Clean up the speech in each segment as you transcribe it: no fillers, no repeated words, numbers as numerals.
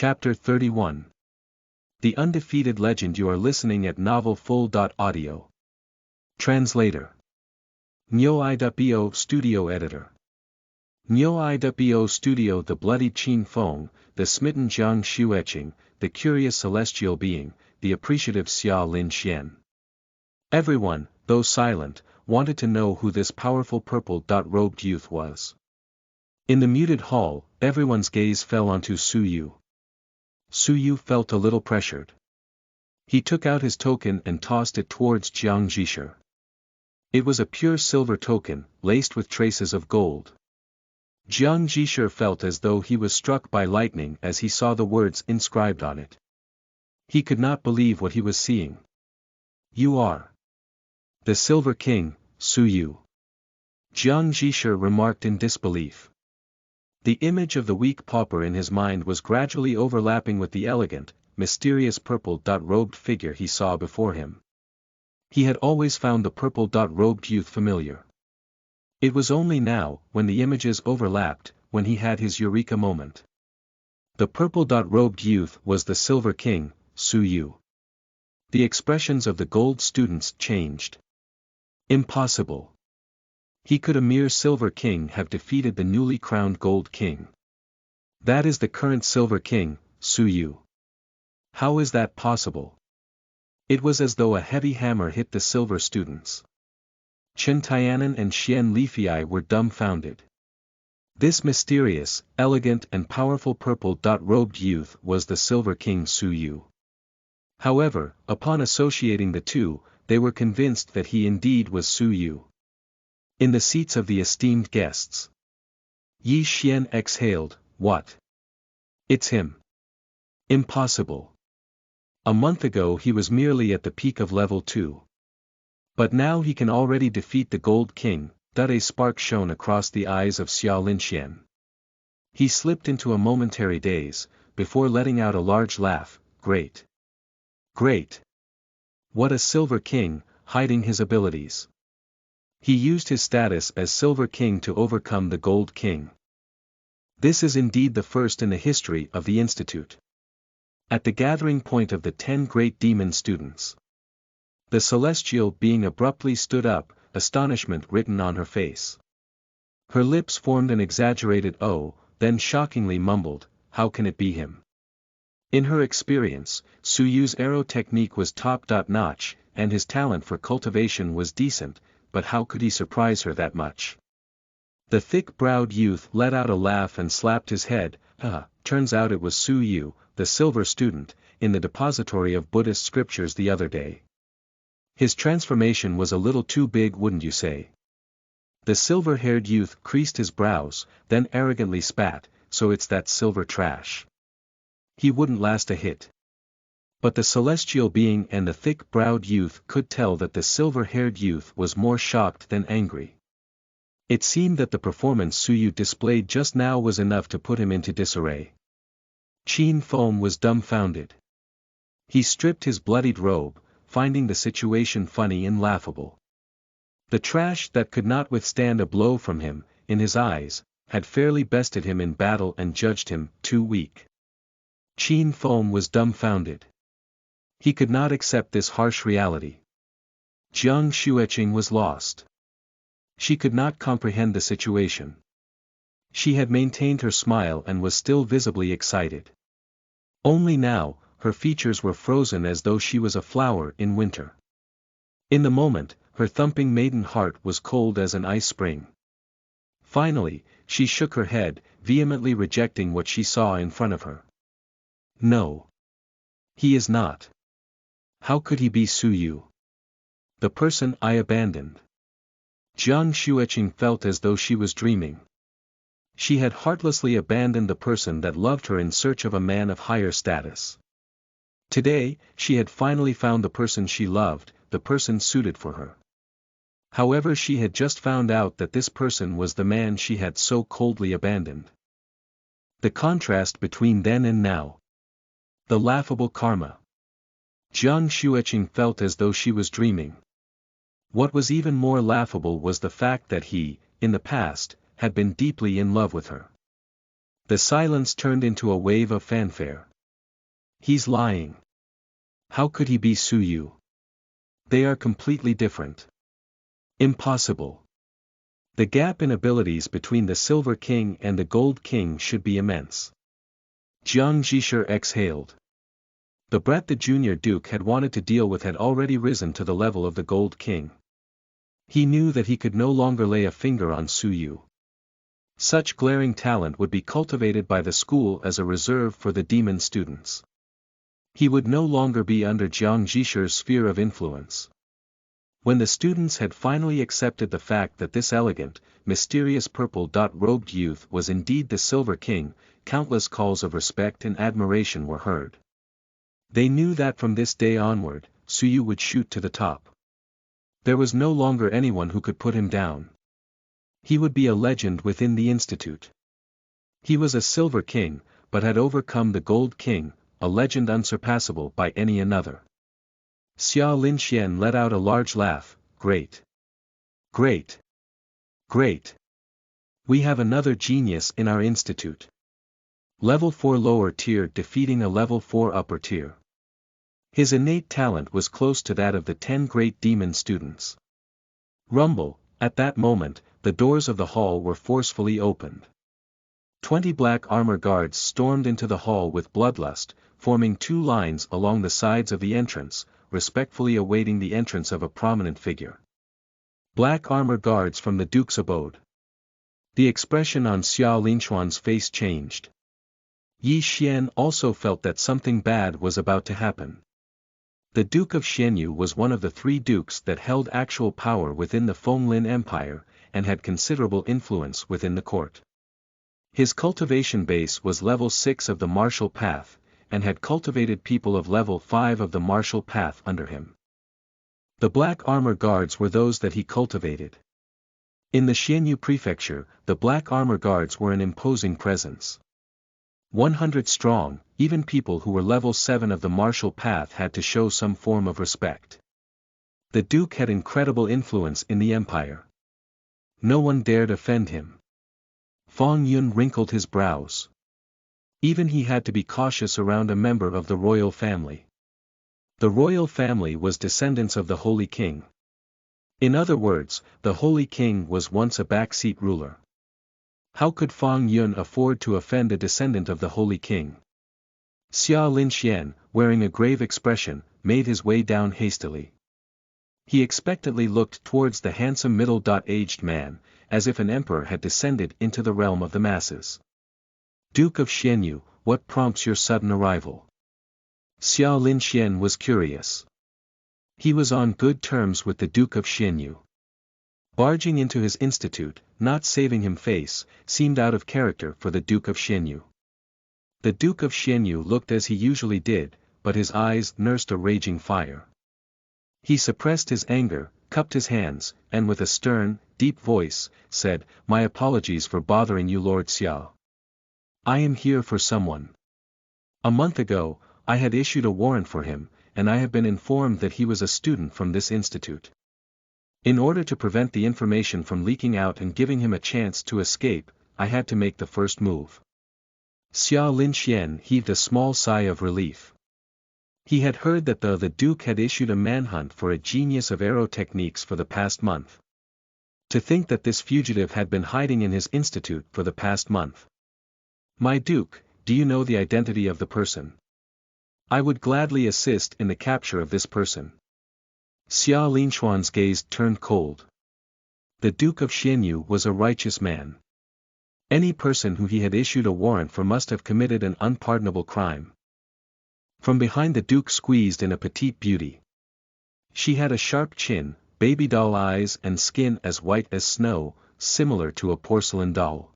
Chapter 31. The Undefeated Legend. You are listening at novelfull.audio. Translator. Nyo-i.bo Studio Editor. Nyo-i.bo Studio. The bloodied Qin Feng, the smitten Jiang Xueqing, the curious celestial being, the appreciative Xia Lin Xian. Everyone, though silent, wanted to know who this powerful purple-robed youth was. In the muted hall, everyone's gaze fell onto Su Yu. Su Yu felt a little pressured. He took out his token and tossed it towards Jiang Zhishe. It was a pure silver token, laced with traces of gold. Jiang Zhishe felt as though he was struck by lightning as he saw the words inscribed on it. He could not believe what he was seeing. "You are the Silver King, Su Yu," Jiang Zhishe remarked in disbelief. The image of the weak pauper in his mind was gradually overlapping with the elegant, mysterious purple-robed figure he saw before him. He had always found the purple-robed youth familiar. It was only now, when the images overlapped, when he had his eureka moment. The purple-robed youth was the Silver King, Su Yu. The expressions of the gold students changed. Impossible. He could a mere Silver King have defeated the newly crowned Gold King? That is the current Silver King, Su Yu. How is that possible? It was as though a heavy hammer hit the silver students. Chen Tianan and Xian Lifei were dumbfounded. This mysterious, elegant and powerful purple-robed youth was the Silver King Su Yu. However, upon associating the two, they were convinced that he indeed was Su Yu. In the seats of the esteemed guests, Yi Xian exhaled, "What? It's him. Impossible. A month ago he was merely at the peak of level 2. But now he can already defeat the Gold King." A spark shone across the eyes of Xia Linxian. He slipped into a momentary daze, before letting out a large laugh. Great. Great. What a Silver King, hiding his abilities. He used his status as Silver King to overcome the Gold King. This is indeed the first in the history of the Institute. At the gathering point of the 10 great demon students, the celestial being abruptly stood up, astonishment written on her face. Her lips formed an exaggerated "oh," then shockingly mumbled, "How can it be him?" In her experience, Su Yu's arrow technique was top-notch, and his talent for cultivation was decent, but how could he surprise her that much? The thick-browed youth let out a laugh and slapped his head. Turns out it was Su Yu, the silver student, in the depository of Buddhist scriptures the other day. His transformation was a little too big, wouldn't you say? The silver-haired youth creased his brows, then arrogantly spat, "So it's that silver trash. He wouldn't last a hit." But the celestial being and the thick-browed youth could tell that the silver-haired youth was more shocked than angry. It seemed that the performance Su Yu displayed just now was enough to put him into disarray. Qin Feng was dumbfounded. He stripped his bloodied robe, finding the situation funny and laughable. The trash that could not withstand a blow from him, in his eyes, had fairly bested him in battle and judged him too weak. Qin Feng was dumbfounded. He could not accept this harsh reality. Jiang Xueqing was lost. She could not comprehend the situation. She had maintained her smile and was still visibly excited. Only now, her features were frozen as though she was a flower in winter. In the moment, her thumping maiden heart was cold as an ice spring. Finally, she shook her head, vehemently rejecting what she saw in front of her. "No. He is not. How could he be Su Yu? The person I abandoned." Jiang Xueqing felt as though she was dreaming. She had heartlessly abandoned the person that loved her in search of a man of higher status. Today, she had finally found the person she loved, the person suited for her. However, she had just found out that this person was the man she had so coldly abandoned. The contrast between then and now. The laughable karma. Jiang Xueqing felt as though she was dreaming. What was even more laughable was the fact that he, in the past, had been deeply in love with her. The silence turned into a wave of fanfare. He's lying. How could he be Su Yu? They are completely different. Impossible. The gap in abilities between the Silver King and the Gold King should be immense. Jiang Zhisher exhaled. The brat the junior duke had wanted to deal with had already risen to the level of the Gold King. He knew that he could no longer lay a finger on Su Yu. Such glaring talent would be cultivated by the school as a reserve for the demon students. He would no longer be under Jiang Zhisher's sphere of influence. When the students had finally accepted the fact that this elegant, mysterious purple-robed youth was indeed the Silver King, countless calls of respect and admiration were heard. They knew that from this day onward, Su Yu would shoot to the top. There was no longer anyone who could put him down. He would be a legend within the institute. He was a Silver King, but had overcome the Gold King, a legend unsurpassable by any another. Xia Linxian let out a large laugh. Great. Great. Great. We have another genius in our institute. Level 4 lower tier defeating a level 4 upper tier. His innate talent was close to that of the 10 great demon students. Rumble, at that moment, the doors of the hall were forcefully opened. 20 black armor guards stormed into the hall with bloodlust, forming 2 lines along the sides of the entrance, respectfully awaiting the entrance of a prominent figure. Black armor guards from the Duke's abode. The expression on Xia Linxuan's face changed. Yi Xian also felt that something bad was about to happen. The Duke of Xianyu was one of the 3 dukes that held actual power within the Fenglin Empire, and had considerable influence within the court. His cultivation base was level 6 of the martial path, and had cultivated people of level 5 of the martial path under him. The black armor guards were those that he cultivated. In the Xianyu prefecture, the black armor guards were an imposing presence. 100 strong, even people who were level 7 of the martial path had to show some form of respect. The Duke had incredible influence in the empire. No one dared offend him. Fang Yun wrinkled his brows. Even he had to be cautious around a member of the royal family. The royal family was descendants of the Holy King. In other words, the Holy King was once a backseat ruler. How could Fang Yun afford to offend a descendant of the Holy King? Xia Linxian, wearing a grave expression, made his way down hastily. He expectantly looked towards the handsome middle-aged man, as if an emperor had descended into the realm of the masses. Duke of Xianyu, what prompts your sudden arrival? Xia Linxian was curious. He was on good terms with the Duke of Xianyu. Barging into his institute, not saving him face, seemed out of character for the Duke of Xianyu. The Duke of Xianyu looked as he usually did, but his eyes nursed a raging fire. He suppressed his anger, cupped his hands, and with a stern, deep voice, said, "My apologies for bothering you, Lord Xia. I am here for someone. A month ago, I had issued a warrant for him, and I have been informed that he was a student from this institute. In order to prevent the information from leaking out and giving him a chance to escape, I had to make the first move." Xia Linxian heaved a small sigh of relief. He had heard that the Duke had issued a manhunt for a genius of arrow techniques for the past month. To think that this fugitive had been hiding in his institute for the past month. "My Duke, do you know the identity of the person? I would gladly assist in the capture of this person." Xia Linxuan's gaze turned cold. The Duke of Xianyu was a righteous man. Any person who he had issued a warrant for must have committed an unpardonable crime. From behind the Duke squeezed in a petite beauty. She had a sharp chin, baby doll eyes and skin as white as snow, similar to a porcelain doll.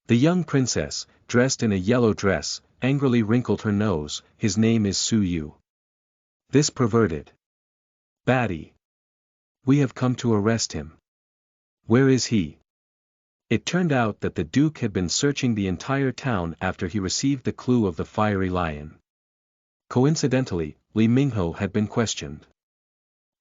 The young princess, dressed in a yellow dress, angrily wrinkled her nose. "His name is Su Yu. This perverted baddie. We have come to arrest him. Where is he?" It turned out that the Duke had been searching the entire town after he received the clue of the fiery lion. Coincidentally, Li Mingho had been questioned.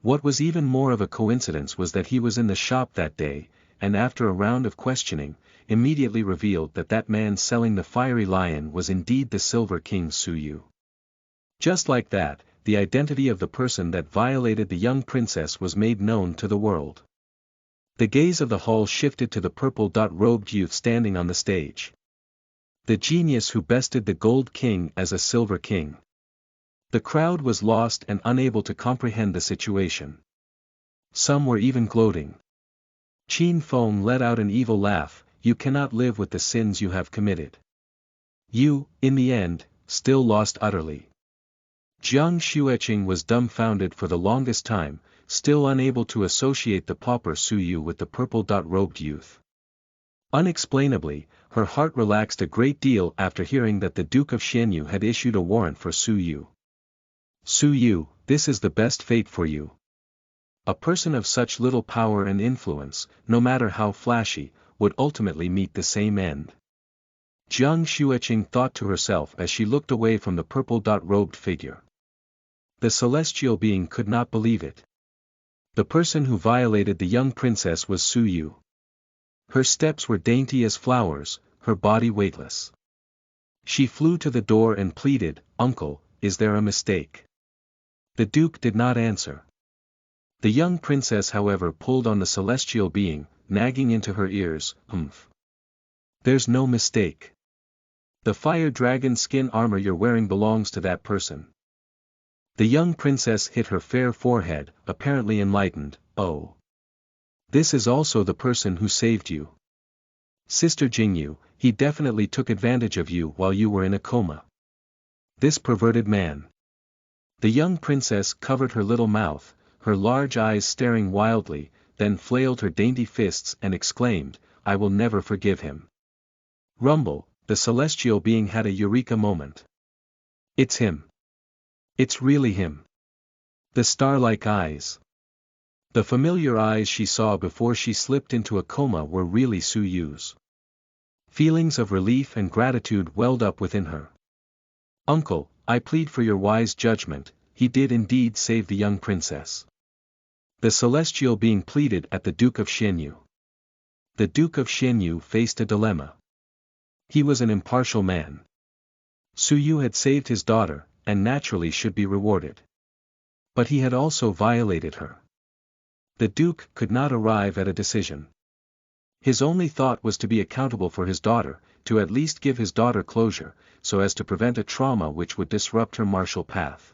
What was even more of a coincidence was that he was in the shop that day, and after a round of questioning, immediately revealed that that man selling the fiery lion was indeed the Silver King Su Yu. Just like that, the identity of the person that violated the young princess was made known to the world. The gaze of the hall shifted to the purple-robed youth standing on the stage. The genius who bested the Gold King as a Silver King. The crowd was lost and unable to comprehend the situation. Some were even gloating. Qin Feng let out an evil laugh. You cannot live with the sins you have committed. You, in the end, still lost utterly. Jiang Xueqing was dumbfounded for the longest time, still unable to associate the pauper Su Yu with the purple-robed youth. Unexplainably, her heart relaxed a great deal after hearing that the Duke of Xianyu had issued a warrant for Su Yu. Su Yu, this is the best fate for you. A person of such little power and influence, no matter how flashy, would ultimately meet the same end. Jiang Xueqing thought to herself as she looked away from the purple-robed figure. The celestial being could not believe it. The person who violated the young princess was Su Yu. Her steps were dainty as flowers, her body weightless. She flew to the door and pleaded, "Uncle, is there a mistake?" The Duke did not answer. The young princess however pulled on the celestial being, nagging into her ears, "There's no mistake. The fire dragon skin armor you're wearing belongs to that person." The young princess hit her fair forehead, apparently enlightened. "Oh. This is also the person who saved you. Sister Jingyu, he definitely took advantage of you while you were in a coma. This perverted man." The young princess covered her little mouth, her large eyes staring wildly, then flailed her dainty fists and exclaimed, "I will never forgive him." Rumble, the celestial being had a eureka moment. It's him. It's really him. The star-like eyes. The familiar eyes she saw before she slipped into a coma were really Su Yu's. Feelings of relief and gratitude welled up within her. "Uncle, I plead for your wise judgment, he did indeed save the young princess." The celestial being pleaded at the Duke of Xianyu. The Duke of Xianyu faced a dilemma. He was an impartial man. Su Yu had saved his daughter, and naturally should be rewarded. But he had also violated her. The Duke could not arrive at a decision. His only thought was to be accountable for his daughter, to at least give his daughter closure, so as to prevent a trauma which would disrupt her martial path.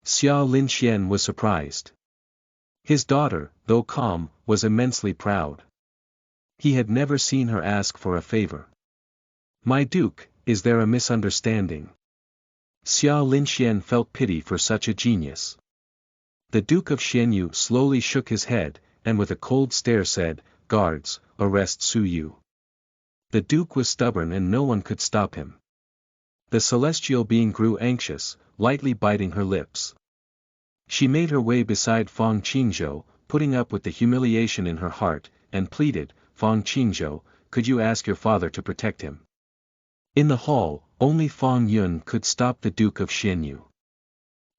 Xia Linxian was surprised. His daughter, though calm, was immensely proud. He had never seen her ask for a favor. "My Duke, is there a misunderstanding?" Xia Linxian felt pity for such a genius. The Duke of Xianyu slowly shook his head, and with a cold stare said, "Guards, arrest Su Yu." The Duke was stubborn and no one could stop him. The celestial being grew anxious, lightly biting her lips. She made her way beside Fang Qingzhou, putting up with the humiliation in her heart, and pleaded, "Fang Qingzhou, could you ask your father to protect him?" In the hall, only Fang Yun could stop the Duke of Xianyu.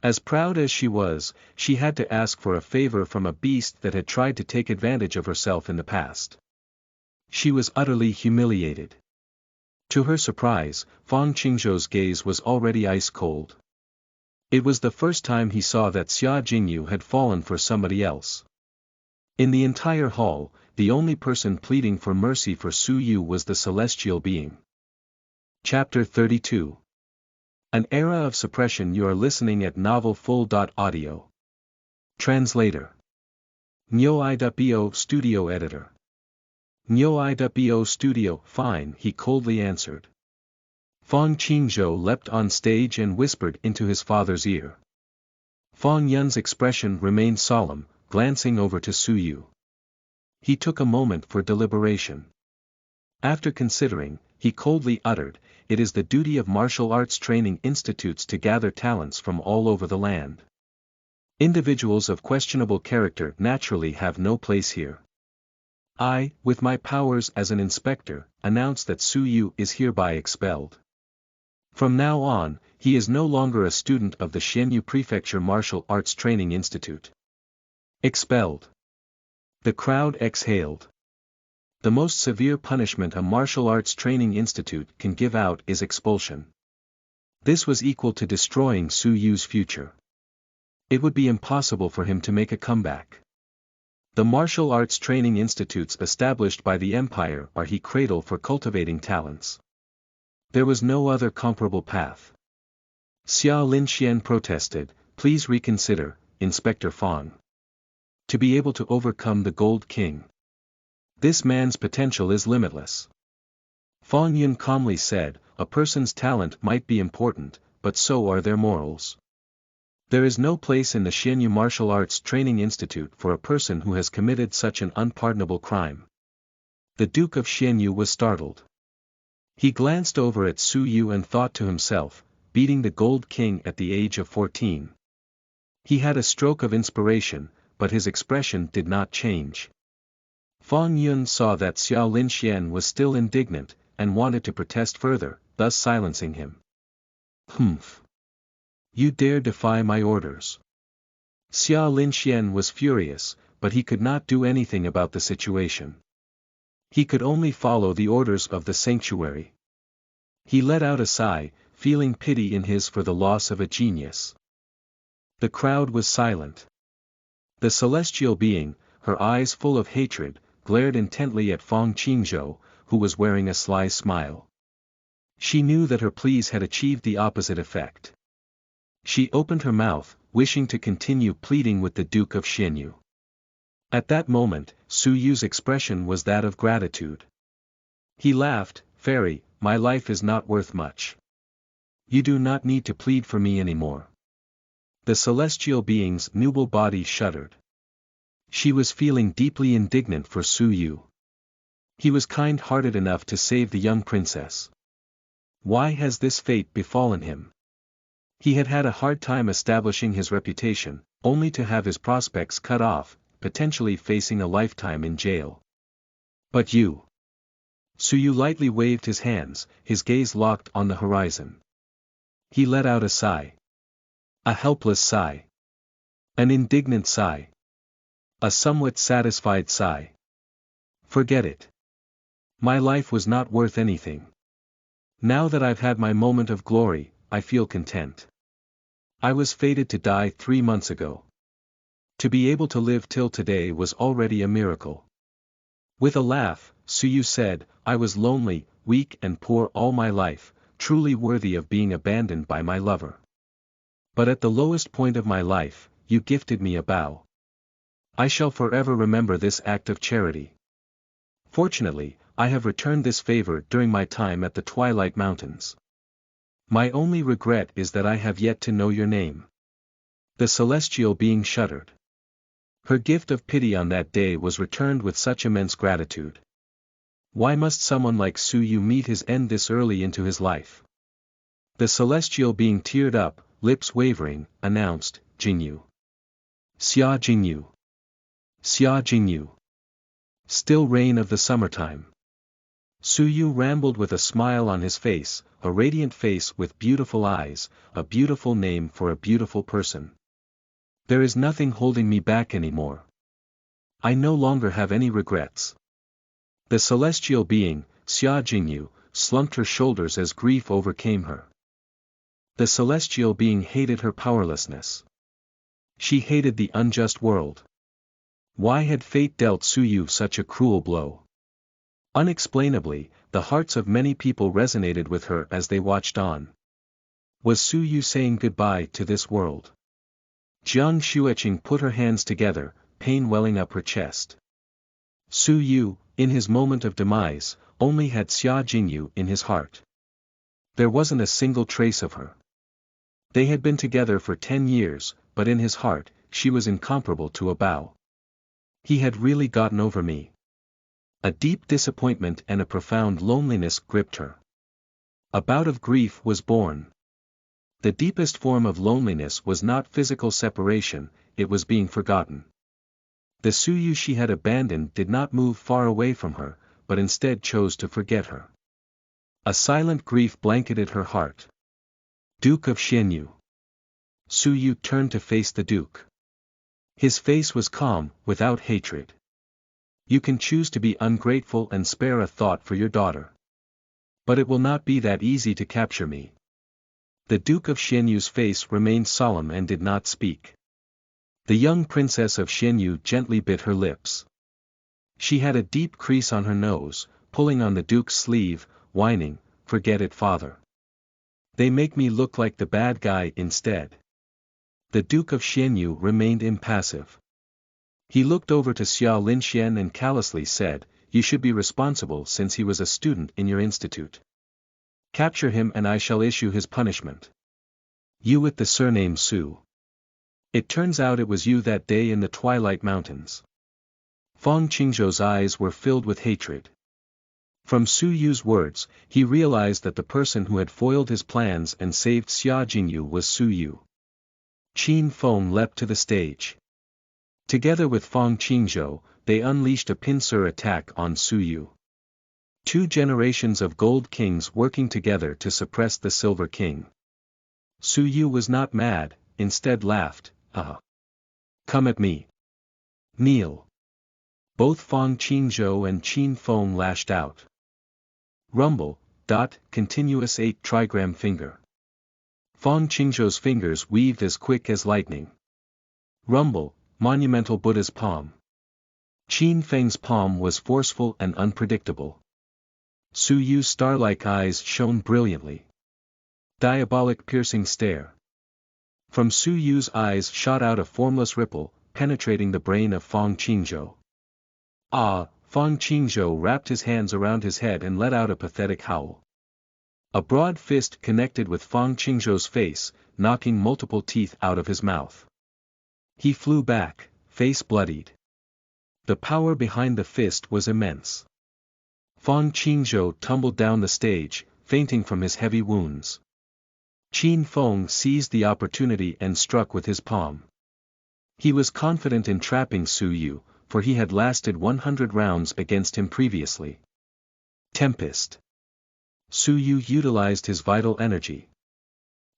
As proud as she was, she had to ask for a favor from a beast that had tried to take advantage of herself in the past. She was utterly humiliated. To her surprise, Fang Qingzhou's gaze was already ice cold. It was the first time he saw that Xia Jingyu had fallen for somebody else. In the entire hall, the only person pleading for mercy for Su Yu was the celestial being. Chapter 32. An Era of Suppression. You are listening at novelfull.audio. Translator. Nyo-i.bo Studio Editor. Nyo-i.bo Studio. Fine, he coldly answered. Fang Qingzhou leapt on stage and whispered into his father's ear. Fang Yun's expression remained solemn, glancing over to Su Yu. He took a moment for deliberation. After considering, he coldly uttered, "It is the duty of martial arts training institutes to gather talents from all over the land. Individuals of questionable character naturally have no place here. I, with my powers as an inspector, announce that Su Yu is hereby expelled. From now on, he is no longer a student of the Xianyu Prefecture Martial Arts Training Institute." Expelled. The crowd exhaled. The most severe punishment a martial arts training institute can give out is expulsion. This was equal to destroying Su Yu's future. It would be impossible for him to make a comeback. The martial arts training institutes established by the empire are the cradle for cultivating talents. There was no other comparable path. Xia Linxian protested, "Please reconsider, Inspector Fang. To be able to overcome the Gold King. This man's potential is limitless." Fang Yun calmly said, "A person's talent might be important, but so are their morals. There is no place in the Xianyu Martial Arts Training Institute for a person who has committed such an unpardonable crime." The Duke of Xianyu was startled. He glanced over at Su Yu and thought to himself, beating the Gold King at the age of 14. He had a stroke of inspiration, but his expression did not change. Fang Yun saw that Xiao Linxian was still indignant, and wanted to protest further, thus silencing him. "Humph! You dare defy my orders." Xiao Linxian was furious, but he could not do anything about the situation. He could only follow the orders of the sanctuary. He let out a sigh, feeling pity in his for the loss of a genius. The crowd was silent. The celestial being, her eyes full of hatred, glared intently at Fang Qingzhou, who was wearing a sly smile. She knew that her pleas had achieved the opposite effect. She opened her mouth, wishing to continue pleading with the Duke of Xianyu. At that moment, Su Yu's expression was that of gratitude. He laughed, "Fairy, my life is not worth much. You do not need to plead for me anymore." The celestial being's noble body shuddered. She was feeling deeply indignant for Su Yu. He was kind-hearted enough to save the young princess. Why has this fate befallen him? He had had a hard time establishing his reputation, only to have his prospects cut off, potentially facing a lifetime in jail. "But you." Su Yu lightly waved his hands, his gaze locked on the horizon. He let out a sigh. A helpless sigh. An indignant sigh. A somewhat satisfied sigh. "Forget it. My life was not worth anything. Now that I've had my moment of glory, I feel content. I was fated to die 3 months ago. To be able to live till today was already a miracle." With a laugh, Su Yu said, "I was lonely, weak and poor all my life, truly worthy of being abandoned by my lover. But at the lowest point of my life, you gifted me a bow. I shall forever remember this act of charity. Fortunately, I have returned this favor during my time at the Twilight Mountains. My only regret is that I have yet to know your name." The celestial being shuddered. Her gift of pity on that day was returned with such immense gratitude. Why must someone like Su Yu meet his end this early into his life? The celestial being teared up, lips wavering, announced, "Jingyu. Xia Jingyu. Xia Jingyu. Still rain of the summertime." Su Yu rambled with a smile on his face, a radiant face with beautiful eyes, a beautiful name for a beautiful person. "There is nothing holding me back anymore. I no longer have any regrets." The celestial being, Xia Jingyu, slumped her shoulders as grief overcame her. The celestial being hated her powerlessness. She hated the unjust world. Why had fate dealt Su Yu such a cruel blow? Unexplainably, the hearts of many people resonated with her as they watched on. Was Su Yu saying goodbye to this world? Jiang Xueqing put her hands together, pain welling up her chest. Su Yu, in his moment of demise, only had Xia Jingyu in his heart. There wasn't a single trace of her. They had been together for 10 years, but in his heart, she was incomparable to a bow. He had really gotten over me. A deep disappointment and a profound loneliness gripped her. A bout of grief was born. The deepest form of loneliness was not physical separation, it was being forgotten. The Su Yu she had abandoned did not move far away from her, but instead chose to forget her. A silent grief blanketed her heart. "Duke of Xianyu." Su Yu turned to face the Duke. His face was calm, without hatred. You can choose to be ungrateful and spare a thought for your daughter. But it will not be that easy to capture me. The Duke of Xianyu's face remained solemn and did not speak. The young princess of Xianyu gently bit her lips. She had a deep crease on her nose, pulling on the duke's sleeve, whining, "Forget it, father. They make me look like the bad guy instead." The Duke of Xianyu remained impassive. He looked over to Xia Linxian and callously said, "You should be responsible since he was a student in your institute. Capture him and I shall issue his punishment. You with the surname Su. It turns out it was you that day in the Twilight Mountains." Fang Qingzhou's eyes were filled with hatred. From Su Yu's words, he realized that the person who had foiled his plans and saved Xia Jingyu was Su Yu. Qin Feng leapt to the stage. Together with Fang Qingzhou, they unleashed a pincer attack on Su Yu. 2 generations of gold kings working together to suppress the Silver King. Su Yu was not mad, instead laughed, "Ah! Come at me. Kneel." Both Fang Qingzhou and Qin Feng lashed out. Rumble, continuous 8 trigram finger. Fang Qingzhou's fingers weaved as quick as lightning. Rumble, monumental Buddha's palm. Qin Feng's palm was forceful and unpredictable. Su Yu's star-like eyes shone brilliantly. Diabolic piercing stare. From Su Yu's eyes shot out a formless ripple, penetrating the brain of Fang Qingzhou. "Ah!" Fang Qingzhou wrapped his hands around his head and let out a pathetic howl. A broad fist connected with Fang Qingzhou's face, knocking multiple teeth out of his mouth. He flew back, face bloodied. The power behind the fist was immense. Fang Qingzhou tumbled down the stage, fainting from his heavy wounds. Qin Feng seized the opportunity and struck with his palm. He was confident in trapping Su Yu, for he had lasted 100 rounds against him previously. Tempest. Su Yu utilized his vital energy.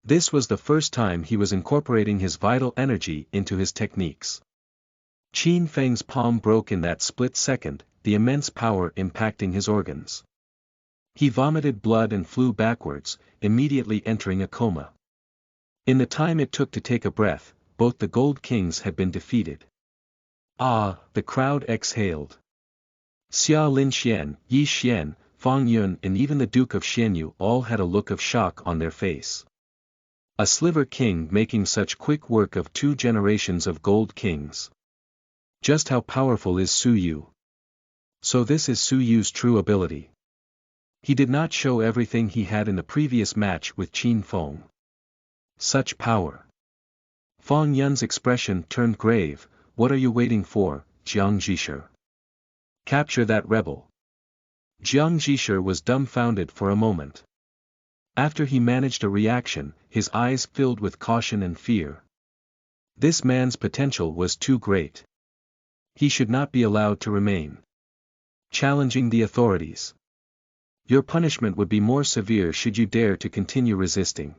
This was the first time he was incorporating his vital energy into his techniques. Qin Feng's palm broke in that split second, the immense power impacting his organs. He vomited blood and flew backwards, immediately entering a coma. In the time it took to take a breath, both the Gold Kings had been defeated. "Ah!" the crowd exhaled. Xia Linxian, Yi Xian, Fang Yun and even the Duke of Xianyu all had a look of shock on their face. A Sliver King making such quick work of 2 generations of Gold Kings. Just how powerful is Su Yu? So this is Su Yu's true ability. He did not show everything he had in the previous match with Qin Feng. Such power. Fang Yun's expression turned grave. "What are you waiting for, Jiang Zhishe? Capture that rebel." Jiang Zhishe was dumbfounded for a moment. After he managed a reaction, his eyes filled with caution and fear. This man's potential was too great. He should not be allowed to remain. Challenging the authorities. Your punishment would be more severe should you dare to continue resisting.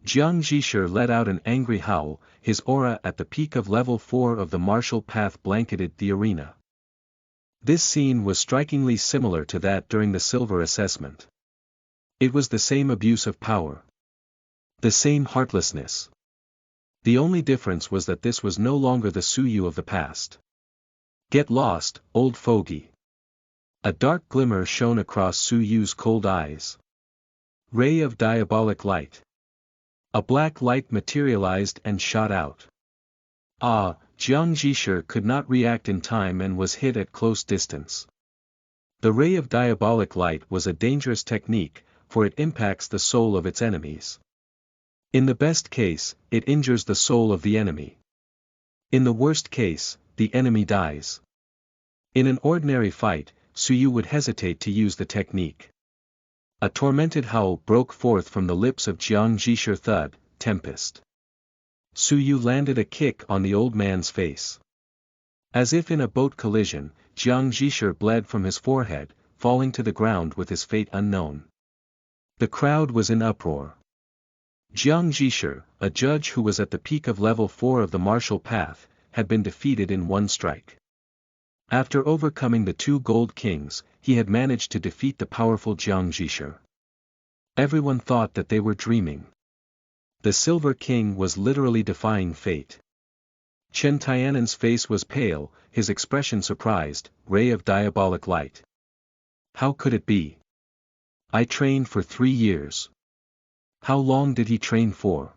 Jiang Zhishe let out an angry howl, his aura at the peak of level 4 of the martial path blanketed the arena. This scene was strikingly similar to that during the silver assessment. It was the same abuse of power. The same heartlessness. The only difference was that this was no longer the Su Yu of the past. "Get lost, old fogey." A dark glimmer shone across Su Yu's cold eyes. Ray of diabolic light. A black light materialized and shot out. Ah! Jiang Zhishe could not react in time and was hit at close distance. The ray of diabolic light was a dangerous technique, for it impacts the soul of its enemies. In the best case, it injures the soul of the enemy. In the worst case, the enemy dies. In an ordinary fight, Su Yu would hesitate to use the technique. A tormented howl broke forth from the lips of Jiang Zhishe. Thud, tempest. Su Yu landed a kick on the old man's face. As if in a boat collision, Jiang Zhishe bled from his forehead, falling to the ground with his fate unknown. The crowd was in uproar. Jiang Zhishe, a judge who was at the peak of level 4 of the martial path, had been defeated in one strike. After overcoming the two gold kings, he had managed to defeat the powerful Jiang Zhishe. Everyone thought that they were dreaming. The Silver King was literally defying fate. Chen Tianan's face was pale, his expression surprised, ray of diabolic light. How could it be? I trained for 3 years. How long did he train for?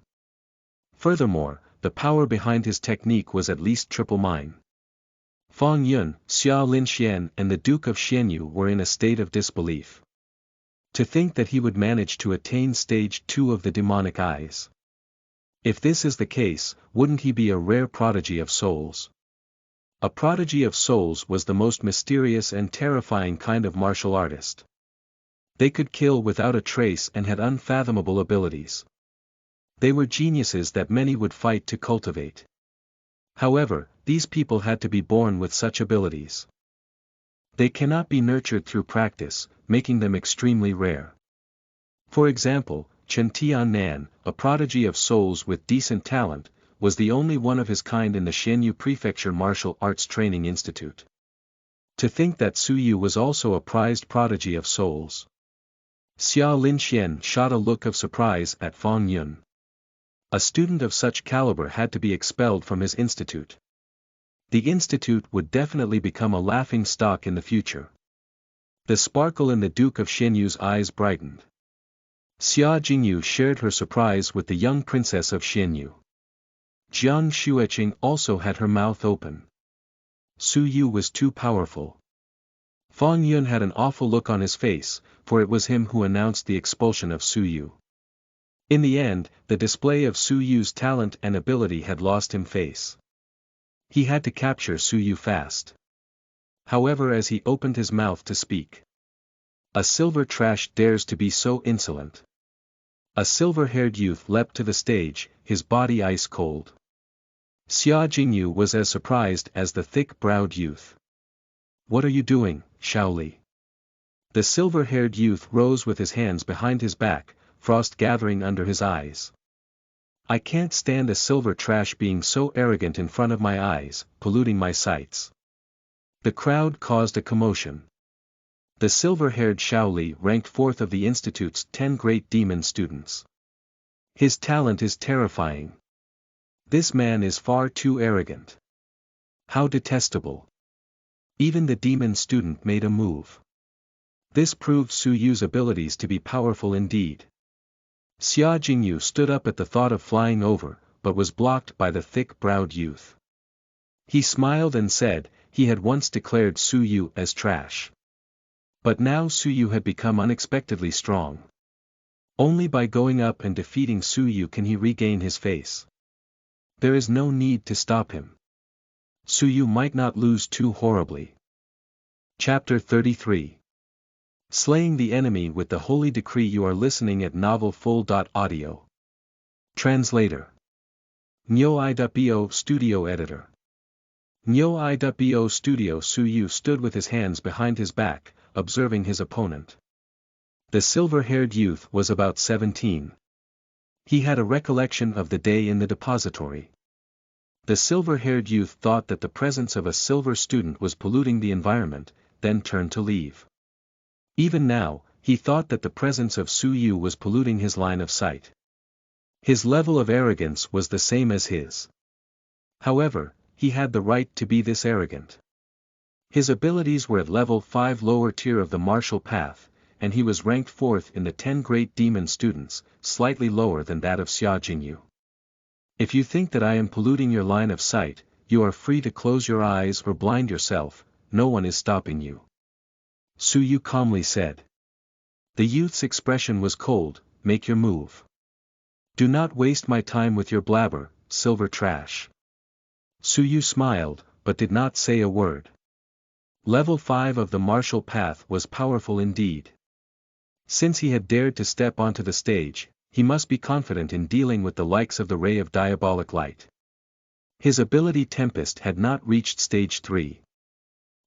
Furthermore, the power behind his technique was at least triple mine. Fang Yun, Xia Linxian and the Duke of Xianyu were in a state of disbelief. To think that he would manage to attain stage 2 of the demonic eyes. If this is the case, wouldn't he be a rare prodigy of souls? A prodigy of souls was the most mysterious and terrifying kind of martial artist. They could kill without a trace and had unfathomable abilities. They were geniuses that many would fight to cultivate. However, these people had to be born with such abilities. They cannot be nurtured through practice, making them extremely rare. For example, Chen Tianan, a prodigy of souls with decent talent, was the only one of his kind in the Xianyu Prefecture Martial Arts Training Institute. To think that Su Yu was also a prized prodigy of souls. Xia Linxian shot a look of surprise at Fang Yun. A student of such caliber had to be expelled from his institute. The institute would definitely become a laughing stock in the future. The sparkle in the Duke of Xianyu's eyes brightened. Xia Jingyu shared her surprise with the young princess of Xianyu. Jiang Xueqing also had her mouth open. Su Yu was too powerful. Fang Yun had an awful look on his face, for it was him who announced the expulsion of Su Yu. In the end, the display of Su Yu's talent and ability had lost him face. He had to capture Su Yu fast. However, as he opened his mouth to speak. A silver trash dares to be so insolent. A silver-haired youth leapt to the stage, his body ice cold. Xia Jingyu was as surprised as the thick-browed youth. What are you doing, Shaoli? The silver-haired youth rose with his hands behind his back, frost gathering under his eyes. I can't stand a silver trash being so arrogant in front of my eyes, polluting my sights. The crowd caused a commotion. The silver-haired Shaoli ranked 4th of the Institute's 10 great demon students. His talent is terrifying. This man is far too arrogant. How detestable. Even the demon student made a move. This proved Su Yu's abilities to be powerful indeed. Xia Jingyu stood up at the thought of flying over, but was blocked by the thick-browed youth. He smiled and said, he had once declared Su Yu as trash. But now Su Yu had become unexpectedly strong. Only by going up and defeating Su Yu can he regain his face. There is no need to stop him. Su Yu might not lose too horribly. Chapter 33. Slaying the Enemy with the Holy Decree. You are listening at novelfull.audio. Translator. Nyo-i.bo Studio Editor. Nyo-i.bo Studio. Su Yu stood with his hands behind his back, observing his opponent. The silver-haired youth was about 17. He had a recollection of the day in the depository. The silver-haired youth thought that the presence of a silver student was polluting the environment, then turned to leave. Even now, he thought that the presence of Su Yu was polluting his line of sight. His level of arrogance was the same as his. However, he had the right to be this arrogant. His abilities were at level 5 lower tier of the martial path, and he was ranked 4th in the 10 great demon students, slightly lower than that of Xia Jingyu. If you think that I am polluting your line of sight, you are free to close your eyes or blind yourself, no one is stopping you. Su Yu calmly said. The youth's expression was cold, make your move. Do not waste my time with your blabber, silver trash. Su Yu smiled, but did not say a word. Level 5 of the martial path was powerful indeed. Since he had dared to step onto the stage, he must be confident in dealing with the likes of the ray of diabolic light. His ability Tempest had not reached stage 3.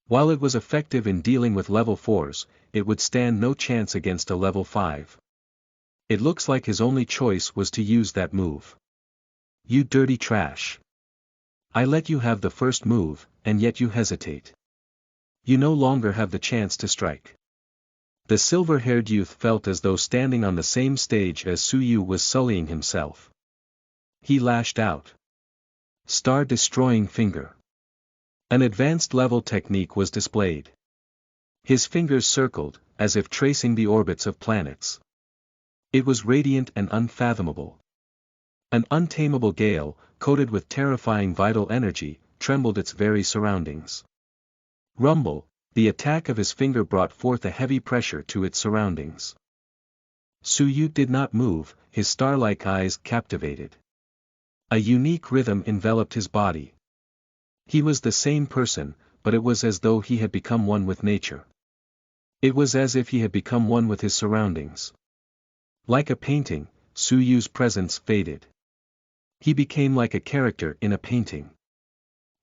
While it was effective in dealing with level 4s, it would stand no chance against a level 5. It looks like his only choice was to use that move. You dirty trash. I let you have the first move, and yet you hesitate. You no longer have the chance to strike. The silver-haired youth felt as though standing on the same stage as Su Yu was sullying himself. He lashed out. Star-destroying finger. An advanced level technique was displayed. His fingers circled, as if tracing the orbits of planets. It was radiant and unfathomable. An untamable gale, coated with terrifying vital energy, trembled its very surroundings. Rumble, the attack of his finger brought forth a heavy pressure to its surroundings. Su Yu did not move, his star-like eyes captivated. A unique rhythm enveloped his body. He was the same person, but it was as though he had become one with nature. It was as if he had become one with his surroundings. Like a painting, Su Yu's presence faded. He became like a character in a painting.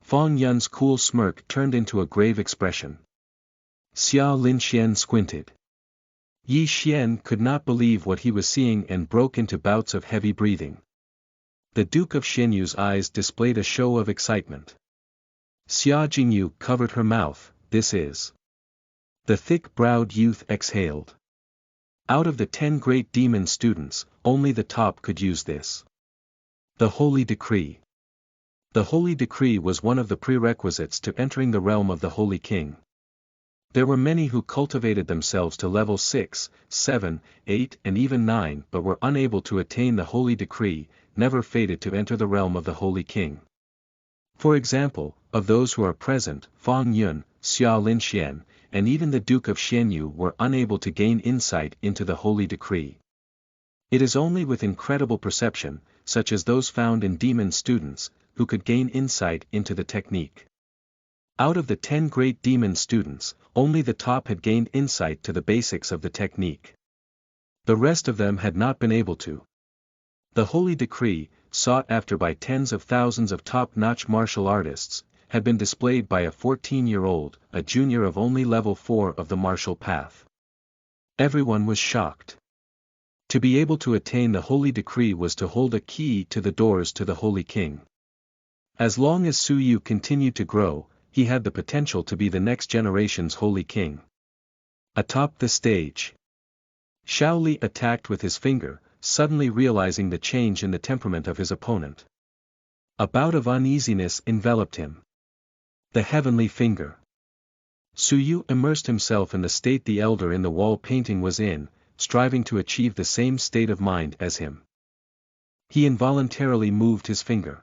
Fang Yun's cool smirk turned into a grave expression. Xiao Linxian squinted. Yi Xian could not believe what he was seeing and broke into bouts of heavy breathing. The Duke of Xianyu's eyes displayed a show of excitement. Xia Jingyu covered her mouth. This is. The thick-browed youth exhaled. Out of the 10 great demon students, only the top could use this. The Holy Decree. The Holy Decree was one of the prerequisites to entering the realm of the Holy King. There were many who cultivated themselves to level 6, 7, 8 and even 9 but were unable to attain the Holy Decree, never fated to enter the realm of the Holy King. For example, of those who are present, Fang Yun, Xiao Linxian, and even the Duke of Xianyu were unable to gain insight into the Holy Decree. It is only with incredible perception, such as those found in demon students, who could gain insight into the technique. Out of the 10 great demon students, only the top had gained insight to the basics of the technique. The rest of them had not been able to. The Holy Decree, sought after by tens of thousands of top-notch martial artists, had been displayed by a 14-year-old, a junior of only level 4 of the martial path. Everyone was shocked. To be able to attain the Holy Decree was to hold a key to the doors to the Holy King. As long as Su Yu continued to grow, he had the potential to be the next generation's Holy King. Atop the stage, Xiao Li attacked with his finger, suddenly realizing the change in the temperament of his opponent. A bout of uneasiness enveloped him. The heavenly finger. Su Yu immersed himself in the state the elder in the wall painting was in, striving to achieve the same state of mind as him. He involuntarily moved his finger.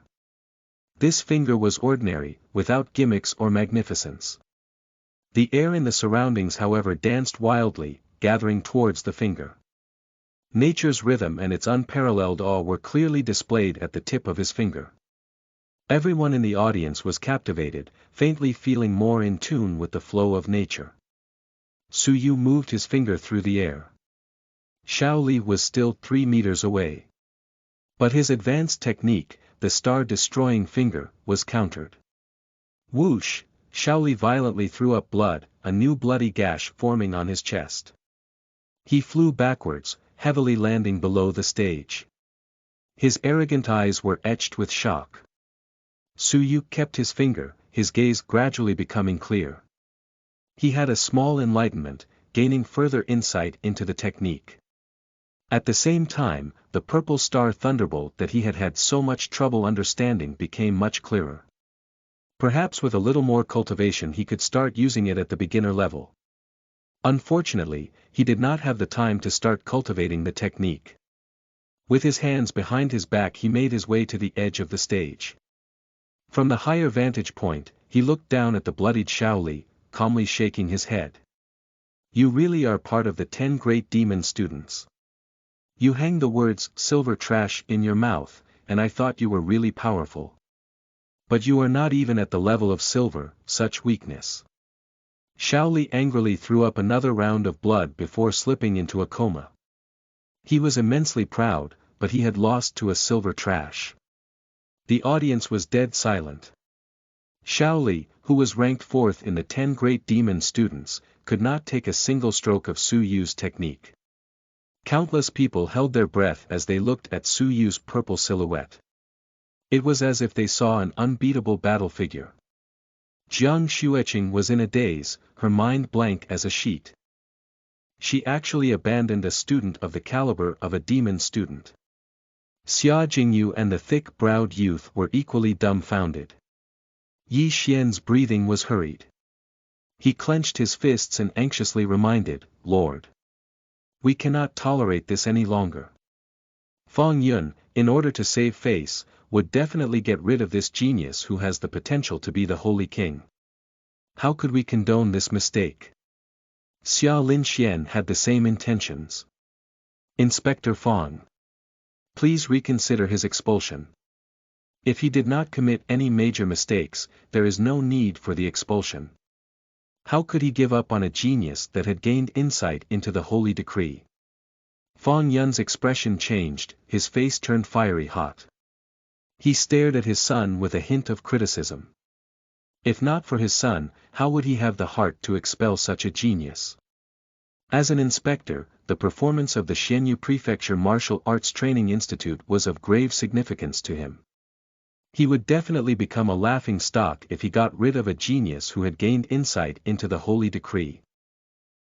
This finger was ordinary, without gimmicks or magnificence. The air in the surroundings however danced wildly, gathering towards the finger. Nature's rhythm and its unparalleled awe were clearly displayed at the tip of his finger. Everyone in the audience was captivated, faintly feeling more in tune with the flow of nature. Su Yu moved his finger through the air. Xiao Li was still 3 meters away. But his advanced technique, the star-destroying finger, was countered. Whoosh! Xiao Li violently threw up blood, a new bloody gash forming on his chest. He flew backwards, heavily landing below the stage. His arrogant eyes were etched with shock. Su Yu kept his finger, his gaze gradually becoming clear. He had a small enlightenment, gaining further insight into the technique. At the same time, the purple star thunderbolt that he had had so much trouble understanding became much clearer. Perhaps with a little more cultivation he could start using it at the beginner level. Unfortunately, he did not have the time to start cultivating the technique. With his hands behind his back he made his way to the edge of the stage. From the higher vantage point, he looked down at the bloodied Xiao Li, calmly shaking his head. You really are part of the 10 great demon students. You hang the words silver trash in your mouth, and I thought you were really powerful. But you are not even at the level of silver, such weakness. Xiao Li angrily threw up another round of blood before slipping into a coma. He was immensely proud, but he had lost to a silver trash. The audience was dead silent. Xiao Li, who was ranked 4th in the 10 great demon students, could not take a single stroke of Su Yu's technique. Countless people held their breath as they looked at Su Yu's purple silhouette. It was as if they saw an unbeatable battle figure. Jiang Xueqing was in a daze, her mind blank as a sheet. She actually abandoned a student of the caliber of a demon student. Xia Jingyu and the thick-browed youth were equally dumbfounded. Yi Xian's breathing was hurried. He clenched his fists and anxiously reminded, "Lord, we cannot tolerate this any longer. Fang Yun, in order to save face, would definitely get rid of this genius who has the potential to be the Holy King. How could we condone this mistake?" Xia Linxian had the same intentions. "Inspector Fang, please reconsider his expulsion. If he did not commit any major mistakes, there is no need for the expulsion. How could he give up on a genius that had gained insight into the holy decree?" Fang Yun's expression changed, his face turned fiery hot. He stared at his son with a hint of criticism. If not for his son, how would he have the heart to expel such a genius? As an inspector, the performance of the Xianyu Prefecture Martial Arts Training Institute was of grave significance to him. He would definitely become a laughing stock if he got rid of a genius who had gained insight into the holy decree.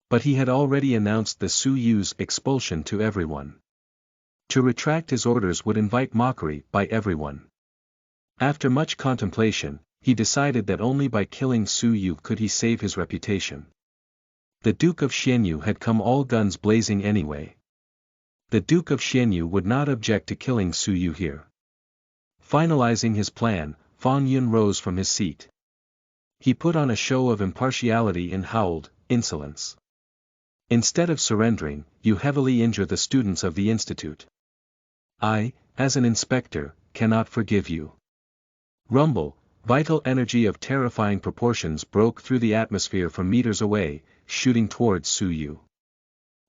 But he had already announced the Su Yu's expulsion to everyone. To retract his orders would invite mockery by everyone. After much contemplation, he decided that only by killing Su Yu could he save his reputation. The Duke of Xianyu had come all guns blazing anyway. The Duke of Xianyu would not object to killing Su Yu here. Finalizing his plan, Fang Yun rose from his seat. He put on a show of impartiality and howled, "Insolence! Instead of surrendering, you heavily injure the students of the institute. I, as an inspector, cannot forgive you." Rumble, vital energy of terrifying proportions broke through the atmosphere from meters away, shooting towards Su Yu.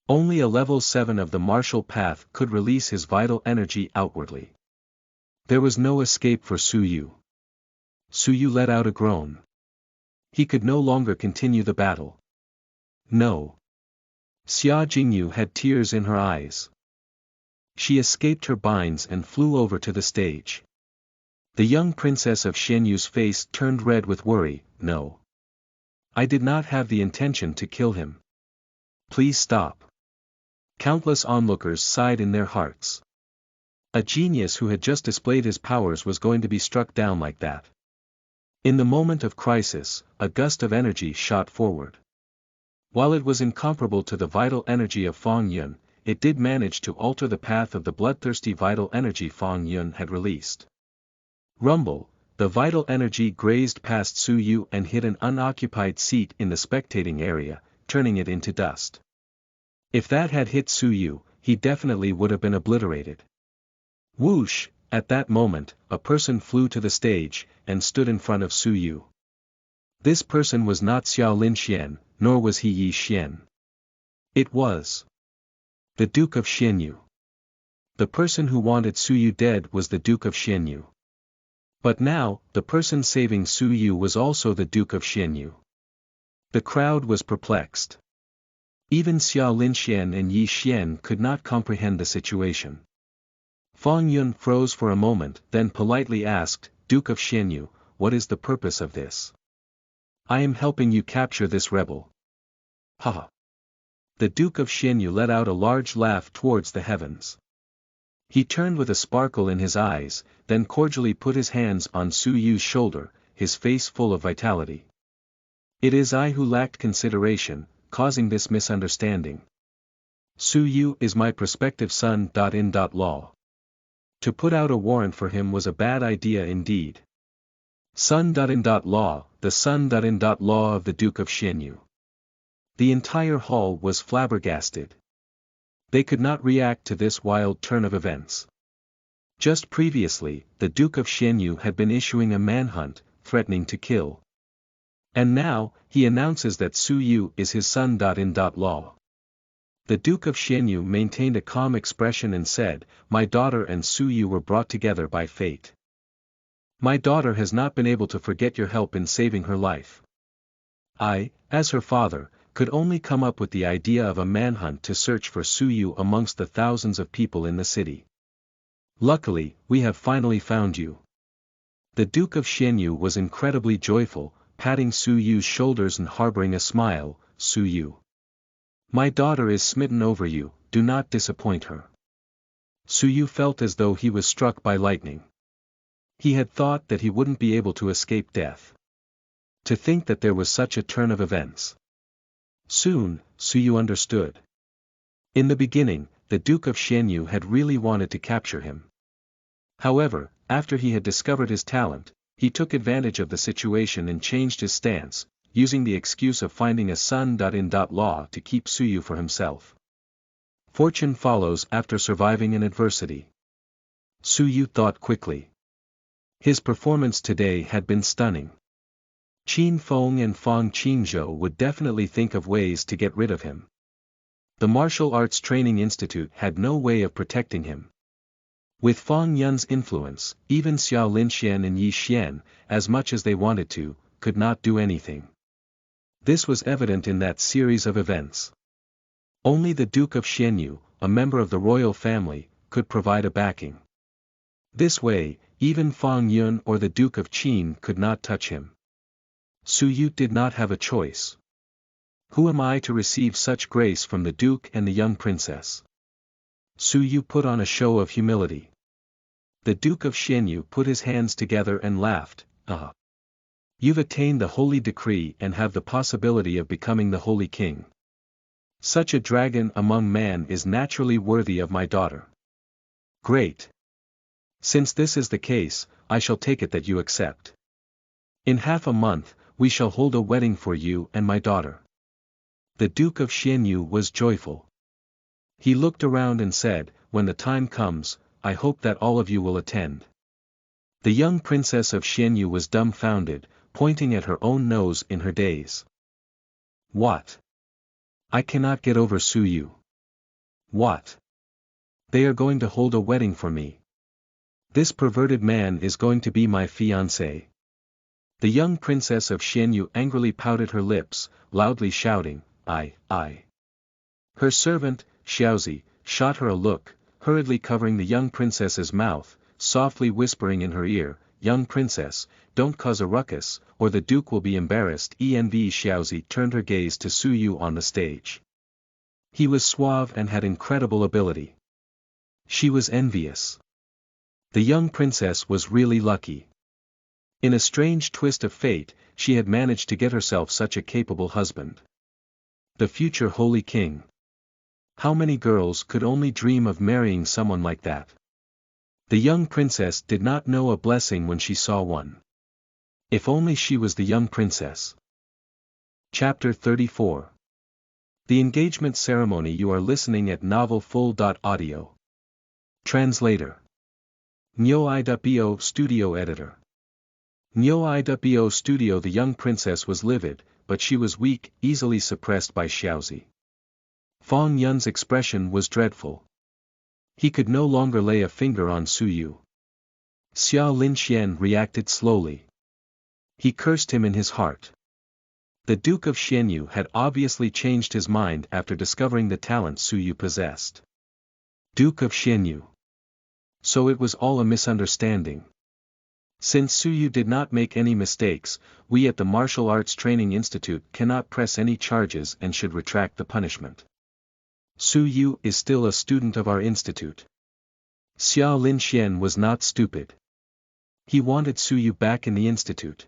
Only a level 7 of the martial path could release his vital energy outwardly. There was no escape for Su Yu. Su Yu let out a groan. He could no longer continue the battle. No. Xia Jingyu had tears in her eyes. She escaped her binds and flew over to the stage. The young princess of Xianyu's face turned red with worry. "No. I did not have the intention to kill him. Please stop." Countless onlookers sighed in their hearts. A genius who had just displayed his powers was going to be struck down like that. In the moment of crisis, a gust of energy shot forward. While it was incomparable to the vital energy of Fang Yun, it did manage to alter the path of the bloodthirsty vital energy Fang Yun had released. Rumble, the vital energy grazed past Su Yu and hit an unoccupied seat in the spectating area, turning it into dust. If that had hit Su Yu, he definitely would have been obliterated. Whoosh, at that moment, a person flew to the stage, and stood in front of Su Yu. This person was not Xiao Linxian, nor was he Yi Xian. It was the Duke of Xianyu. The person who wanted Su Yu dead was the Duke of Xianyu. But now, the person saving Su Yu was also the Duke of Xianyu. The crowd was perplexed. Even Xiao Linxian and Yi Xian could not comprehend the situation. Fang Yun froze for a moment, then politely asked, "Duke of Xianyu, what is the purpose of this?" "I am helping you capture this rebel." "Haha." The Duke of Xianyu let out a large laugh towards the heavens. He turned with a sparkle in his eyes, then cordially put his hands on Su Yu's shoulder, his face full of vitality. "It is I who lacked consideration, causing this misunderstanding. Su Yu is my prospective son. In law. To put out a warrant for him was a bad idea indeed. Son. In law, the son. In law of the Duke of Xianyu." The entire hall was flabbergasted. They could not react to this wild turn of events. Just previously, the Duke of Xianyu had been issuing a manhunt, threatening to kill. And now, he announces that Su Yu is his son. In law. The Duke of Xianyu maintained a calm expression and said, "My daughter and Su Yu were brought together by fate. My daughter has not been able to forget your help in saving her life. I, as her father, could only come up with the idea of a manhunt to search for Su Yu amongst the thousands of people in the city. Luckily, we have finally found you." The Duke of Xianyu was incredibly joyful, patting Su Yu's shoulders and harboring a smile. Su Yu, my daughter is smitten over you, do not disappoint her. Su Yu felt as though he was struck by lightning. He had thought that he wouldn't be able to escape death. To think that there was such a turn of events. Soon, Su Yu understood. In the beginning, the Duke of Xianyu had really wanted to capture him. However, after he had discovered his talent, he took advantage of the situation and changed his stance, using the excuse of finding a son-in-law to keep Su Yu for himself. Fortune follows after surviving an adversity. Su Yu thought quickly. His performance today had been stunning. Qin Feng and Fang Qingzhou would definitely think of ways to get rid of him. The Martial Arts Training Institute had no way of protecting him. With Fang Yun's influence, even Xiao Linxian and Yi Xian, as much as they wanted to, could not do anything. This was evident in that series of events. Only the Duke of Xianyu, a member of the royal family, could provide a backing. This way, even Fang Yun or the Duke of Qin could not touch him. Su Yu did not have a choice. Who am I to receive such grace from the Duke and the young princess? Su Yu put on a show of humility. The Duke of Xianyu put his hands together and laughed. You've attained the holy decree and have the possibility of becoming the holy king. Such a dragon among men is naturally worthy of my daughter. Great. Since this is the case, I shall take it that you accept. In half a month, we shall hold a wedding for you and my daughter. The Duke of Xianyu was joyful. He looked around and said, when the time comes, I hope that all of you will attend. The young princess of Xianyu was dumbfounded, pointing at her own nose in her daze. What? I cannot get over Su Yu. What? They are going to hold a wedding for me. This perverted man is going to be my fiancé. The young princess of Xianyu angrily pouted her lips, loudly shouting, I. Her servant, Xiaozi, shot her a look, hurriedly covering the young princess's mouth, softly whispering in her ear, young princess, don't cause a ruckus, or the duke will be embarrassed. Xiaozi turned her gaze to Su Yu on the stage. He was suave and had incredible ability. She was envious. The young princess was really lucky. In a strange twist of fate, she had managed to get herself such a capable husband. The future holy king. How many girls could only dream of marrying someone like that? The young princess did not know a blessing when she saw one. If only she was the young princess. Chapter 34. The engagement ceremony. You are listening at novelfull.audio. Translator. Nyo-i.bo Studio Editor. Nyo-i.bo Studio. The young princess was livid, but she was weak, easily suppressed by Xiaozi. Fang Yun's expression was dreadful. He could no longer lay a finger on Su Yu. Xiao Linxian reacted slowly. He cursed him in his heart. The Duke of Xianyu had obviously changed his mind after discovering the talent Su Yu possessed. Duke of Xianyu. So it was all a misunderstanding. Since Su Yu did not make any mistakes, we at the Martial Arts Training Institute cannot press any charges and should retract the punishment. Su Yu is still a student of our institute. Xiao Linxian was not stupid. He wanted Su Yu back in the institute.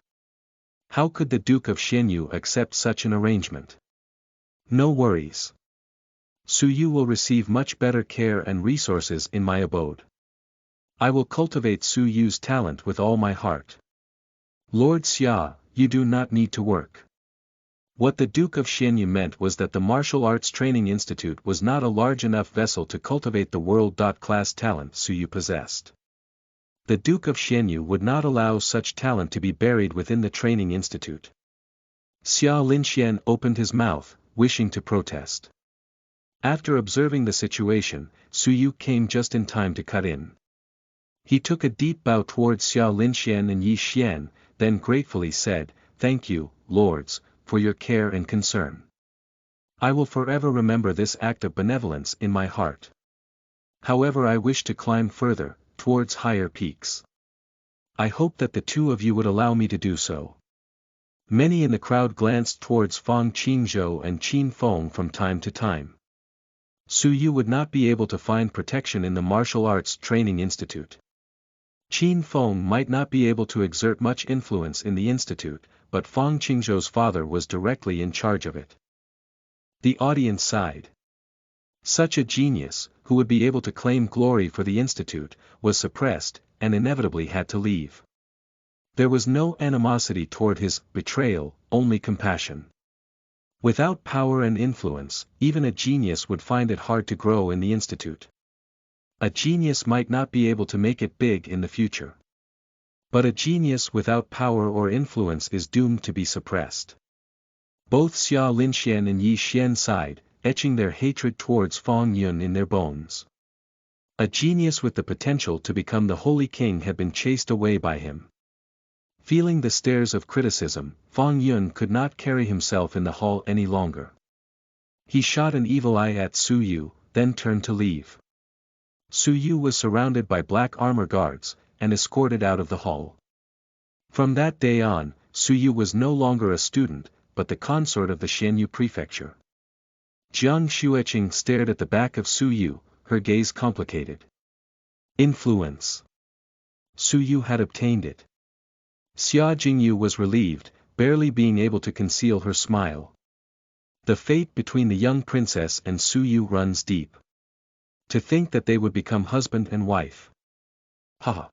How could the Duke of Xianyu accept such an arrangement? No worries. Su Yu will receive much better care and resources in my abode. I will cultivate Su Yu's talent with all my heart. Lord Xia, you do not need to work. What the Duke of Xianyu meant was that the Martial Arts Training Institute was not a large enough vessel to cultivate the world-class talent Su Yu possessed. The Duke of Xianyu would not allow such talent to be buried within the training institute. Xiao Linxian opened his mouth, wishing to protest. After observing the situation, Su Yu came just in time to cut in. He took a deep bow towards Xiao Linxian and Yi Xian, then gratefully said, "Thank you, lords, for your care and concern. I will forever remember this act of benevolence in my heart. However, I wish to climb further, towards higher peaks. I hope that the two of you would allow me to do so." Many in the crowd glanced towards Fang Qingzhou and Qin Feng from time to time. Su Yu would not be able to find protection in the martial arts training institute. Qin Feng might not be able to exert much influence in the institute, but Fang Qingzhou's father was directly in charge of it. The audience sighed. Such a genius, who would be able to claim glory for the institute, was suppressed, and inevitably had to leave. There was no animosity toward his betrayal, only compassion. Without power and influence, even a genius would find it hard to grow in the institute. A genius might not be able to make it big in the future. But a genius without power or influence is doomed to be suppressed. Both Xia Linxian and Yi Xian sighed, etching their hatred towards Fang Yun in their bones. A genius with the potential to become the Holy King had been chased away by him. Feeling the stares of criticism, Fang Yun could not carry himself in the hall any longer. He shot an evil eye at Su Yu, then turned to leave. Su Yu was surrounded by black armor guards, and escorted out of the hall. From that day on, Su Yu was no longer a student, but the consort of the Xianyu prefecture. Jiang Xueqing stared at the back of Su Yu, her gaze complicated. Influence. Su Yu had obtained it. Xia Jingyu was relieved, barely being able to conceal her smile. The fate between the young princess and Su Yu runs deep. To think that they would become husband and wife. Haha.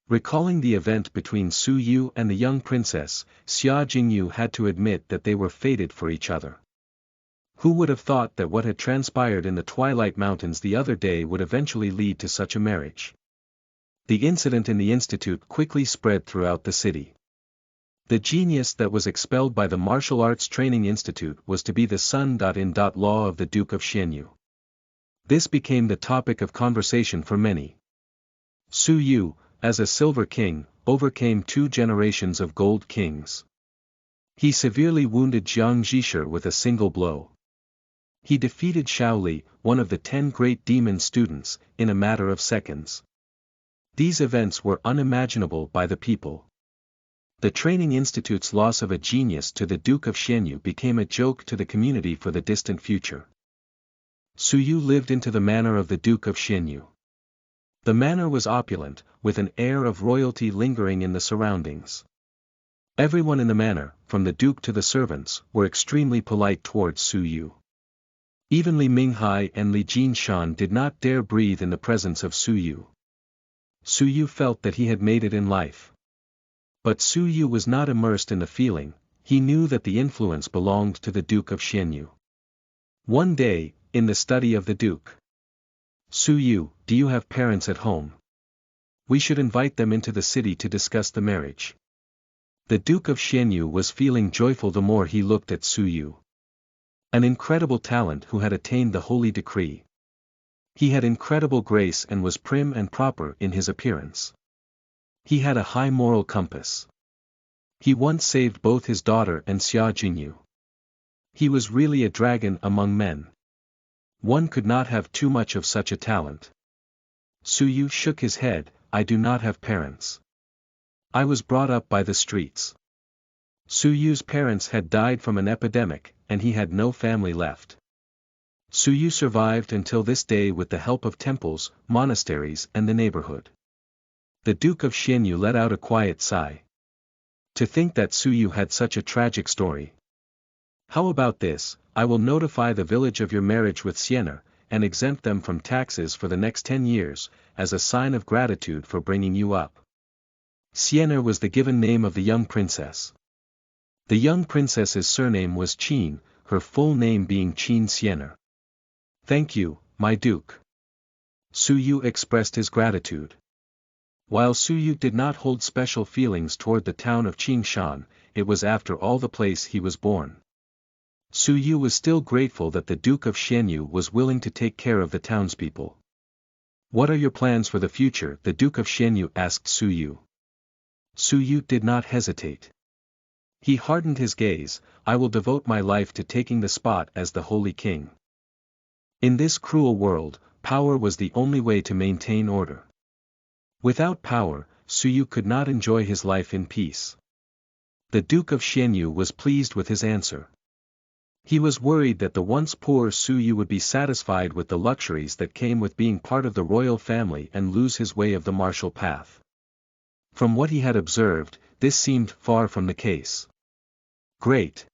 Recalling the event between Su Yu and the young princess, Xia Jingyu had to admit that they were fated for each other. Who would have thought that what had transpired in the Twilight Mountains the other day would eventually lead to such a marriage? The incident in the institute quickly spread throughout the city. The genius that was expelled by the Martial Arts Training Institute was to be the son-in-law of the Duke of Xianyu. This became the topic of conversation for many. Su Yu, as a Silver King, overcame 2 generations of Gold Kings. He severely wounded Jiang Zhisher with a single blow. He defeated Shaoli, one of the 10 great demon students, in a matter of seconds. These events were unimaginable by the people. The Training Institute's loss of a genius to the Duke of Xianyu became a joke to the community for the distant future. Su Yu lived into the manor of the Duke of Xianyu. The manor was opulent, with an air of royalty lingering in the surroundings. Everyone in the manor, from the Duke to the servants, were extremely polite towards Su Yu. Even Li Minghai and Li Jinshan did not dare breathe in the presence of Su Yu. Su Yu felt that he had made it in life. But Su Yu was not immersed in the feeling, he knew that the influence belonged to the Duke of Xianyu. One day, in the study of the Duke. Su Yu, do you have parents at home? We should invite them into the city to discuss the marriage. The Duke of Xianyu was feeling joyful the more he looked at Su Yu. An incredible talent who had attained the holy decree. He had incredible grace and was prim and proper in his appearance. He had a high moral compass. He once saved both his daughter and Xia Jingyu. He was really a dragon among men. One could not have too much of such a talent. Su Yu shook his head, I do not have parents. I was brought up by the streets. Su Yu's parents had died from an epidemic, and he had no family left. Su Yu survived until this day with the help of temples, monasteries and the neighborhood. The Duke of Xianyu let out a quiet sigh. To think that Su Yu had such a tragic story. How about this, I will notify the village of your marriage with Sienna, and exempt them from taxes for the next 10 years, as a sign of gratitude for bringing you up. Sienna was the given name of the young princess. The young princess's surname was Qin, her full name being Qin Sienna. Thank you, my duke. Su Yu expressed his gratitude. While Su Yu did not hold special feelings toward the town of Qingshan, it was after all the place he was born. Su Yu was still grateful that the Duke of Xianyu was willing to take care of the townspeople. What are your plans for the future? The Duke of Xianyu asked Su Yu. Su Yu did not hesitate. He hardened his gaze, I will devote my life to taking the spot as the Holy King. In this cruel world, power was the only way to maintain order. Without power, Su Yu could not enjoy his life in peace. The Duke of Xianyu was pleased with his answer. He was worried that the once poor Su Yu would be satisfied with the luxuries that came with being part of the royal family and lose his way of the martial path. From what he had observed, this seemed far from the case. Great.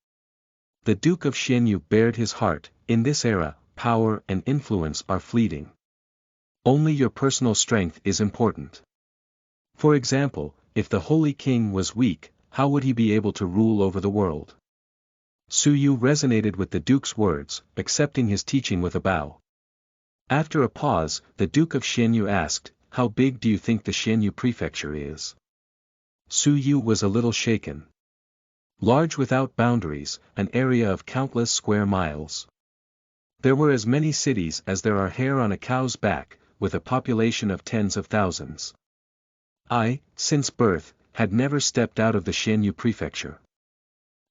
The Duke of Xianyu bared his heart. In this era, power and influence are fleeting. Only your personal strength is important. For example, if the Holy King was weak, how would he be able to rule over the world? Su Yu resonated with the Duke's words, accepting his teaching with a bow. After a pause, the Duke of Xianyu asked, "How big do you think the Xianyu prefecture is?" Su Yu was a little shaken. Large without boundaries, an area of countless square miles. There were as many cities as there are hair on a cow's back, with a population of tens of thousands. I, since birth, had never stepped out of the Xianyu prefecture.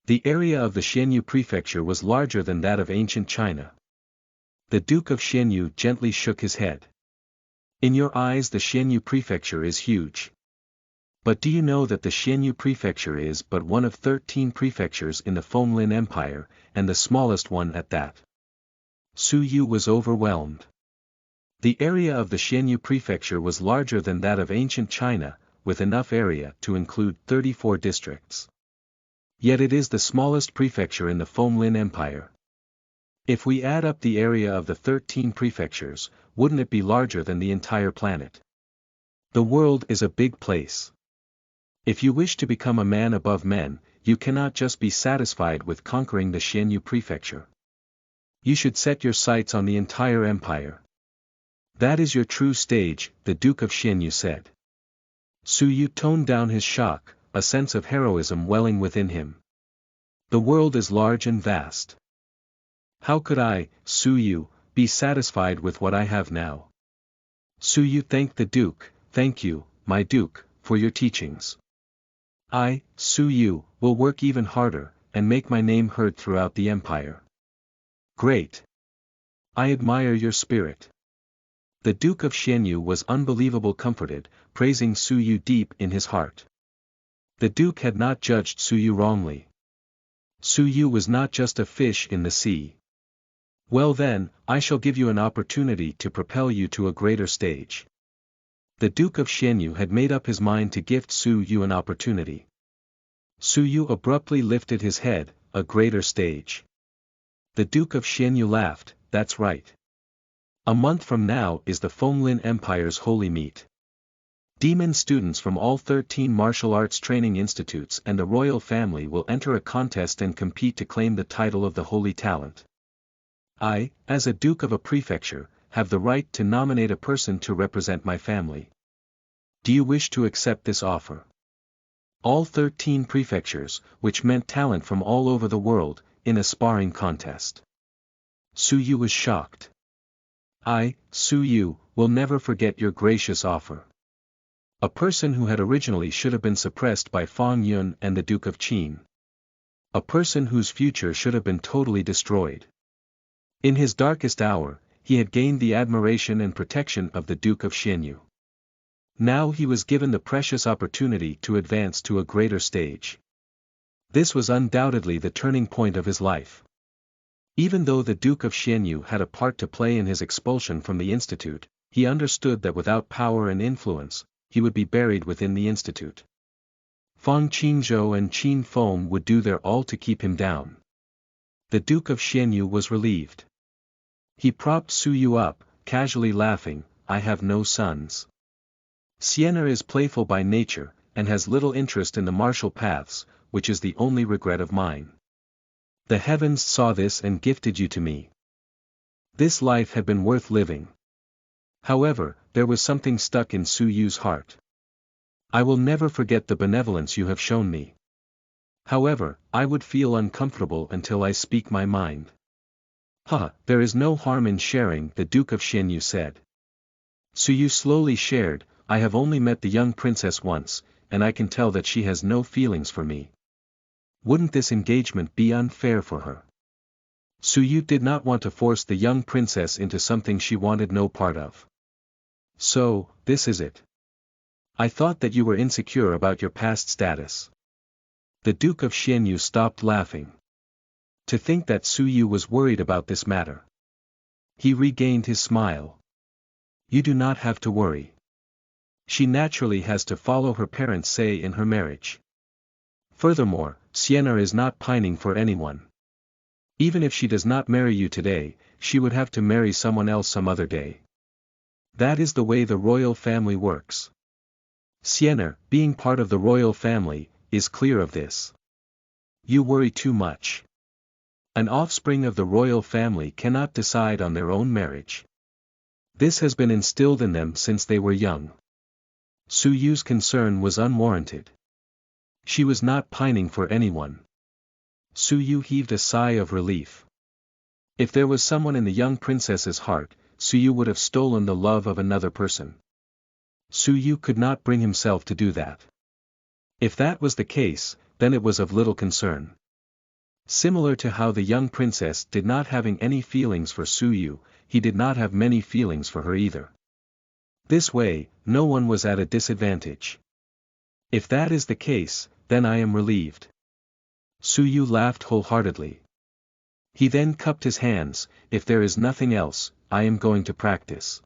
The area of the Xianyu prefecture was larger than that of ancient China. The Duke of Xianyu gently shook his head. In your eyes the Xianyu prefecture is huge. But do you know that the Xianyu prefecture is but one of 13 prefectures in the Fenglin Empire, and the smallest one at that? Su Yu was overwhelmed. The area of the Xianyu prefecture was larger than that of ancient China, with enough area to include 34 districts. Yet it is the smallest prefecture in the Fenglin Empire. If we add up the area of the 13 prefectures, wouldn't it be larger than the entire planet? The world is a big place. If you wish to become a man above men, you cannot just be satisfied with conquering the Xianyu prefecture. You should set your sights on the entire empire. That is your true stage, the Duke of Xianyu said. Su Yu toned down his shock, a sense of heroism welling within him. The world is large and vast. How could I, Su Yu, be satisfied with what I have now? Su Yu thanked the Duke. Thank you, my Duke, for your teachings. I, Su Yu, will work even harder, and make my name heard throughout the empire. Great. I admire your spirit. The Duke of Xianyu was unbelievably comforted, praising Su Yu deep in his heart. The Duke had not judged Su Yu wrongly. Su Yu was not just a fish in the sea. Well then, I shall give you an opportunity to propel you to a greater stage. The Duke of Xianyu had made up his mind to gift Su Yu an opportunity. Su Yu abruptly lifted his head. A greater stage. The Duke of Xianyu laughed. That's right. A month from now is the Fenglin Empire's holy meet. Demon students from all 13 martial arts training institutes and the royal family will enter a contest and compete to claim the title of the holy talent. I, as a Duke of a prefecture, have the right to nominate a person to represent my family. Do you wish to accept this offer? All 13 prefectures, which meant talent from all over the world, in a sparring contest. Su Yu was shocked. I, Su Yu, will never forget your gracious offer. A person who had originally should have been suppressed by Fang Yun and the Duke of Qin. A person whose future should have been totally destroyed. In his darkest hour, he had gained the admiration and protection of the Duke of Xianyu. Now he was given the precious opportunity to advance to a greater stage. This was undoubtedly the turning point of his life. Even though the Duke of Xianyu had a part to play in his expulsion from the institute, he understood that without power and influence, he would be buried within the institute. Fang Qingzhou and Qin Feng would do their all to keep him down. The Duke of Xianyu was relieved. He propped Su Yu up, casually laughing, I have no sons. Sienna is playful by nature, and has little interest in the martial paths, which is the only regret of mine. The heavens saw this and gifted you to me. This life had been worth living. However, there was something stuck in Su Yu's heart. I will never forget the benevolence you have shown me. However, I would feel uncomfortable until I speak my mind. There is no harm in sharing, the Duke of Xianyu said. Su Yu slowly shared, I have only met the young princess once, and I can tell that she has no feelings for me. Wouldn't this engagement be unfair for her? Su Yu did not want to force the young princess into something she wanted no part of. So, this is it. I thought that you were insecure about your past status. The Duke of Xianyu stopped laughing. To think that Su Yu was worried about this matter. He regained his smile. You do not have to worry. She naturally has to follow her parents' say in her marriage. Furthermore, Sienna is not pining for anyone. Even if she does not marry you today, she would have to marry someone else some other day. That is the way the royal family works. Sienna, being part of the royal family, is clear of this. You worry too much. An offspring of the royal family cannot decide on their own marriage. This has been instilled in them since they were young. Su Yu's concern was unwarranted. She was not pining for anyone. Su Yu heaved a sigh of relief. If there was someone in the young princess's heart, Su Yu would have stolen the love of another person. Su Yu could not bring himself to do that. If that was the case, then it was of little concern. Similar to how the young princess did not having any feelings for Su Yu, he did not have many feelings for her either. This way, no one was at a disadvantage. If that is the case, then I am relieved. Su Yu laughed wholeheartedly. He then cupped his hands. If there is nothing else, I am going to practice.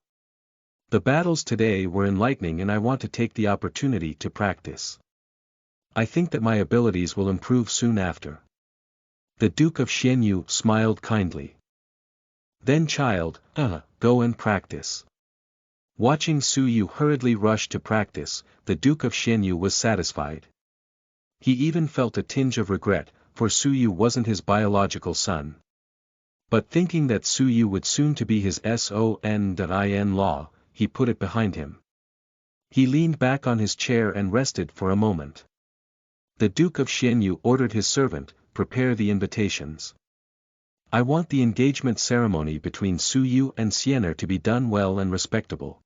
The battles today were enlightening and I want to take the opportunity to practice. I think that my abilities will improve soon after. The Duke of Xianyu smiled kindly. Then child, go and practice. Watching Su Yu hurriedly rush to practice, the Duke of Xianyu was satisfied. He even felt a tinge of regret, for Su Yu wasn't his biological son. But thinking that Su Yu would soon to be his son-in-law, he put it behind him. He leaned back on his chair and rested for a moment. The Duke of Xianyu ordered his servant, prepare the invitations. I want the engagement ceremony between Su Yu and Sienna to be done well and respectable.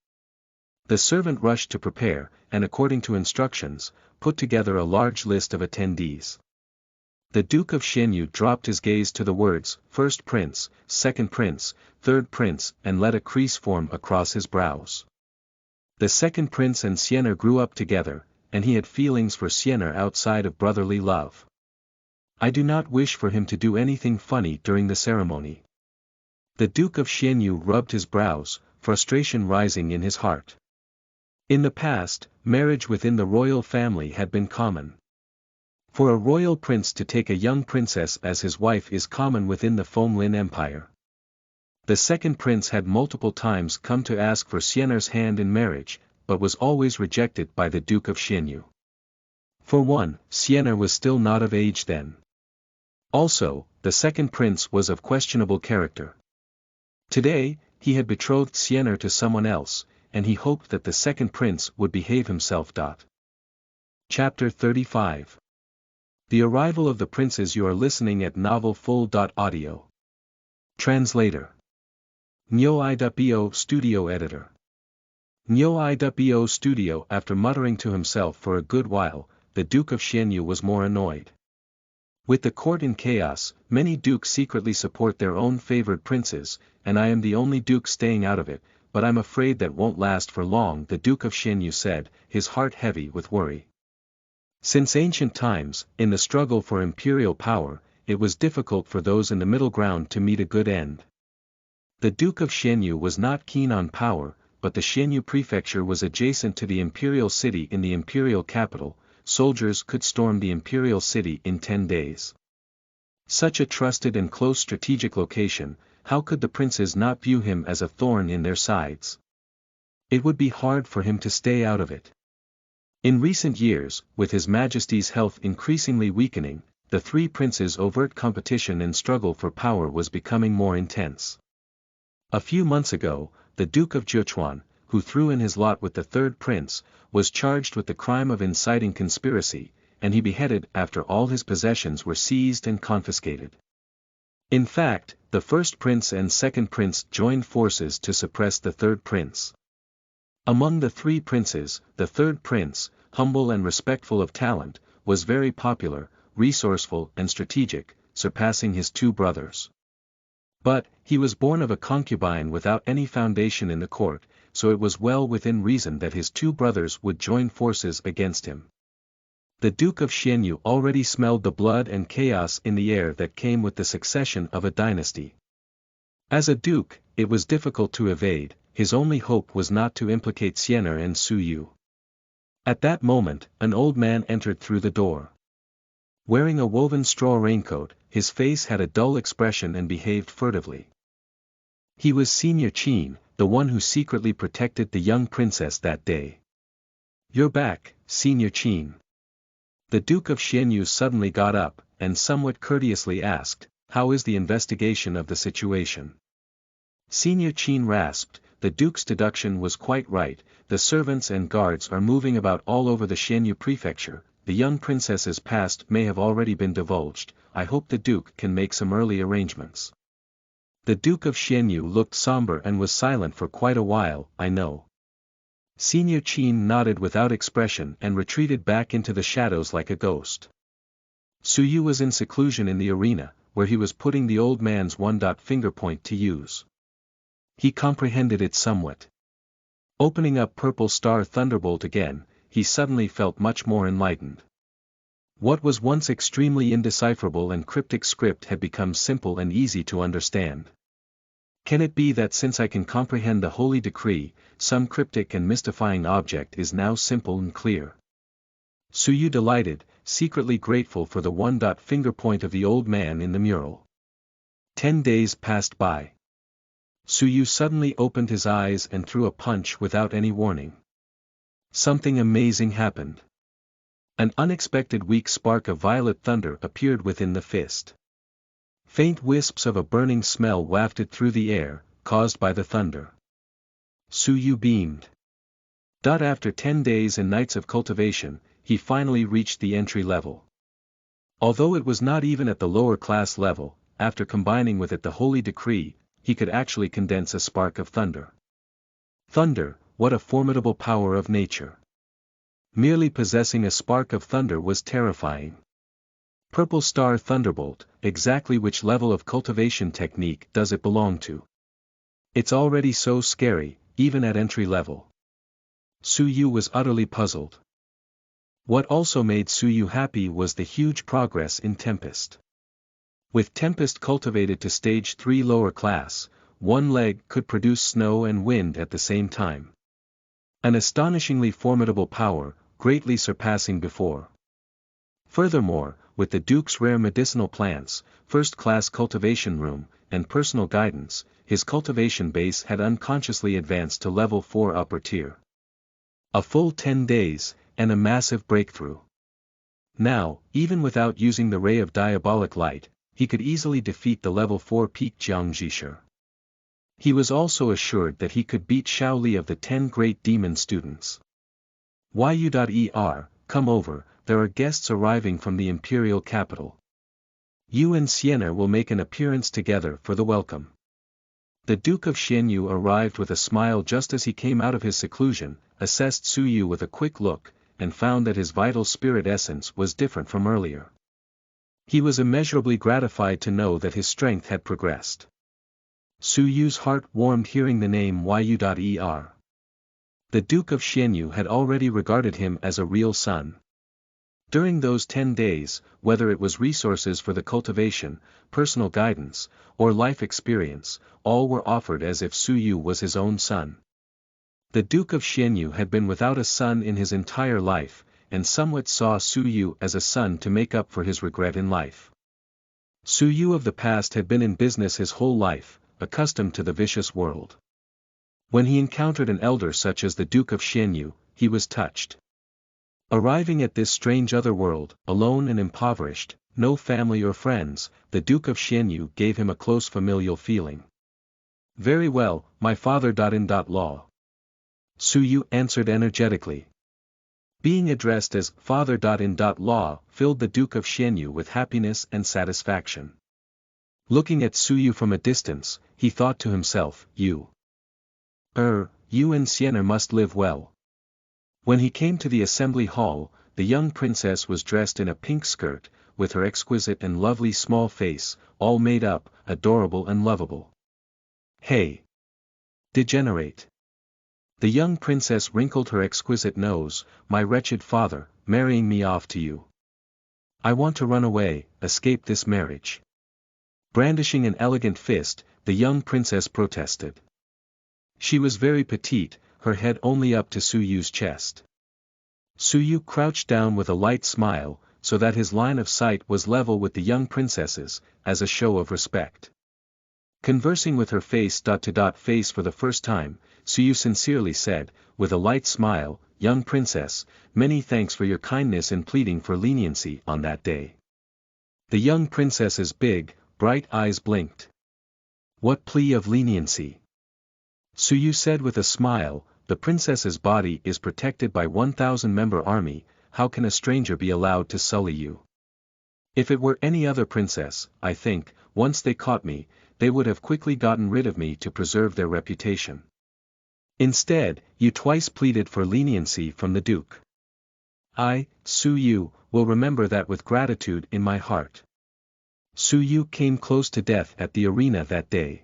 The servant rushed to prepare, and according to instructions, put together a large list of attendees. The Duke of Xianyu dropped his gaze to the words, first prince, second prince, third prince, and let a crease form across his brows. The second prince and Sienna grew up together, and he had feelings for Sienna outside of brotherly love. I do not wish for him to do anything funny during the ceremony. The Duke of Xianyu rubbed his brows, frustration rising in his heart. In the past, marriage within the royal family had been common. For a royal prince to take a young princess as his wife is common within the Fenglin Empire. The second prince had multiple times come to ask for Sienna's hand in marriage, but was always rejected by the Duke of Xianyu. For one, Sienna was still not of age then. Also, the second prince was of questionable character. Today, he had betrothed Sienna to someone else, and he hoped that the second prince would behave himself. Chapter 35. The arrival of the princes. You are listening at novelfull.audio. Translator. Nyo-i.bo Studio Editor. Nyo-i.bo Studio. After muttering to himself for a good while, the Duke of Xianyu was more annoyed. With the court in chaos, many dukes secretly support their own favored princes, and I am the only duke staying out of it, but I'm afraid that won't last for long, the Duke of Xianyu said, his heart heavy with worry. Since ancient times, in the struggle for imperial power, it was difficult for those in the middle ground to meet a good end. The Duke of Xianyu was not keen on power, but the Xianyu prefecture was adjacent to the imperial city in the imperial capital. Soldiers could storm the imperial city in 10 days. Such a trusted and close strategic location, how could the princes not view him as a thorn in their sides? It would be hard for him to stay out of it. In recent years, with His Majesty's health increasingly weakening, the three princes' overt competition and struggle for power was becoming more intense. A few months ago, the Duke of Zhechuan, who threw in his lot with the third prince, was charged with the crime of inciting conspiracy, and he beheaded after all his possessions were seized and confiscated. In fact, the first prince and second prince joined forces to suppress the third prince. Among the three princes, the third prince, humble and respectful of talent, was very popular, resourceful and strategic, surpassing his two brothers. But, he was born of a concubine without any foundation in the court, so it was well within reason that his two brothers would join forces against him. The Duke of Xianyu already smelled the blood and chaos in the air that came with the succession of a dynasty. As a duke, it was difficult to evade, his only hope was not to implicate Xian'er and Su Yu. At that moment, an old man entered through the door. Wearing a woven straw raincoat, his face had a dull expression and behaved furtively. He was Senior Qin, the one who secretly protected the young princess that day. "You're back, Senior Qin." The Duke of Xianyu suddenly got up, and somewhat courteously asked, "How is the investigation of the situation?" Senior Qin rasped, "The Duke's deduction was quite right, the servants and guards are moving about all over the Xianyu prefecture, the young princess's past may have already been divulged, I hope the Duke can make some early arrangements." The Duke of Xianyu looked somber and was silent for quite a while. "I know." Senior Qin nodded without expression and retreated back into the shadows like a ghost. Su Yu was in seclusion in the arena, where he was putting the old man's finger point to use. He comprehended it somewhat. Opening up Purple Star Thunderbolt again, he suddenly felt much more enlightened. What was once extremely indecipherable and cryptic script had become simple and easy to understand. Can it be that since I can comprehend the holy decree, some cryptic and mystifying object is now simple and clear? Su Yu delighted, secretly grateful for the finger point of the old man in the mural. 10 days passed by. Su Yu suddenly opened his eyes and threw a punch without any warning. Something amazing happened. An unexpected weak spark of violet thunder appeared within the fist. Faint wisps of a burning smell wafted through the air, caused by the thunder. Su Yu beamed. After 10 days and nights of cultivation, he finally reached the entry level. Although it was not even at the lower class level, after combining with it the holy decree, he could actually condense a spark of thunder. Thunder, what a formidable power of nature. Merely possessing a spark of thunder was terrifying. Purple Star Thunderbolt, exactly which level of cultivation technique does it belong to? It's already so scary, even at entry level. Su Yu was utterly puzzled. What also made Su Yu happy was the huge progress in Tempest. With Tempest cultivated to stage 3 lower class, one leg could produce snow and wind at the same time. An astonishingly formidable power, greatly surpassing before. Furthermore, with the Duke's rare medicinal plants, first-class cultivation room, and personal guidance, his cultivation base had unconsciously advanced to level 4 upper tier. A full 10 days, and a massive breakthrough. Now, even without using the ray of diabolic light, he could easily defeat the level 4 peak Jiangjisher. He was also assured that he could beat Xiao Li of the 10 great demon students. Come over, there are guests arriving from the imperial capital. You and Xian'er will make an appearance together for the welcome. The Duke of Xianyu arrived with a smile just as he came out of his seclusion, assessed Su Yu with a quick look, and found that his vital spirit essence was different from earlier. He was immeasurably gratified to know that his strength had progressed. Su Yu's heart warmed hearing the name Yu. The Duke of Xianyu had already regarded him as a real son. During those 10 days, whether it was resources for the cultivation, personal guidance, or life experience, all were offered as if Su Yu was his own son. The Duke of Xianyu had been without a son in his entire life, and somewhat saw Su Yu as a son to make up for his regret in life. Su Yu of the past had been in business his whole life, accustomed to the vicious world. When he encountered an elder such as the Duke of Xianyu, he was touched. Arriving at this strange other world, alone and impoverished, no family or friends, the Duke of Xianyu gave him a close familial feeling. Very well, my father.in.law. Su Yu answered energetically. Being addressed as father.in.law filled the Duke of Xianyu with happiness and satisfaction. Looking at Su Yu from a distance, he thought to himself, you and Xian'er must live well. When he came to the assembly hall, the young princess was dressed in a pink skirt, with her exquisite and lovely small face, all made up, adorable and lovable. Hey! Degenerate! The young princess wrinkled her exquisite nose. My wretched father, marrying me off to you. I want to run away, escape this marriage. Brandishing an elegant fist, the young princess protested. She was very petite, her head only up to Su Yu's chest. Su Yu crouched down with a light smile, so that his line of sight was level with the young princess's, as a show of respect. Conversing with her face-to-face face for the first time, Su Yu sincerely said, with a light smile, "Young princess, many thanks for your kindness in pleading for leniency on that day." The young princess's big, bright eyes blinked. What plea of leniency? Su Yu said with a smile, "The princess's body is protected by 1,000-member army, how can a stranger be allowed to sully you? If it were any other princess, I think, once they caught me, they would have quickly gotten rid of me to preserve their reputation. Instead, you twice pleaded for leniency from the duke. I, Su Yu, will remember that with gratitude in my heart." Su Yu came close to death at the arena that day.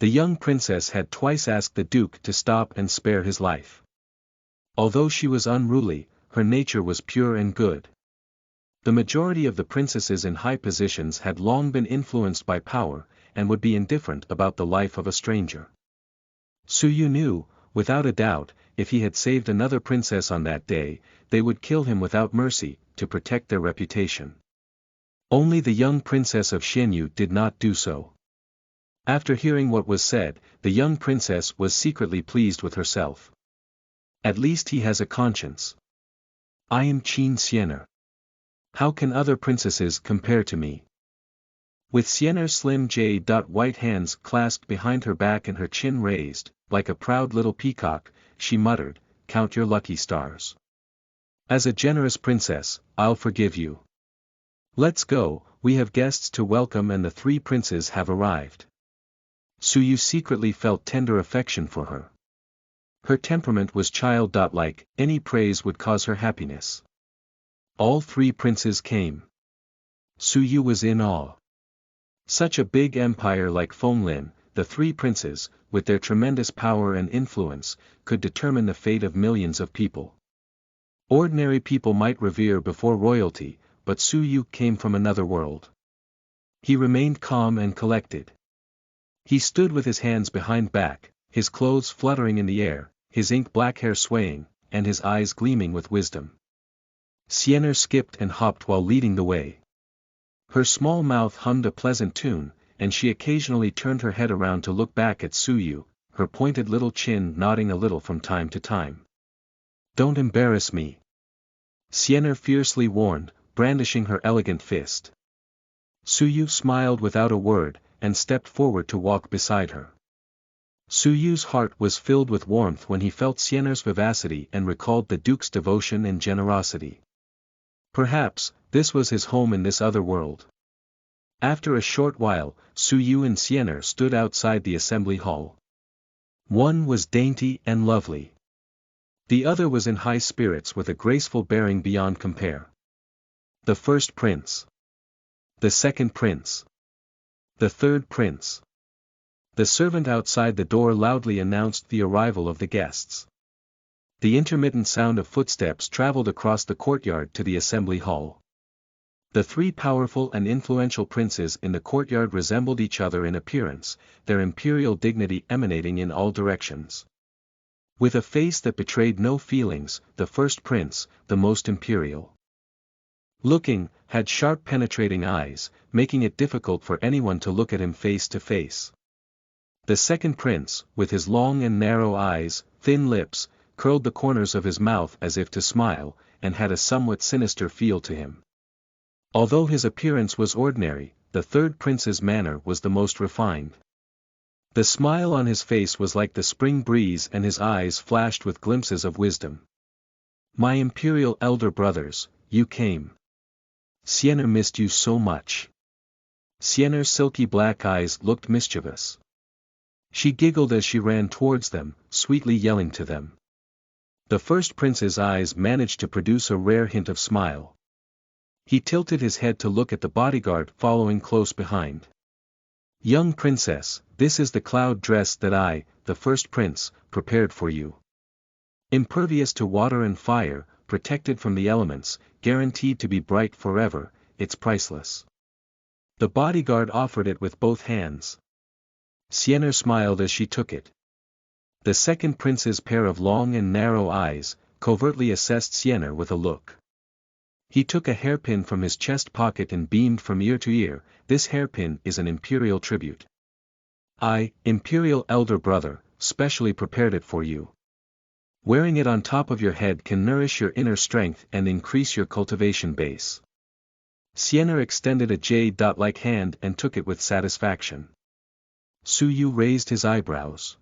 The young princess had twice asked the duke to stop and spare his life. Although she was unruly, her nature was pure and good. The majority of the princesses in high positions had long been influenced by power, and would be indifferent about the life of a stranger. Su Yu knew, without a doubt, if he had saved another princess on that day, they would kill him without mercy, to protect their reputation. Only the young princess of Xianyu did not do so. After hearing what was said, the young princess was secretly pleased with herself. At least he has a conscience. I am Qin Xianer. How can other princesses compare to me? With Xianer's slim jade-white hands clasped behind her back and her chin raised, like a proud little peacock, she muttered, "Count your lucky stars. As a generous princess, I'll forgive you. Let's go, we have guests to welcome and the three princes have arrived." Su Yu secretly felt tender affection for her. Her temperament was childlike, any praise would cause her happiness. All three princes came. Su Yu was in awe. Such a big empire like Fenglin, the three princes, with their tremendous power and influence, could determine the fate of millions of people. Ordinary people might revere before royalty, but Su Yu came from another world. He remained calm and collected. He stood with his hands behind back, his clothes fluttering in the air, his ink-black hair swaying, and his eyes gleaming with wisdom. Xianer skipped and hopped while leading the way. Her small mouth hummed a pleasant tune, and she occasionally turned her head around to look back at Su Yu, her pointed little chin nodding a little from time to time. "Don't embarrass me," Xianer fiercely warned, brandishing her elegant fist. Su Yu smiled without a word, and stepped forward to walk beside her. Su Yu's heart was filled with warmth when he felt Xianer's vivacity and recalled the duke's devotion and generosity. Perhaps, this was his home in this other world. After a short while, Su Yu and Xianer stood outside the assembly hall. One was dainty and lovely. The other was in high spirits with a graceful bearing beyond compare. The first prince. The second prince. The third prince. The servant outside the door loudly announced the arrival of the guests. The intermittent sound of footsteps traveled across the courtyard to the assembly hall. The three powerful and influential princes in the courtyard resembled each other in appearance, their imperial dignity emanating in all directions. With a face that betrayed no feelings, the first prince, the most imperial looking, had sharp penetrating eyes, making it difficult for anyone to look at him face to face. The second prince, with his long and narrow eyes, thin lips, curled the corners of his mouth as if to smile, and had a somewhat sinister feel to him. Although his appearance was ordinary, the third prince's manner was the most refined. The smile on his face was like the spring breeze and his eyes flashed with glimpses of wisdom. "My imperial elder brothers, you came. Xianer missed you so much." Xianer's silky black eyes looked mischievous. She giggled as she ran towards them, sweetly yelling to them. The first prince's eyes managed to produce a rare hint of smile. He tilted his head to look at the bodyguard following close behind. Young princess, this is the cloud dress that I, the first prince, prepared for you. Impervious to water and fire, protected from the elements, guaranteed to be bright forever, it's priceless. The bodyguard offered it with both hands. Sienna smiled as she took it. The second prince's pair of long and narrow eyes, covertly assessed Sienna with a look. He took a hairpin from his chest pocket and beamed from ear to ear, this hairpin is an imperial tribute. I, imperial elder brother, specially prepared it for you. Wearing it on top of your head can nourish your inner strength and increase your cultivation base. Sienna extended a jade-like hand and took it with satisfaction. Suyu raised his eyebrows.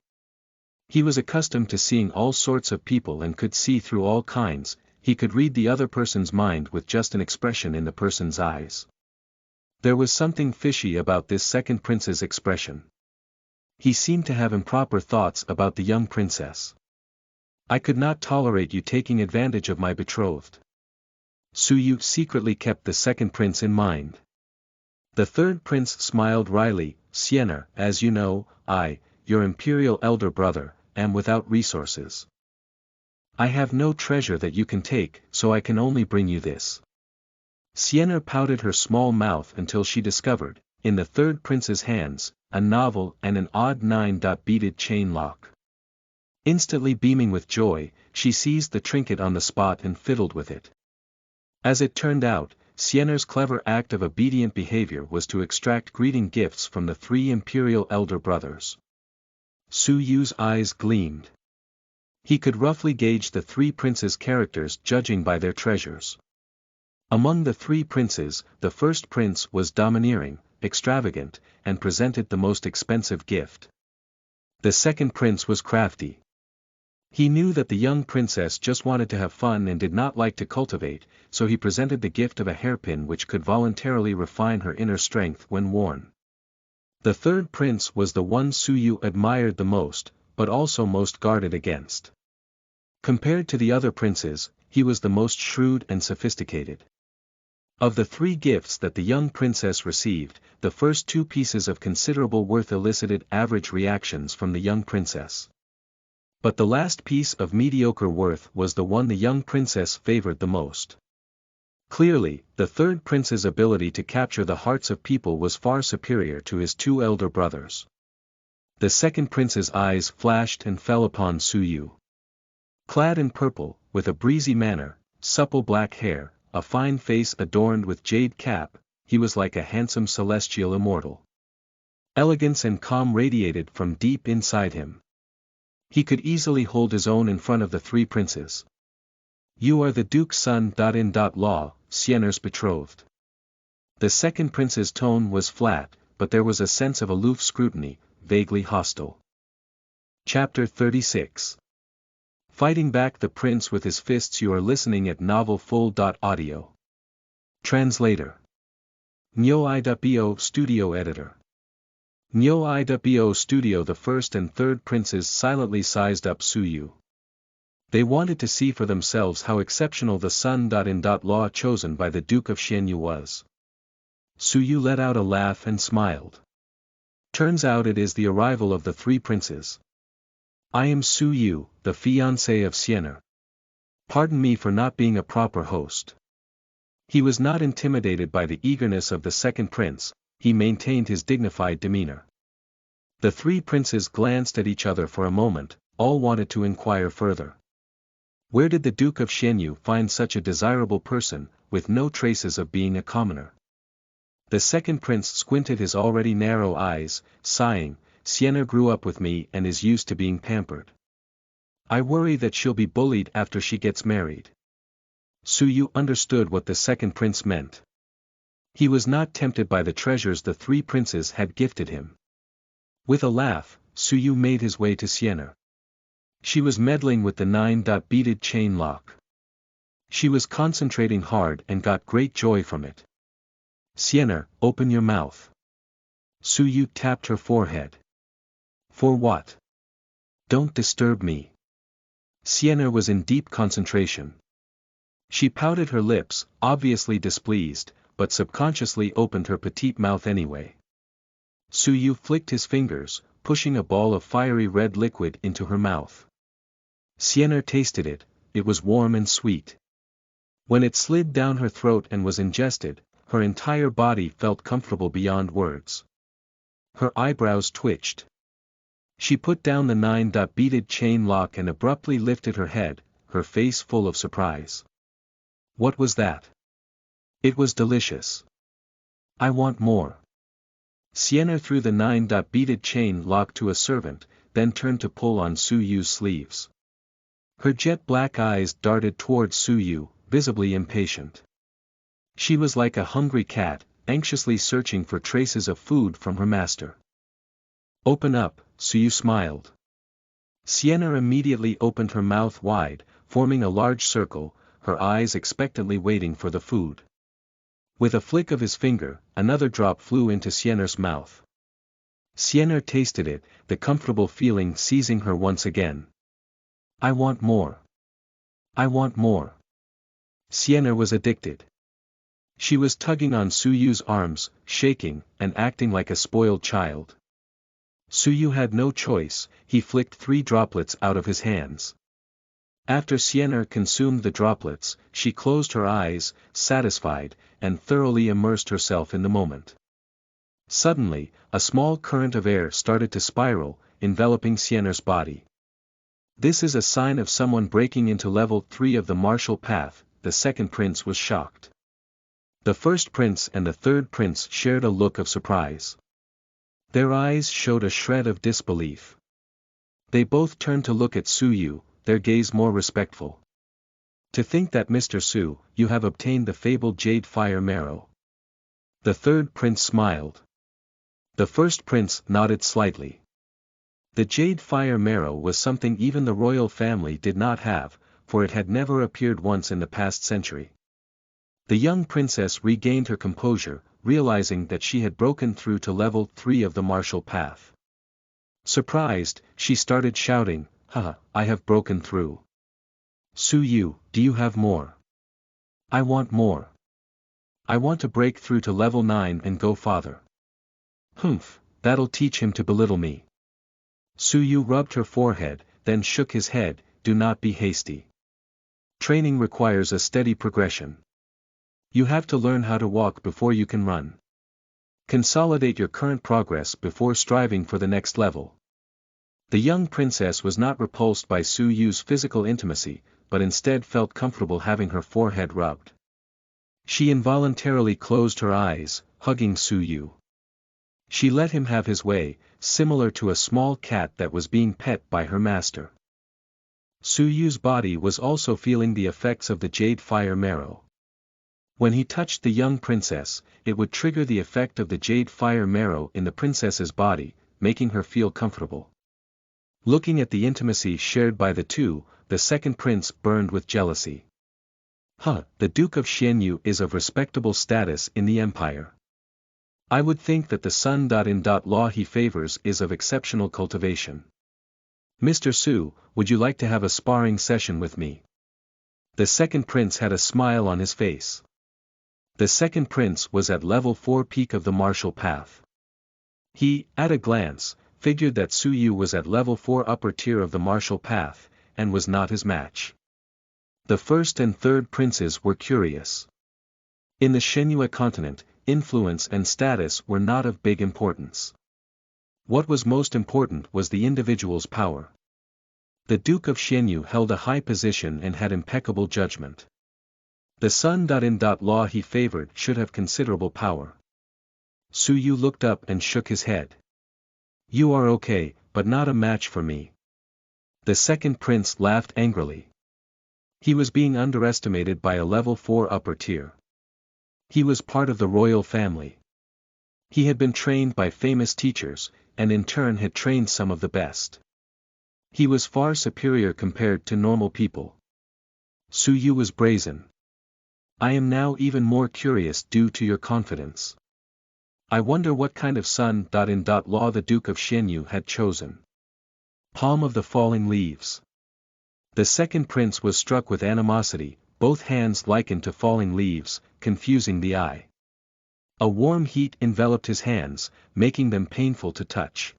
He was accustomed to seeing all sorts of people and could see through all kinds, he could read the other person's mind with just an expression in the person's eyes. There was something fishy about this second prince's expression. He seemed to have improper thoughts about the young princess. I could not tolerate you taking advantage of my betrothed. Suyu secretly kept the second prince in mind. The third prince smiled wryly, Sienna, as you know, I, your imperial elder brother, am without resources. I have no treasure that you can take, so I can only bring you this. Sienna pouted her small mouth until she discovered, in the third prince's hands, a novel and an odd 9-beaded chain lock. Instantly beaming with joy, she seized the trinket on the spot and fiddled with it. As it turned out, Sienna's clever act of obedient behavior was to extract greeting gifts from the three imperial elder brothers. Suyu's eyes gleamed. He could roughly gauge the three princes' characters judging by their treasures. Among the three princes, the first prince was domineering, extravagant, and presented the most expensive gift. The second prince was crafty. He knew that the young princess just wanted to have fun and did not like to cultivate, so he presented the gift of a hairpin which could voluntarily refine her inner strength when worn. The third prince was the one Suyu admired the most, but also most guarded against. Compared to the other princes, he was the most shrewd and sophisticated. Of the three gifts that the young princess received, the first two pieces of considerable worth elicited average reactions from the young princess. But the last piece of mediocre worth was the one the young princess favored the most. Clearly, the third prince's ability to capture the hearts of people was far superior to his two elder brothers. The second prince's eyes flashed and fell upon Suyu. Clad in purple, with a breezy manner, supple black hair, a fine face adorned with jade cap, he was like a handsome celestial immortal. Elegance and calm radiated from deep inside him. He could easily hold his own in front of the three princes. You are the Duke's son. In law, Sienna's betrothed. The second prince's tone was flat, but there was a sense of aloof scrutiny, vaguely hostile. Chapter 36. Fighting back the prince with his fists. You are listening at novelfull.audio. Translator. Nyo-i.bo Studio Editor. Nyo-i.bo Studio. The first and third princes silently sized up Suyu. They wanted to see for themselves how exceptional the son.in.law chosen by the Duke of Xianyu was. Suyu let out a laugh and smiled. Turns out it is the arrival of the three princes. I am Suyu, the fiancé of Sienna. Pardon me for not being a proper host. He was not intimidated by the eagerness of the second prince, he maintained his dignified demeanor. The three princes glanced at each other for a moment, all wanted to inquire further. Where did the Duke of Xianyu find such a desirable person, with no traces of being a commoner? The second prince squinted his already narrow eyes, sighing, Sienna grew up with me and is used to being pampered. I worry that she'll be bullied after she gets married. Suyu understood what the second prince meant. He was not tempted by the treasures the three princes had gifted him. With a laugh, Suyu made his way to Sienna. She was meddling with the 9-beaded chain lock. She was concentrating hard and got great joy from it. Sienna, open your mouth. Suyu tapped her forehead. For what? Don't disturb me. Sienna was in deep concentration. She pouted her lips, obviously displeased, but subconsciously opened her petite mouth anyway. Su Yu flicked his fingers, pushing a ball of fiery red liquid into her mouth. Xian'er tasted it. It was warm and sweet. When it slid down her throat and was ingested, her entire body felt comfortable beyond words. Her eyebrows twitched. She put down the 9-beaded chain lock and abruptly lifted her head, her face full of surprise. What was that? It was delicious. I want more. Xian'er threw the 9-beaded chain lock to a servant, then turned to pull on Su Yu's sleeves. Her jet-black eyes darted towards Su Yu, visibly impatient. She was like a hungry cat, anxiously searching for traces of food from her master. Open up, Su Yu smiled. Xian'er immediately opened her mouth wide, forming a large circle, her eyes expectantly waiting for the food. With a flick of his finger, another drop flew into Xian'er's mouth. Xian'er tasted it, the comfortable feeling seizing her once again. I want more. I want more. Xian'er was addicted. She was tugging on Su Yu's arms, shaking, and acting like a spoiled child. Su Yu had no choice, he flicked 3 droplets out of his hands. After Xian'er consumed the droplets, she closed her eyes, satisfied, and thoroughly immersed herself in the moment. Suddenly, a small current of air started to spiral, enveloping Xian'er's body. This is a sign of someone breaking into level 3 of the martial path, the second prince was shocked. The first prince and the third prince shared a look of surprise. Their eyes showed a shred of disbelief. They both turned to look at Su Yu, their gaze more respectful. To think that Mr. Su, you have obtained the fabled jade fire marrow. The third prince smiled. The first prince nodded slightly. The jade fire marrow was something even the royal family did not have, for it had never appeared once in the past century. The young princess regained her composure, realizing that she had broken through to level 3 of the martial path. Surprised, she started shouting, "Haha, I have broken through. Su Yu, do you have more? I want more. I want to break through to level 9 and go farther." "Humph, that'll teach him to belittle me." Su Yu rubbed her forehead, then shook his head, "Do not be hasty. Training requires a steady progression. You have to learn how to walk before you can run. Consolidate your current progress before striving for the next level." The young princess was not repulsed by Su Yu's physical intimacy, but instead felt comfortable having her forehead rubbed. She involuntarily closed her eyes, hugging Su Yu. She let him have his way, similar to a small cat that was being pet by her master. Su Yu's body was also feeling the effects of the jade fire marrow. When he touched the young princess, it would trigger the effect of the jade fire marrow in the princess's body, making her feel comfortable. Looking at the intimacy shared by the two, the second prince burned with jealousy. The Duke of Xianyu is of respectable status in the empire. I would think that the son-in-law he favors is of exceptional cultivation. Mr. Su, would you like to have a sparring session with me? The second prince had a smile on his face. The second prince was at level 4 peak of the martial path. He, at a glance, figured that Su Yu was at level 4 upper tier of the martial path, and was not his match. The first and third princes were curious. In the Shenhua continent, influence and status were not of big importance. What was most important was the individual's power. The Duke of Xianyu held a high position and had impeccable judgment. The son-in-law he favored should have considerable power. Su Yu looked up and shook his head. You are okay, but not a match for me. The second prince laughed angrily. He was being underestimated by a level 4 upper tier. He was part of the royal family. He had been trained by famous teachers, and in turn had trained some of the best. He was far superior compared to normal people. Su Yu was brazen. I am now even more curious due to your confidence. I wonder what kind of son-in-law the Duke of Xianyu had chosen. Palm of the falling leaves. The second prince was struck with animosity, both hands likened to falling leaves, confusing the eye. A warm heat enveloped his hands, making them painful to touch.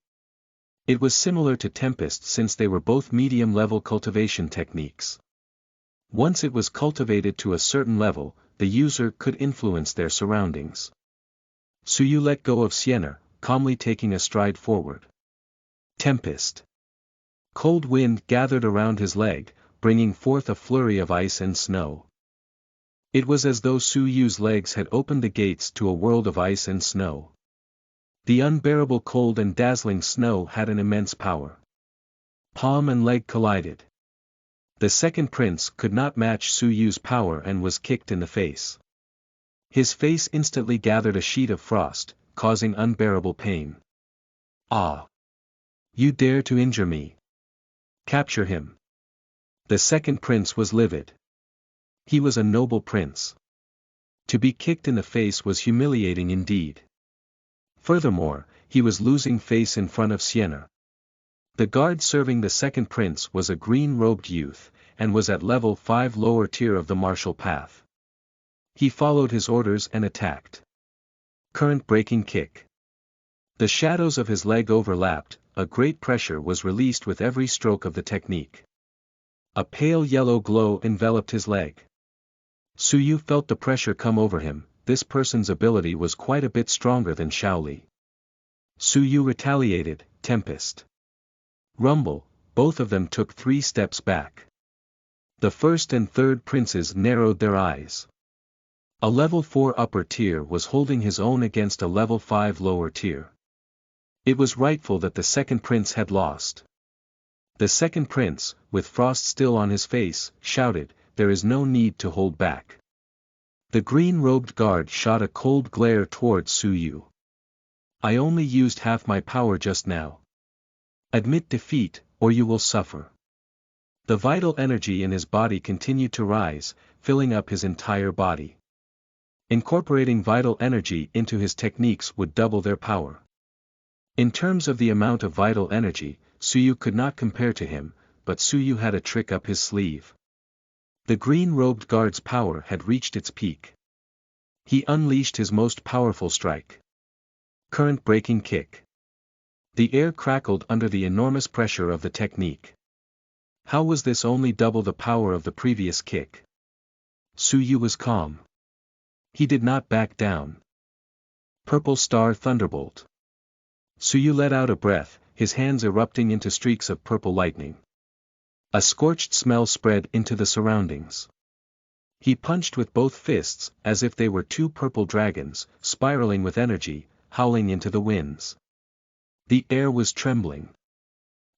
It was similar to Tempest since they were both medium-level cultivation techniques. Once it was cultivated to a certain level, the user could influence their surroundings. Suyu let go of Sienna, calmly taking a stride forward. Tempest. Cold wind gathered around his leg, bringing forth a flurry of ice and snow. It was as though Suyu's legs had opened the gates to a world of ice and snow. The unbearable cold and dazzling snow had an immense power. Palm and leg collided. The second prince could not match Suyu's power and was kicked in the face. His face instantly gathered a sheet of frost, causing unbearable pain. Ah! You dare to injure me! Capture him! The second prince was livid. He was a noble prince. To be kicked in the face was humiliating indeed. Furthermore, he was losing face in front of Sienna. The guard serving the second prince was a green-robed youth, and was at level 5 lower tier of the martial path. He followed his orders and attacked. Current-breaking kick. The shadows of his leg overlapped, a great pressure was released with every stroke of the technique. A pale yellow glow enveloped his leg. Suyu felt the pressure come over him. This person's ability was quite a bit stronger than Shaoli. Suyu retaliated, Tempest. Rumble, both of them took 3 steps back. The first and third princes narrowed their eyes. A level 4 upper tier was holding his own against a level 5 lower tier. It was rightful that the second prince had lost. The second prince, with frost still on his face, shouted, "There is no need to hold back." The green-robed guard shot a cold glare towards Suyu. I only used half my power just now. Admit defeat, or you will suffer. The vital energy in his body continued to rise, filling up his entire body. Incorporating vital energy into his techniques would double their power. In terms of the amount of vital energy, Suyu could not compare to him, but Suyu had a trick up his sleeve. The green-robed guard's power had reached its peak. He unleashed his most powerful strike. Current-breaking kick. The air crackled under the enormous pressure of the technique. How was this only double the power of the previous kick? Suyu was calm. He did not back down. Purple Star Thunderbolt. Suyu let out a breath, his hands erupting into streaks of purple lightning. A scorched smell spread into the surroundings. He punched with both fists, as if they were 2 purple dragons, spiraling with energy, howling into the winds. The air was trembling.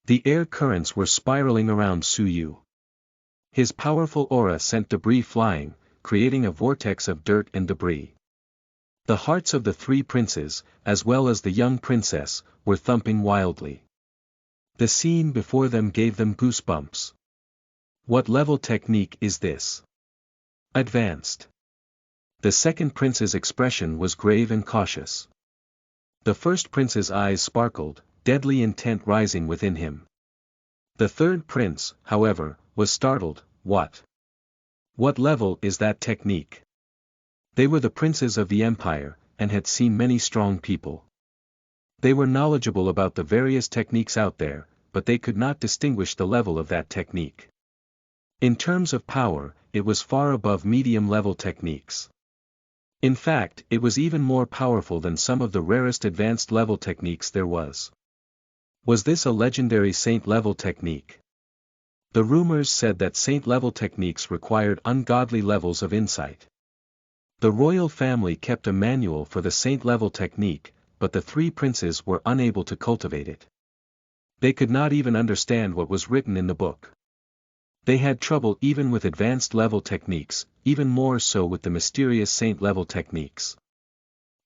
The air currents were spiraling around Suyu. His powerful aura sent debris flying, creating a vortex of dirt and debris. The hearts of the 3 princes, as well as the young princess, were thumping wildly. The scene before them gave them goosebumps. What level technique is this? Advanced. The second prince's expression was grave and cautious. The first prince's eyes sparkled, deadly intent rising within him. The third prince, however, was startled. What? What level is that technique? They were the princes of the empire, and had seen many strong people. They were knowledgeable about the various techniques out there, but they could not distinguish the level of that technique. In terms of power, it was far above medium-level techniques. In fact, it was even more powerful than some of the rarest advanced-level techniques there was. Was this a legendary saint-level technique? The rumors said that saint-level techniques required ungodly levels of insight. The royal family kept a manual for the saint-level technique, but the 3 princes were unable to cultivate it. They could not even understand what was written in the book. They had trouble even with advanced-level techniques, even more so with the mysterious saint-level techniques.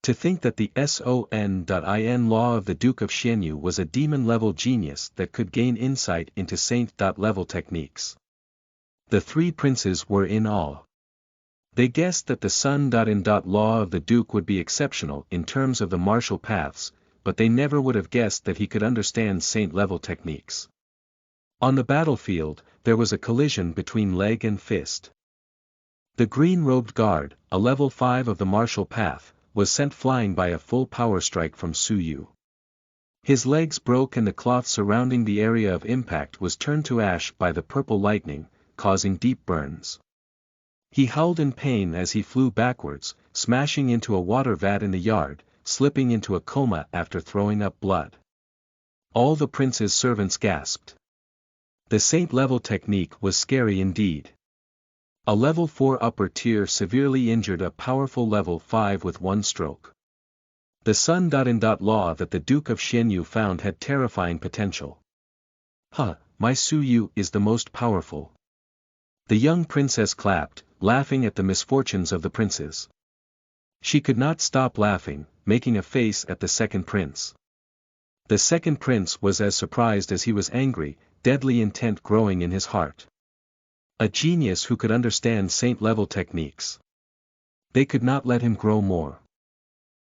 To think that the Son.in law of the Duke of Xianyu was a demon-level genius that could gain insight into saint-level techniques. The 3 princes were in awe. They guessed that the Son.in law of the Duke would be exceptional in terms of the martial paths, but they never would have guessed that he could understand saint-level techniques. On the battlefield, there was a collision between leg and fist. The green-robed guard, a level 5 of the martial path, was sent flying by a full power strike from Su Yu. His legs broke and the cloth surrounding the area of impact was turned to ash by the purple lightning, causing deep burns. He howled in pain as he flew backwards, smashing into a water vat in the yard, slipping into a coma after throwing up blood. All the prince's servants gasped. The saint-level technique was scary indeed. A level 4 upper tier severely injured a powerful level 5 with one stroke. The Sun.in.law that the Duke of Xianyu found had terrifying potential. My Su Yu is the most powerful. The young princess clapped, laughing at the misfortunes of the princes. She could not stop laughing, making a face at the second prince. The second prince was as surprised as he was angry, deadly intent growing in his heart. A genius who could understand saint-level techniques. They could not let him grow more.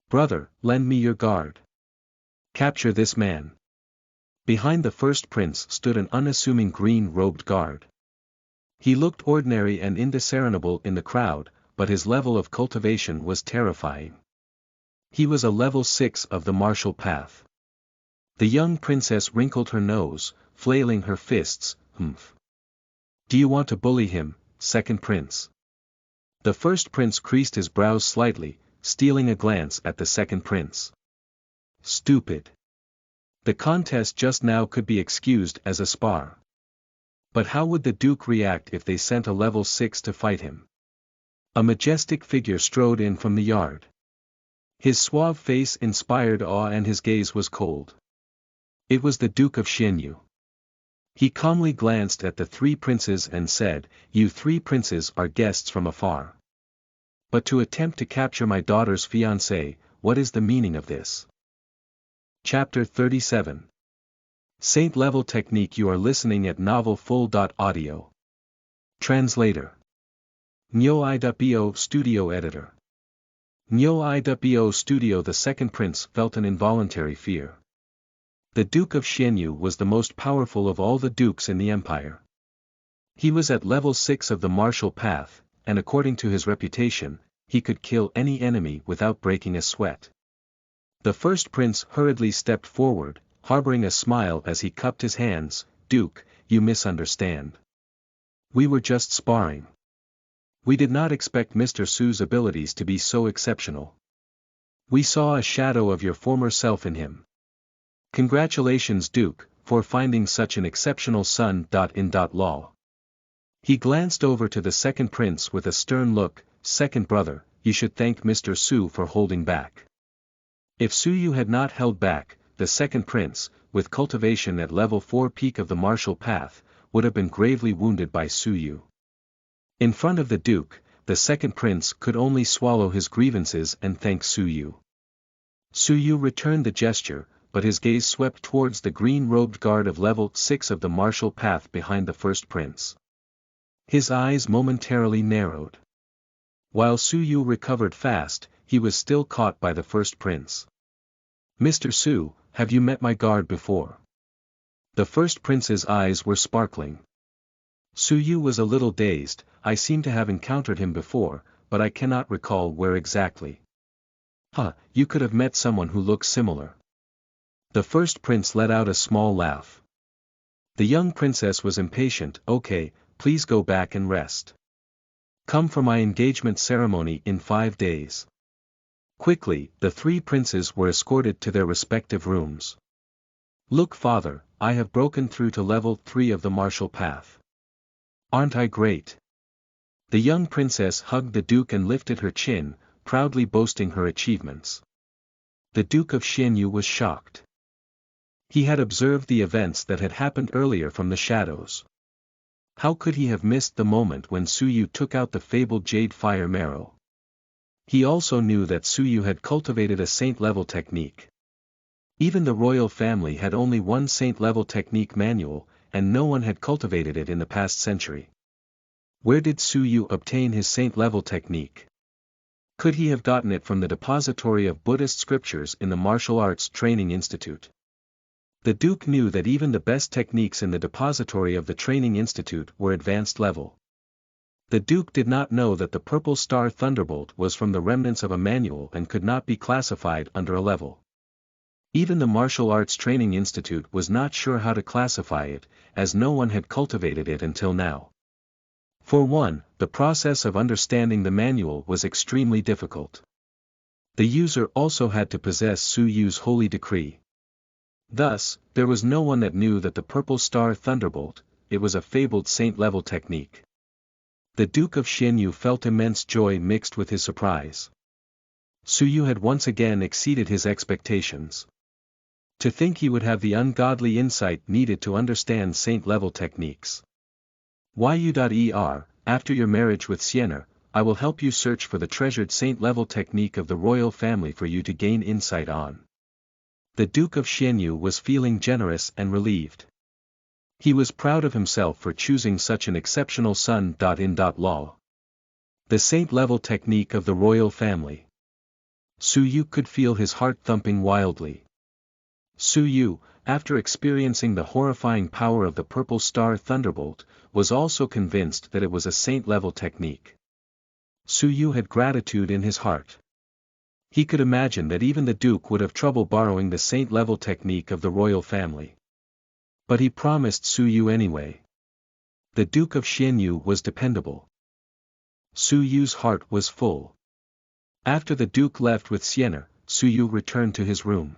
Brother, lend me your guard. Capture this man. Behind the first prince stood an unassuming green-robed guard. He looked ordinary and indiscernible in the crowd, but his level of cultivation was terrifying. He was a level 6 of the martial path. The young princess wrinkled her nose, flailing her fists. Do you want to bully him, second prince? The first prince creased his brows slightly, stealing a glance at the second prince. Stupid. The contest just now could be excused as a spar. But how would the Duke react if they sent a level 6 to fight him? A majestic figure strode in from the yard. His suave face inspired awe and his gaze was cold. It was the Duke of Xianyu. He calmly glanced at the three princes and said, "You three princes are guests from afar. But to attempt to capture my daughter's fiancé, what is the meaning of this?" Chapter 37. Saint-level technique. You are listening at novelfull.audio. Translator. Nyo-i.bo Studio Editor. Nyo-i.bo Studio. The second prince felt an involuntary fear. The Duke of Xianyu was the most powerful of all the dukes in the empire. He was at level 6 of the martial path, and according to his reputation, he could kill any enemy without breaking a sweat. The first prince hurriedly stepped forward, harboring a smile as he cupped his hands. "Duke, you misunderstand. We were just sparring. We did not expect Mr. Su's abilities to be so exceptional. We saw a shadow of your former self in him. Congratulations, Duke, for finding such an exceptional son. In.law." He glanced over to the second prince with a stern look. "Second brother, you should thank Mr. Su for holding back." If Su Yu had not held back, the second prince, with cultivation at level 4 peak of the martial path, would have been gravely wounded by Su Yu. In front of the Duke, the second prince could only swallow his grievances and thank Su Yu. Su Yu returned the gesture, but his gaze swept towards the green-robed guard of level 6 of the martial path behind the first prince. His eyes momentarily narrowed. While Su Yu recovered fast, he was still caught by the first prince. "Mr. Su, have you met my guard before?" The first prince's eyes were sparkling. Su Yu was a little dazed. "I seem to have encountered him before, but I cannot recall where exactly." You could have met someone who looks similar." The first prince let out a small laugh. The young princess was impatient. "Okay, please go back and rest. Come for my engagement ceremony in 5 days. Quickly, the three princes were escorted to their respective rooms. "Look, father, I have broken through to level 3 of the martial path. Aren't I great?" The young princess hugged the Duke and lifted her chin, proudly boasting her achievements. The Duke of Xianyu was shocked. He had observed the events that had happened earlier from the shadows. How could he have missed the moment when Su Yu took out the fabled jade fire marrow? He also knew that Su Yu had cultivated a saint-level technique. Even the royal family had only one saint-level technique manual, and no one had cultivated it in the past century. Where did Su Yu obtain his saint-level technique? Could he have gotten it from the depository of Buddhist scriptures in the Martial Arts Training Institute? The Duke knew that even the best techniques in the depository of the Training Institute were advanced level. The Duke did not know that the purple star thunderbolt was from the remnants of a manual and could not be classified under a level. Even the Martial Arts Training Institute was not sure how to classify it, as no one had cultivated it until now. For one, the process of understanding the manual was extremely difficult. The user also had to possess Su Yu's holy decree. Thus, there was no one that knew that the purple star thunderbolt, it was a fabled saint-level technique. The Duke of Xianyu felt immense joy mixed with his surprise. Su Yu had once again exceeded his expectations. To think he would have the ungodly insight needed to understand saint-level techniques. After your marriage with Sienna, I will help you search for the treasured saint-level technique of the royal family for you to gain insight on. The Duke of Xianyu was feeling generous and relieved. He was proud of himself for choosing such an exceptional son. The saint-level technique of the royal family. Su Yu could feel his heart thumping wildly. Su Yu, after experiencing the horrifying power of the purple star thunderbolt, was also convinced that it was a saint-level technique. Su Yu had gratitude in his heart. He could imagine that even the Duke would have trouble borrowing the saint-level technique of the royal family. But he promised Su Yu anyway. The Duke of Xianyu was dependable. Su Yu's heart was full. After the Duke left with Sienna, Su Yu returned to his room.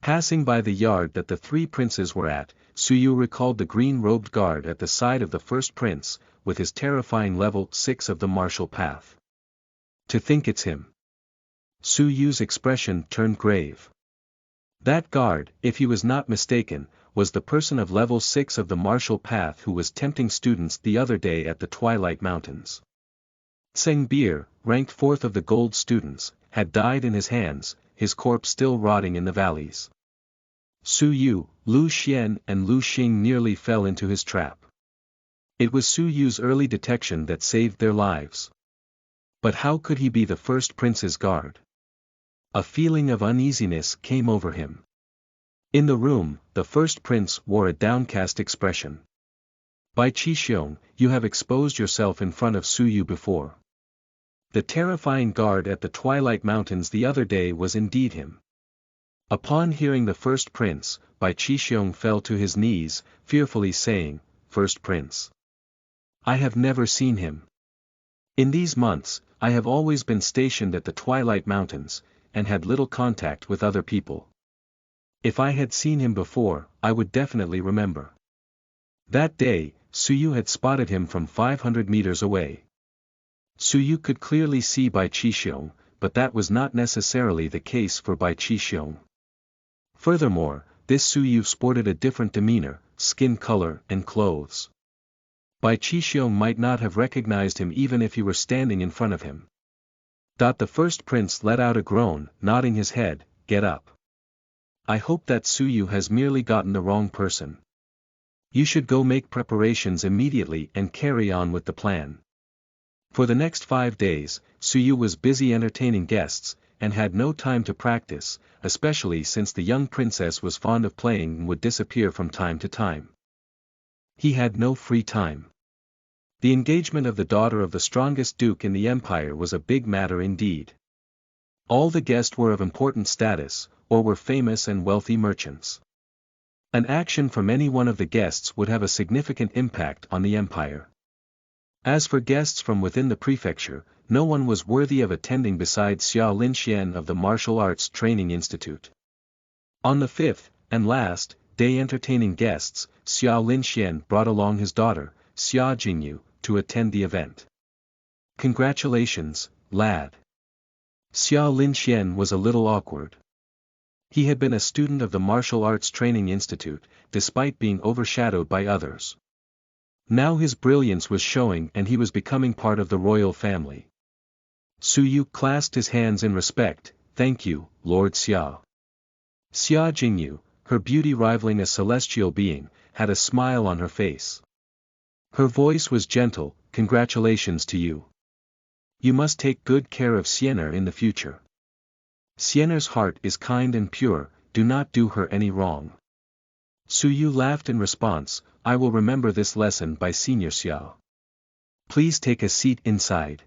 Passing by the yard that the three princes were at, Su Yu recalled the green-robed guard at the side of the first prince, with his terrifying level 6 of the martial path. To think it's him. Su Yu's expression turned grave. That guard, if he was not mistaken, was the person of level 6 of the martial path who was tempting students the other day at the Twilight Mountains. Tseng Bir, ranked 4th of the gold students, had died in his hands, his corpse still rotting in the valleys. Su Yu, Lu Xian and Lu Xing nearly fell into his trap. It was Su Yu's early detection that saved their lives. But how could he be the first prince's guard? A feeling of uneasiness came over him. In the room, the first prince wore a downcast expression. Bai Qixiong, you have exposed yourself in front of Su Yu before. The terrifying guard at the Twilight Mountains the other day was indeed him. Upon hearing the first prince, Bai Qixiong fell to his knees, fearfully saying, "First prince. I have never seen him. In these months, I have always been stationed at the Twilight Mountains, and had little contact with other people. If I had seen him before, I would definitely remember." That day, Su Yu had spotted him from 500 meters away. Su Yu could clearly see Bai Qixiong, but that was not necessarily the case for Bai Qixiong. Furthermore, this Su Yu sported a different demeanor, skin color and clothes. Bai Qixiong might not have recognized him even if he were standing in front of him. The first prince let out a groan, nodding his head, "Get up. I hope that Su Yu has merely gotten the wrong person. You should go make preparations immediately and carry on with the plan." For the next 5 days, Su Yu was busy entertaining guests, and had no time to practice, especially since the young princess was fond of playing and would disappear from time to time. He had no free time. The engagement of the daughter of the strongest duke in the empire was a big matter indeed. All the guests were of important status, or were famous and wealthy merchants. An action from any one of the guests would have a significant impact on the empire. As for guests from within the prefecture, no one was worthy of attending besides Xia Linxian of the Martial Arts Training Institute. On the 5th, and last, day entertaining guests, Xia Linxian brought along his daughter, Xia Jingyu, to attend the event. "Congratulations, lad." Xia Linxian was a little awkward. He had been a student of the Martial Arts Training Institute, despite being overshadowed by others. Now his brilliance was showing and he was becoming part of the royal family. Su Yu clasped his hands in respect, "Thank you, Lord Xia." Xia Jingyu, her beauty rivaling a celestial being, had a smile on her face. Her voice was gentle, "Congratulations to you. You must take good care of Sienna in the future. Sienna's heart is kind and pure, do not do her any wrong." Su Yu laughed in response, "I will remember this lesson by Senior Xia." Please take a seat inside.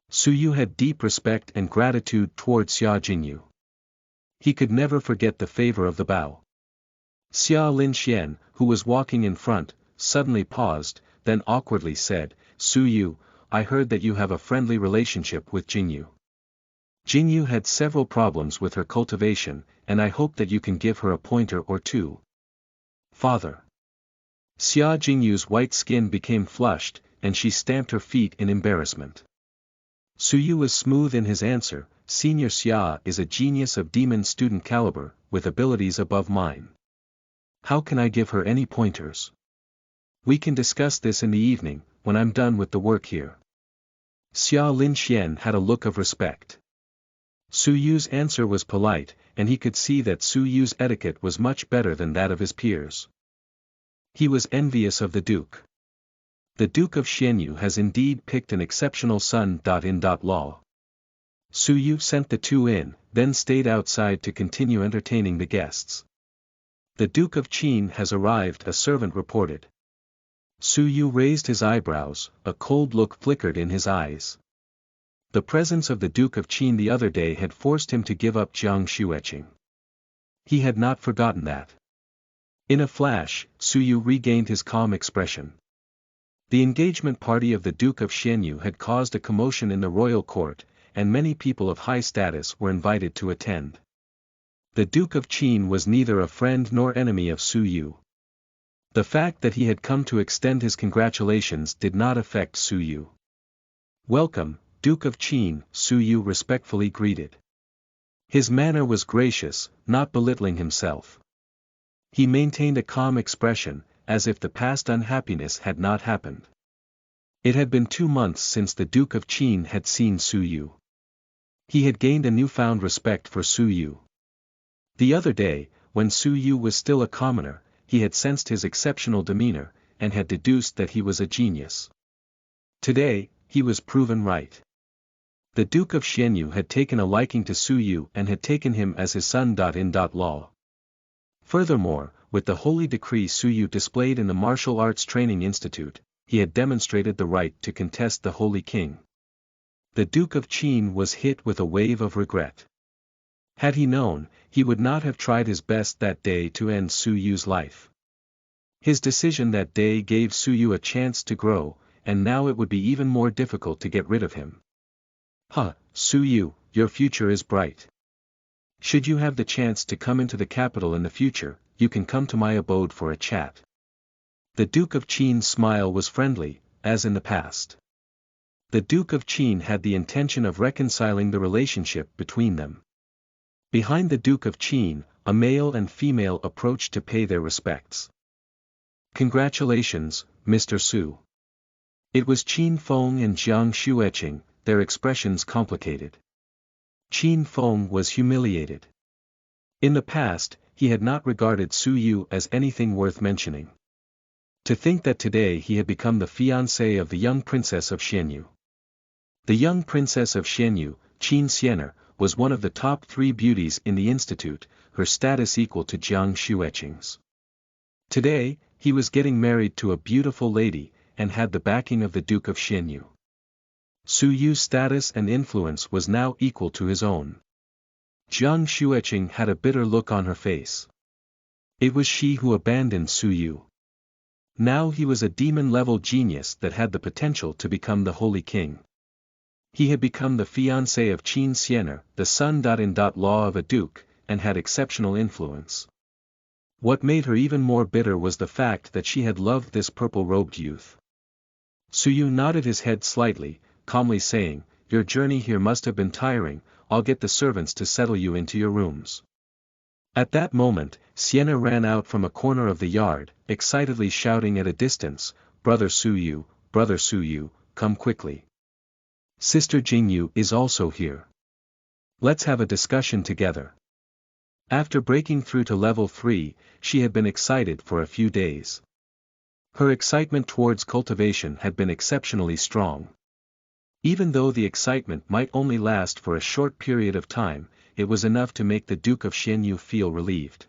Su Yu had deep respect and gratitude toward Xia Jingyu. He could never forget the favor of the bow. Xia Linxian, who was walking in front, suddenly paused, then awkwardly said, Su Yu, I heard that you have a friendly relationship with Jingyu. Jingyu had several problems with her cultivation, and I hope that you can give her a pointer or two. Father. Xia Jingyu's white skin became flushed, and she stamped her feet in embarrassment. Su Yu was smooth in his answer, Senior Xia is a genius of demon student caliber, with abilities above mine. How can I give her any pointers? We can discuss this in the evening, when I'm done with the work here. Xia Linxian had a look of respect. Su Yu's answer was polite, and he could see that Su Yu's etiquette was much better than that of his peers. He was envious of the Duke. The Duke of Xianyu has indeed picked an exceptional son. Law. Su Yu sent the two in, then stayed outside to continue entertaining the guests. The Duke of Qin has arrived, a servant reported. Su Yu raised his eyebrows, a cold look flickered in his eyes. The presence of the Duke of Qin the other day had forced him to give up Jiang Xueqing. He had not forgotten that. In a flash, Su Yu regained his calm expression. The engagement party of the Duke of Xianyu had caused a commotion in the royal court, and many people of high status were invited to attend. The Duke of Qin was neither a friend nor enemy of Su Yu. The fact that he had come to extend his congratulations did not affect Su Yu. Welcome, Duke of Qin, Su Yu respectfully greeted. His manner was gracious, not belittling himself. He maintained a calm expression, as if the past unhappiness had not happened. It had been 2 months since the Duke of Qin had seen Su Yu. He had gained a newfound respect for Su Yu. The other day, when Su Yu was still a commoner, he had sensed his exceptional demeanor, and had deduced that he was a genius. Today, he was proven right. The Duke of Xianyu had taken a liking to Su Yu and had taken him as his son. Law. Furthermore, with the holy decree Su Yu displayed in the Martial Arts Training Institute, he had demonstrated the right to contest the Holy King. The Duke of Qin was hit with a wave of regret. Had he known, he would not have tried his best that day to end Su Yu's life. His decision that day gave Su Yu a chance to grow, and now it would be even more difficult to get rid of him. Su Yu, your future is bright. Should you have the chance to come into the capital in the future, you can come to my abode for a chat. The Duke of Qin's smile was friendly, as in the past. The Duke of Qin had the intention of reconciling the relationship between them. Behind the Duke of Qin, a male and female approached to pay their respects. Congratulations, Mr. Su. It was Qin Feng and Jiang Xueqing, their expressions complicated. Qin Feng was humiliated. In the past, he had not regarded Su Yu as anything worth mentioning. To think that today he had become the fiancé of the young princess of Xianyu. The young princess of Xianyu, Qin Xianer, was one of the top 3 beauties in the institute, her status equal to Jiang Xueqing's. Today, he was getting married to a beautiful lady, and had the backing of the Duke of Xianyu. Su Yu's status and influence was now equal to his own. Jiang Xueqing had a bitter look on her face. It was she who abandoned Su Yu. Now he was a demon-level genius that had the potential to become the Holy King. He had become the fiancé of Qin Xianer, the son-in-law of a duke, and had exceptional influence. What made her even more bitter was the fact that she had loved this purple-robed youth. Su Yu nodded his head slightly, calmly saying, "Your journey here must have been tiring, I'll get the servants to settle you into your rooms." At that moment, Sienna ran out from a corner of the yard, excitedly shouting at a distance, Brother Su Yu, come quickly. Sister Jingyu is also here. Let's have a discussion together." After breaking through to level 3, she had been excited for a few days. Her excitement towards cultivation had been exceptionally strong. Even though the excitement might only last for a short period of time, it was enough to make the Duke of Xianyu feel relieved.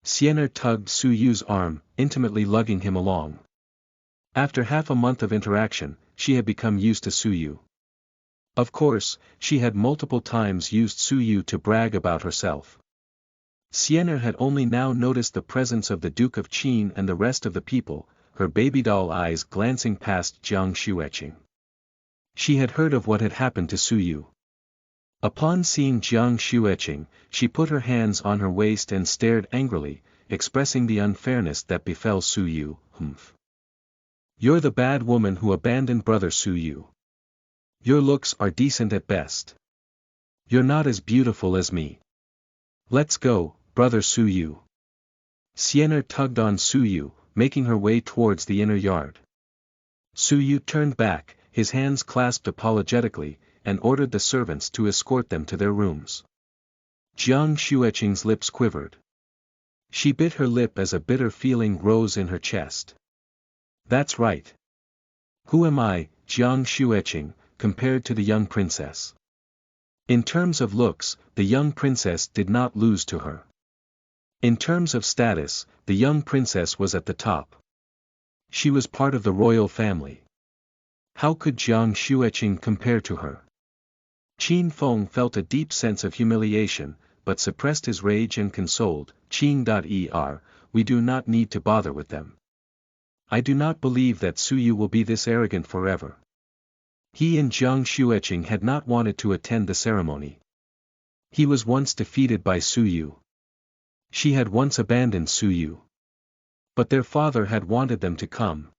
Sienna tugged Su Yu's arm, intimately lugging him along. After half a month of interaction, she had become used to Suyu. Of course, she had multiple times used Suyu to brag about herself. Sienna had only now noticed the presence of the Duke of Qin and the rest of the people, her baby doll eyes glancing past Jiang Xueqing. She had heard of what had happened to Suyu. Upon seeing Jiang Xueqing, she put her hands on her waist and stared angrily, expressing the unfairness that befell Suyu. You're the bad woman who abandoned brother Suyu. Your looks are decent at best. You're not as beautiful as me. Let's go, brother Suyu. Sienna tugged on Suyu, making her way towards the inner yard. Suyu turned back, his hands clasped apologetically, and ordered the servants to escort them to their rooms. Jiang Xueqing's lips quivered. She bit her lip as a bitter feeling rose in her chest. That's right. Who am I, Jiang Xueqing, compared to the young princess? In terms of looks, the young princess did not lose to her. In terms of status, the young princess was at the top. She was part of the royal family. How could Jiang Xueqing compare to her? Qin Feng felt a deep sense of humiliation, but suppressed his rage and consoled, Qing.er, we do not need to bother with them. I do not believe that Suyu will be this arrogant forever. He and Jiang Xueqing had not wanted to attend the ceremony. He was once defeated by Suyu. She had once abandoned Suyu. But their father had wanted them to come.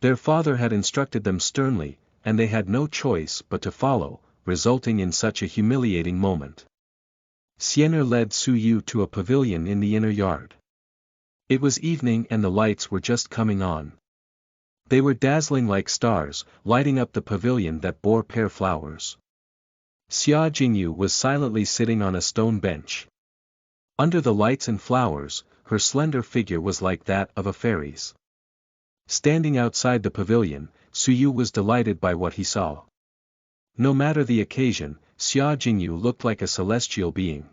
Their father had instructed them sternly, and they had no choice but to follow, resulting in such a humiliating moment. Sienna led Suyu to a pavilion in the inner yard. It was evening and the lights were just coming on. They were dazzling like stars, lighting up the pavilion that bore pear flowers. Xia Jingyu was silently sitting on a stone bench. Under the lights and flowers, her slender figure was like that of a fairy's. Standing outside the pavilion, Suyu was delighted by what he saw. No matter the occasion, Xia Jingyu looked like a celestial being.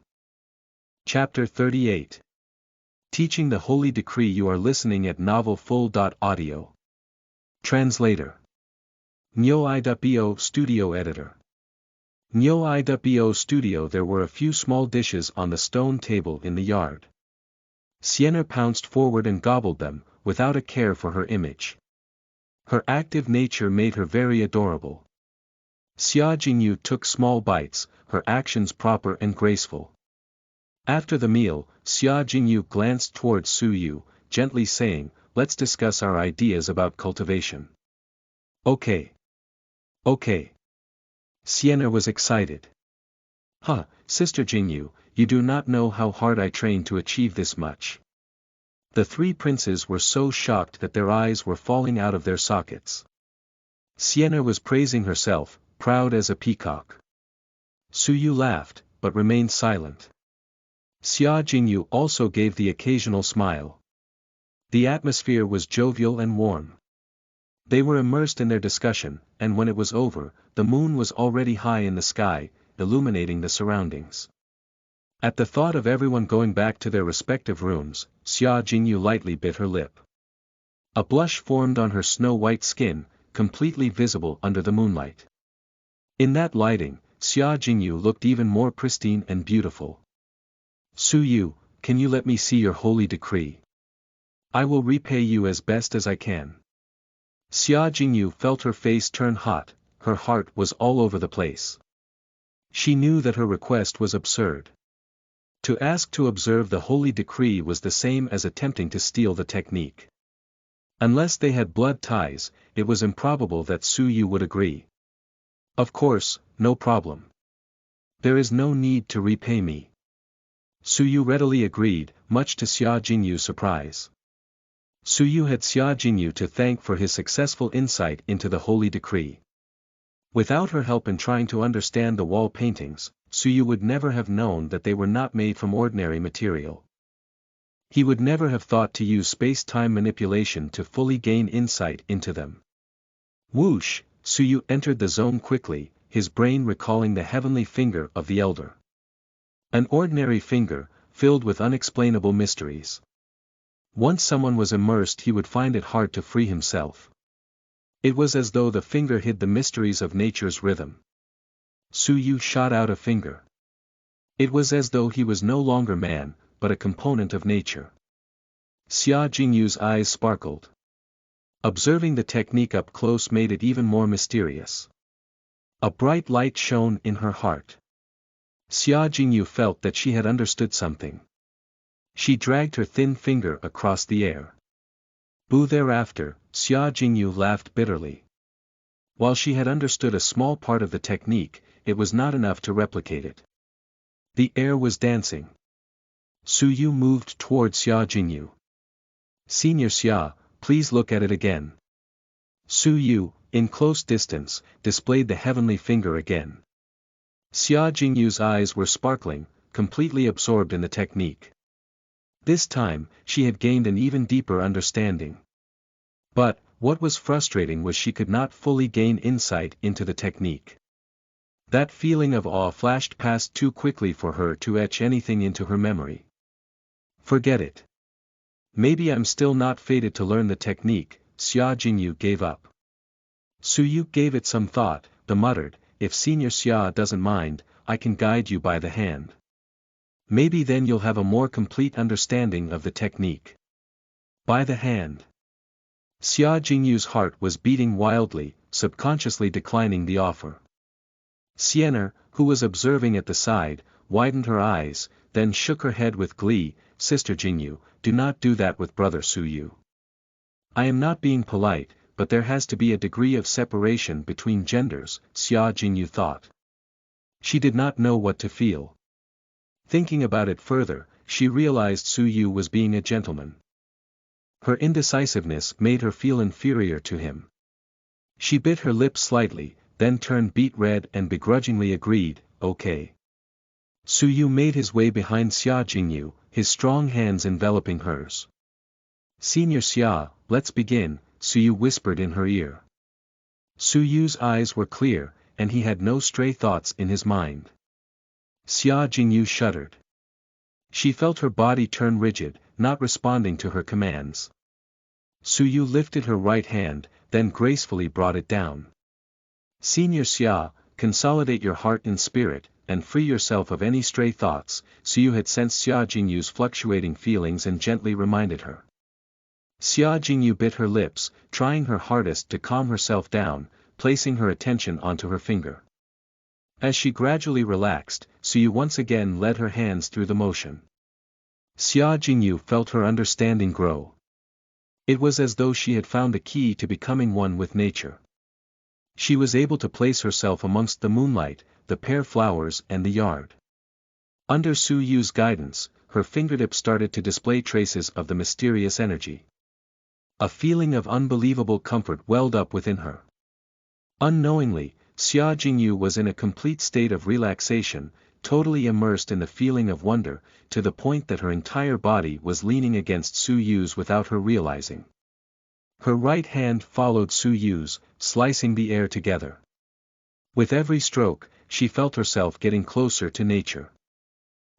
Chapter 38. Teaching the Holy Decree. You are listening at novelfull.audio. Translator. Nyo-i.bo Studio Editor. Nyo-i.bo Studio. There were a few small dishes on the stone table in the yard. Sienna pounced forward and gobbled them, without a care for her image. Her active nature made her very adorable. Xia Jingyu took small bites, her actions proper and graceful. After the meal, Xia Jingyu glanced towards Suyu, gently saying, let's discuss our ideas about cultivation. Okay. Okay. Sienna was excited. Huh, Sister Jingyu, you do not know how hard I trained to achieve this much. The three princes were so shocked that their eyes were falling out of their sockets. Sienna was praising herself, proud as a peacock. Suyu laughed, but remained silent. Xia Jingyu also gave the occasional smile. The atmosphere was jovial and warm. They were immersed in their discussion, and when it was over, the moon was already high in the sky, illuminating the surroundings. At the thought of everyone going back to their respective rooms, Xia Jingyu lightly bit her lip. A blush formed on her snow-white skin, completely visible under the moonlight. In that lighting, Xia Jingyu looked even more pristine and beautiful. Suyu, can you let me see your holy decree? I will repay you as best as I can. Xia Jingyu felt her face turn hot, her heart was all over the place. She knew that her request was absurd. To ask to observe the holy decree was the same as attempting to steal the technique. Unless they had blood ties, it was improbable that Suyu would agree. Of course, no problem. There is no need to repay me. Suyu readily agreed, much to Xia Jingyu's surprise. Suyu had Xia Jingyu to thank for his successful insight into the holy decree. Without her help in trying to understand the wall paintings, Suyu would never have known that they were not made from ordinary material. He would never have thought to use space-time manipulation to fully gain insight into them. Whoosh, Suyu entered the zone quickly, his brain recalling the heavenly finger of the elder. An ordinary finger, filled with unexplainable mysteries. Once someone was immersed, he would find it hard to free himself. It was as though the finger hid the mysteries of nature's rhythm. Su Yu shot out a finger. It was as though he was no longer man, but a component of nature. Xia Jingyu's eyes sparkled. Observing the technique up close made it even more mysterious. A bright light shone in her heart. Xia Jingyu felt that she had understood something. She dragged her thin finger across the air. Boo! Thereafter, Xia Jingyu laughed bitterly. While she had understood a small part of the technique, it was not enough to replicate it. The air was dancing. Su Yu moved toward Xia Jingyu. Senior Xia, please look at it again. Su Yu, in close distance, displayed the heavenly finger again. Xia Jingyu's eyes were sparkling, completely absorbed in the technique. This time, she had gained an even deeper understanding. But, what was frustrating was she could not fully gain insight into the technique. That feeling of awe flashed past too quickly for her to etch anything into her memory. Forget it. Maybe I'm still not fated to learn the technique. Xia Jingyu gave up. Su Yu gave it some thought, but muttered, if Senior Xia doesn't mind, I can guide you by the hand. Maybe then you'll have a more complete understanding of the technique. By the hand. Xia Jingyu's heart was beating wildly, subconsciously declining the offer. Xiener, who was observing at the side, widened her eyes, then shook her head with glee. Sister Jingyu, do not do that with brother Su Yu. I am not being polite, but there has to be a degree of separation between genders, Xia Jingyu thought. She did not know what to feel. Thinking about it further, she realized Su Yu was being a gentleman. Her indecisiveness made her feel inferior to him. She bit her lips slightly, then turned beet red and begrudgingly agreed, okay. Su Yu made his way behind Xia Jingyu, his strong hands enveloping hers. Senior Xia, let's begin, Su Yu whispered in her ear. Su Yu's eyes were clear, and he had no stray thoughts in his mind. Xia Jingyu shuddered. She felt her body turn rigid, not responding to her commands. Su Yu lifted her right hand, then gracefully brought it down. Senior Xia, consolidate your heart and spirit, and free yourself of any stray thoughts. Su Yu had sensed Xia Jingyu's fluctuating feelings and gently reminded her. Xia Jingyu bit her lips, trying her hardest to calm herself down, placing her attention onto her finger. As she gradually relaxed, Su Yu once again led her hands through the motion. Xia Jingyu felt her understanding grow. It was as though she had found the key to becoming one with nature. She was able to place herself amongst the moonlight, the pear flowers and the yard. Under Su Yu's guidance, her fingertips started to display traces of the mysterious energy. A feeling of unbelievable comfort welled up within her. Unknowingly, Xia Jingyu was in a complete state of relaxation, totally immersed in the feeling of wonder, to the point that her entire body was leaning against Su Yu's without her realizing. Her right hand followed Su Yu's, slicing the air together. With every stroke, she felt herself getting closer to nature.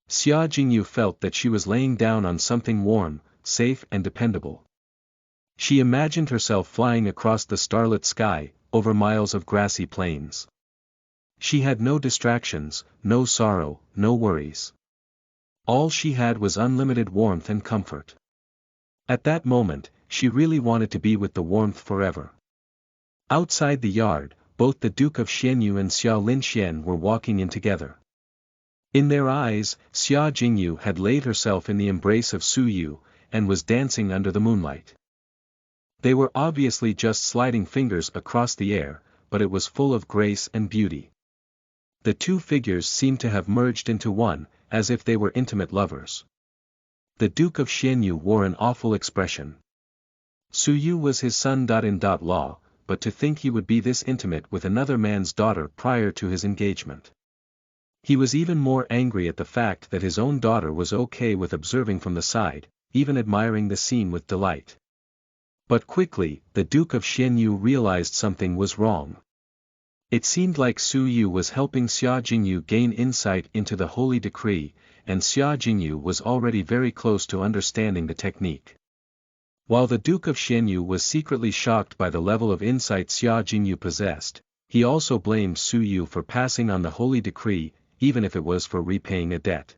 Xia Jingyu felt that she was laying down on something warm, safe and dependable. She imagined herself flying across the starlit sky, over miles of grassy plains. She had no distractions, no sorrow, no worries. All she had was unlimited warmth and comfort. At that moment, she really wanted to be with the warmth forever. Outside the yard, both the Duke of Xianyu and Xiao Linxian were walking in together. In their eyes, Xia Jingyu had laid herself in the embrace of Su Yu, and was dancing under the moonlight. They were obviously just sliding fingers across the air, but it was full of grace and beauty. The two figures seemed to have merged into one, as if they were intimate lovers. The Duke of Xianyu wore an awful expression. Su Yu was his son-in-law, but to think he would be this intimate with another man's daughter prior to his engagement. He was even more angry at the fact that his own daughter was okay with observing from the side, even admiring the scene with delight. But quickly, the Duke of Xianyu realized something was wrong. It seemed like Su Yu was helping Xia Jingyu gain insight into the holy decree, and Xia Jingyu was already very close to understanding the technique. While the Duke of Xianyu was secretly shocked by the level of insight Xia Jingyu possessed, he also blamed Su Yu for passing on the holy decree, even if it was for repaying a debt.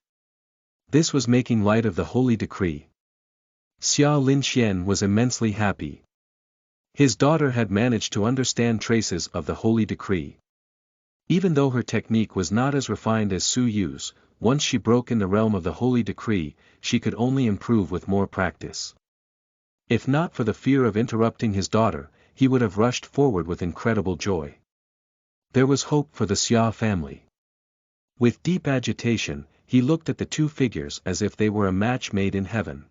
This was making light of the holy decree. Xia Linxian was immensely happy. His daughter had managed to understand traces of the holy decree. Even though her technique was not as refined as Su Yu's, once she broke in the realm of the holy decree, she could only improve with more practice. If not for the fear of interrupting his daughter, he would have rushed forward with incredible joy. There was hope for the Xia family. With deep agitation, he looked at the two figures as if they were a match made in heaven.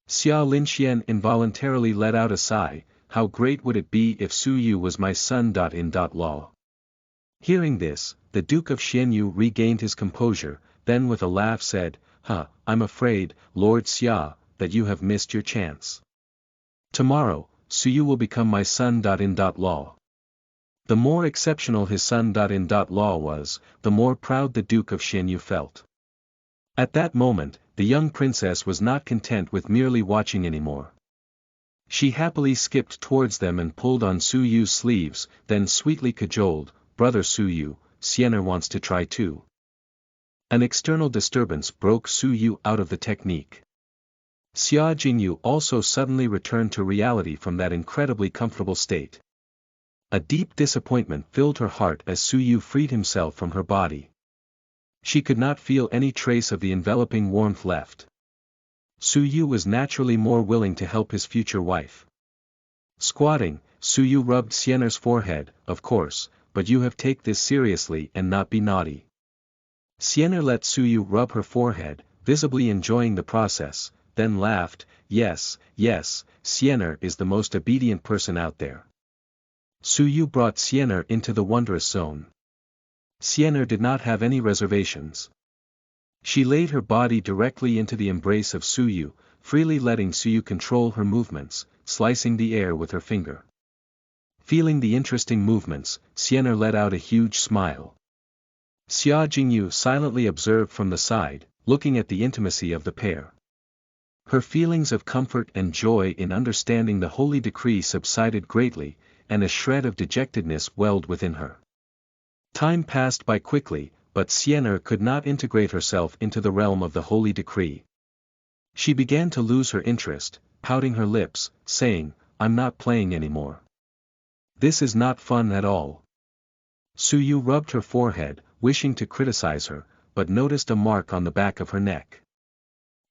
Xia Linxian involuntarily let out a sigh. How great would it be if Su Yu was my son.in.law. Hearing this, the Duke of Xianyu regained his composure, then with a laugh said, I'm afraid, Lord Xia, that you have missed your chance. Tomorrow, Su Yu will become my son.in.law. The more exceptional his son.in.law was, the more proud the Duke of Xianyu felt. At that moment, the young princess was not content with merely watching anymore. She happily skipped towards them and pulled on Su Yu's sleeves, then sweetly cajoled, Brother Su Yu, Xianer wants to try too. An external disturbance broke Su Yu out of the technique. Xia Jingyu also suddenly returned to reality from that incredibly comfortable state. A deep disappointment filled her heart as Su Yu freed himself from her body. She could not feel any trace of the enveloping warmth left. Su Yu was naturally more willing to help his future wife. Squatting, Su Yu rubbed Xianer's forehead, of course, but you have to take this seriously and not be naughty. Xianer let Su Yu rub her forehead, visibly enjoying the process, then laughed, yes, Xianer is the most obedient person out there. Su Yu brought Xianer into the wondrous zone. Xianer did not have any reservations. She laid her body directly into the embrace of Su Yu, freely letting Su Yu control her movements, slicing the air with her finger. Feeling the interesting movements, Xianer let out a huge smile. Xia Jingyu silently observed from the side, looking at the intimacy of the pair. Her feelings of comfort and joy in understanding the holy decree subsided greatly, and a shred of dejectedness welled within her. Time passed by quickly, but Xianer could not integrate herself into the realm of the holy decree. She began to lose her interest, pouting her lips, saying, I'm not playing anymore. This is not fun at all. Su Yu rubbed her forehead, wishing to criticize her, but noticed a mark on the back of her neck.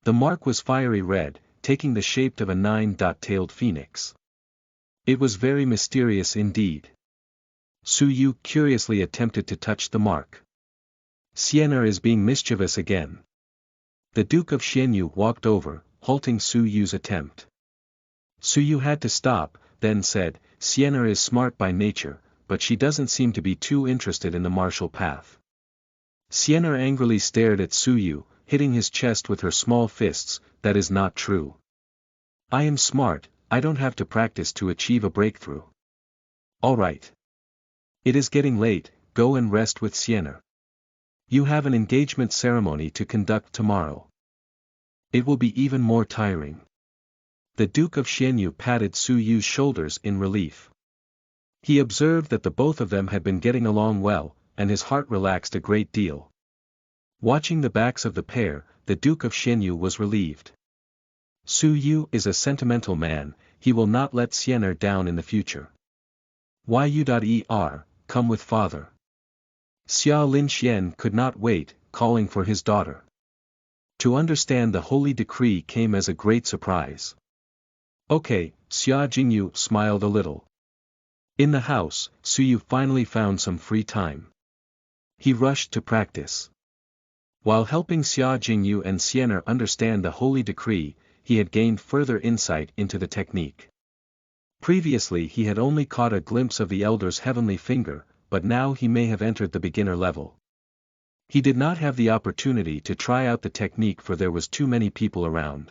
The mark was fiery red, taking the shape of a nine-tailed phoenix. It was very mysterious indeed. Su Yu curiously attempted to touch the mark. Xianer is being mischievous again. The Duke of Xianyu walked over, halting Su Yu's attempt. Su Yu had to stop, then said, Xianer is smart by nature, but she doesn't seem to be too interested in the martial path. Xianer angrily stared at Su Yu, hitting his chest with her small fists, that is not true. I am smart, I don't have to practice to achieve a breakthrough. All right. It is getting late, go and rest with Xianer. You have an engagement ceremony to conduct tomorrow. It will be even more tiring. The Duke of Xianyu patted Su Yu's shoulders in relief. He observed that the both of them had been getting along well, and his heart relaxed a great deal. Watching the backs of the pair, the Duke of Xianyu was relieved. Su Yu is a sentimental man, he will not let Xianer down in the future. Yu.er, come with father. Xia Linxian could not wait, calling for his daughter. To understand the holy decree came as a great surprise. Okay, Xia Jingyu smiled a little. In the house, Su Yu finally found some free time. He rushed to practice. While helping Xia Jingyu and Xianer understand the holy decree, he had gained further insight into the technique. Previously he had only caught a glimpse of the elder's heavenly finger, but now he may have entered the beginner level. He did not have the opportunity to try out the technique for there was too many people around.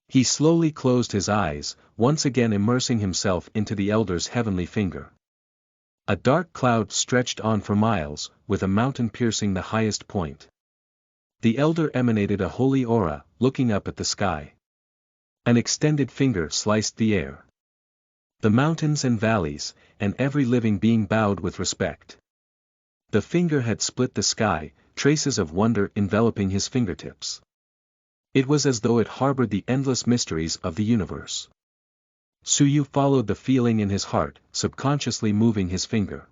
He slowly closed his eyes, once again immersing himself into the elder's heavenly finger. A dark cloud stretched on for miles, with a mountain piercing the highest point. The elder emanated a holy aura, looking up at the sky. An extended finger sliced the air. The mountains and valleys, and every living being bowed with respect. The finger had split the sky, traces of wonder enveloping his fingertips. It was as though it harbored the endless mysteries of the universe. Suyu followed the feeling in his heart, subconsciously moving his finger.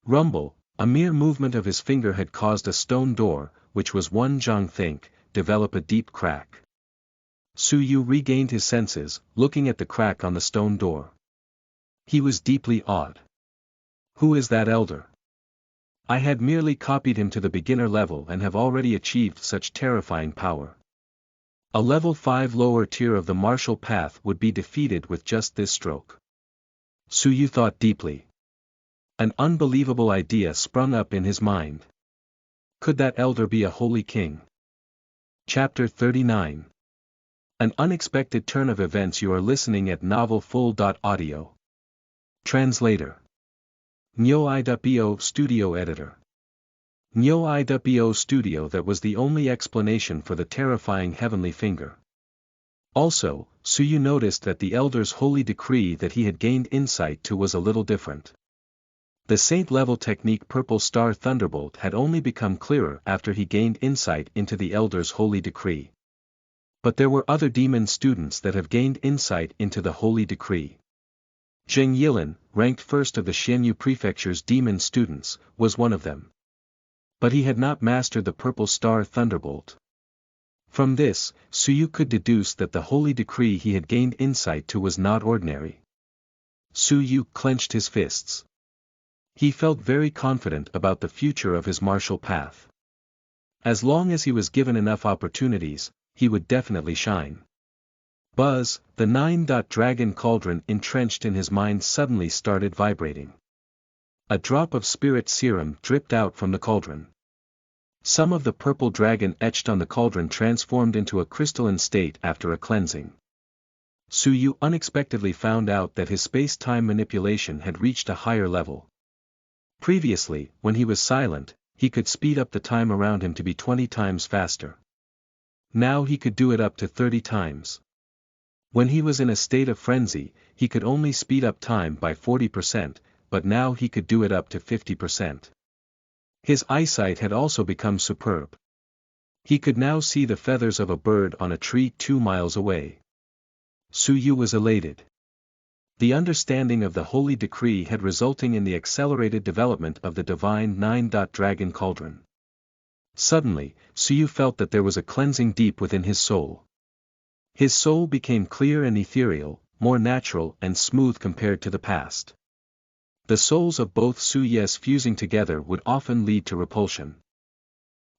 Rumble, a mere movement of his finger had caused a stone door, which was one Zhang think, develop a deep crack. Suyu regained his senses, looking at the crack on the stone door. He was deeply awed. Who is that elder? I had merely copied him to the beginner level and have already achieved such terrifying power. A level 5 lower tier of the martial path would be defeated with just this stroke. Suyu thought deeply. An unbelievable idea sprung up in his mind. Could that elder be a holy king? Chapter 39. An unexpected turn of events. You are listening at novelfull.audio. Translator. Nyo-i.bo Studio Editor. Nyo-i.bo Studio. That was the only explanation for the terrifying heavenly finger. Also, Suyu noticed that the elder's holy decree that he had gained insight to was a little different. The saint-level technique Purple Star Thunderbolt had only become clearer after he gained insight into the elder's holy decree. But there were other demon students that have gained insight into the holy decree. Zheng Yilin, ranked first of the Xianyu Prefecture's demon students, was one of them. But he had not mastered the Purple Star Thunderbolt. From this, Suyu could deduce that the holy decree he had gained insight to was not ordinary. Suyu clenched his fists. He felt very confident about the future of his martial path. As long as he was given enough opportunities, he would definitely shine. Buzz, the Nine-Dragon Cauldron entrenched in his mind suddenly started vibrating. A drop of spirit serum dripped out from the cauldron. Some of the purple dragon etched on the cauldron transformed into a crystalline state after a cleansing. Suyu unexpectedly found out that his space-time manipulation had reached a higher level. Previously, when he was silent, he could speed up the time around him to be 20 times faster. Now he could do it up to 30 times. When he was in a state of frenzy, he could only speed up time by 40%, but now he could do it up to 50%. His eyesight had also become superb. He could now see the feathers of a bird on a tree 2 miles away. Suyu was elated. The understanding of the holy decree had resulting in the accelerated development of the Divine Nine-Dragon Cauldron. Suddenly, Suyu felt that there was a cleansing deep within his soul. His soul became clear and ethereal, more natural and smooth compared to the past. The souls of both Suyes fusing together would often lead to repulsion.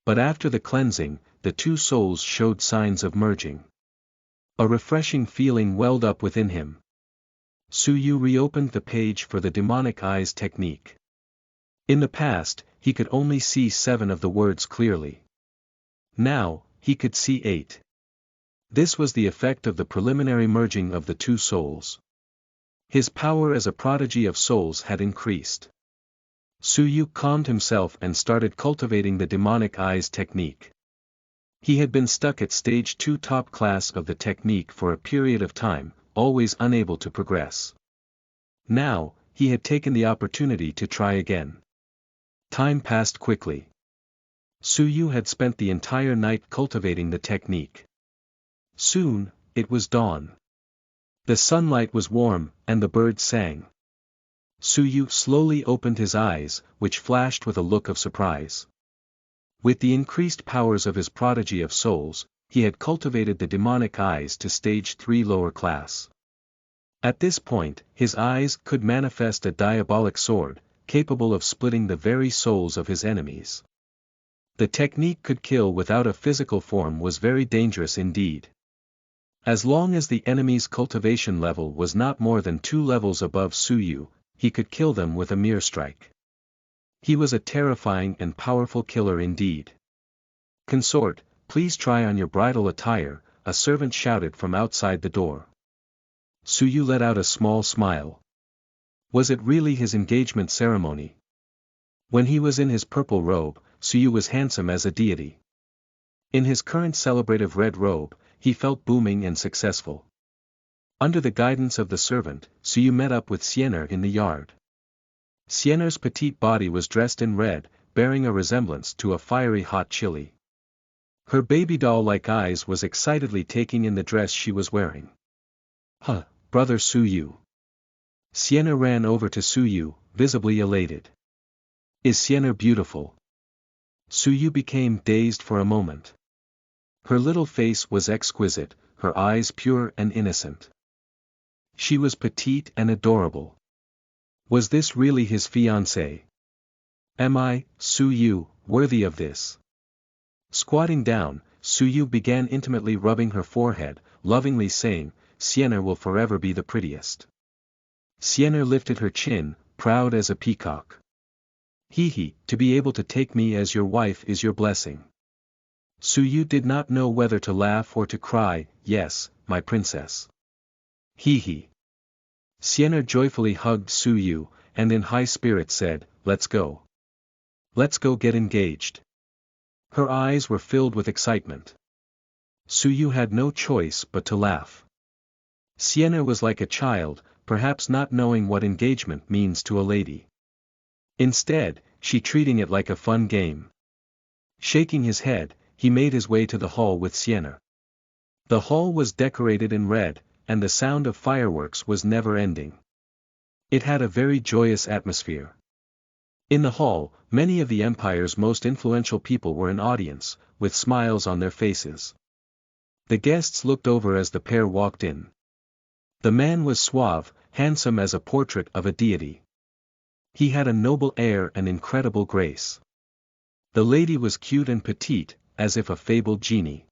But after the cleansing, the two souls showed signs of merging. A refreshing feeling welled up within him. Suyu reopened the page for the demonic eyes technique. In the past, he could only see 7 of the words clearly. Now, he could see 8. This was the effect of the preliminary merging of the two souls. His power as a prodigy of souls had increased. Suyu calmed himself and started cultivating the demonic eyes technique. He had been stuck at stage 2 top class of the technique for a period of time, always unable to progress. Now, he had taken the opportunity to try again. Time passed quickly. Suyu had spent the entire night cultivating the technique. Soon, it was dawn. The sunlight was warm, and the birds sang. Suyu slowly opened his eyes, which flashed with a look of surprise. With the increased powers of his prodigy of souls, he had cultivated the demonic eyes to stage 3 lower class. At this point, his eyes could manifest a diabolic sword, capable of splitting the very souls of his enemies. The technique could kill without a physical form was very dangerous indeed. As long as the enemy's cultivation level was not more than 2 levels above Suyu, he could kill them with a mere strike. He was a terrifying and powerful killer indeed. "Consort, please try on your bridal attire," a servant shouted from outside the door. Suyu let out a small smile. Was it really his engagement ceremony? When he was in his purple robe, Suyu was handsome as a deity. In his current celebrative red robe, he felt booming and successful. Under the guidance of the servant, Suyu met up with Sienna in the yard. Sienna's petite body was dressed in red, bearing a resemblance to a fiery hot chili. Her baby doll-like eyes was excitedly taking in the dress she was wearing. Huh, brother Suyu. Sienna ran over to Suyu, visibly elated. Is Sienna beautiful? Suyu became dazed for a moment. Her little face was exquisite, her eyes pure and innocent. She was petite and adorable. Was this really his fiancée? Am I, Suyu, worthy of this? Squatting down, Suyu began intimately rubbing her forehead, lovingly saying, Sienna will forever be the prettiest. Sienna lifted her chin, proud as a peacock. Hee, to be able to take me as your wife is your blessing. Suyu did not know whether to laugh or to cry. Yes, my princess. Hee. Sienna joyfully hugged Suyu, and in high spirits said, let's go. Let's go get engaged. Her eyes were filled with excitement. Suyu had no choice but to laugh. Sienna was like a child, perhaps not knowing what engagement means to a lady. Instead, she treating it like a fun game. Shaking his head, he made his way to the hall with Sienna. The hall was decorated in red, and the sound of fireworks was never ending. It had a very joyous atmosphere. In the hall, many of the empire's most influential people were in audience, with smiles on their faces. The guests looked over as the pair walked in. The man was suave, handsome as a portrait of a deity. He had a noble air and incredible grace. The lady was cute and petite, as if a fabled genie.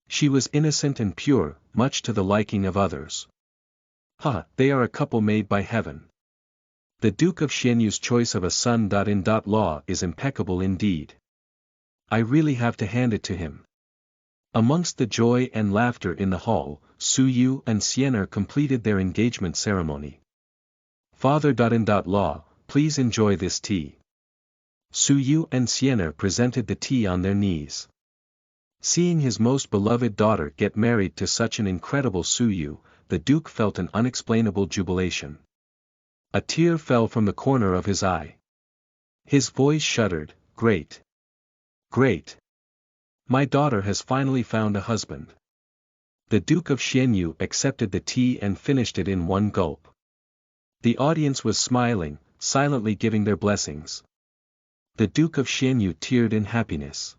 She was innocent and pure, much to the liking of others. They are a couple made by heaven. The Duke of Xianyu's choice of a son-in-law is impeccable indeed. I really have to hand it to him. Amongst the joy and laughter in the hall, Suyu and Sienna completed their engagement ceremony. Father-in-law, please enjoy this tea. Suyu and Sienna presented the tea on their knees. Seeing his most beloved daughter get married to such an incredible Suyu, the Duke felt an unexplainable jubilation. A tear fell from the corner of his eye. His voice shuddered, Great! Great! My daughter has finally found a husband. The Duke of Xianyu accepted the tea and finished it in one gulp. The audience was smiling, silently giving their blessings. The Duke of Xianyu teared in happiness.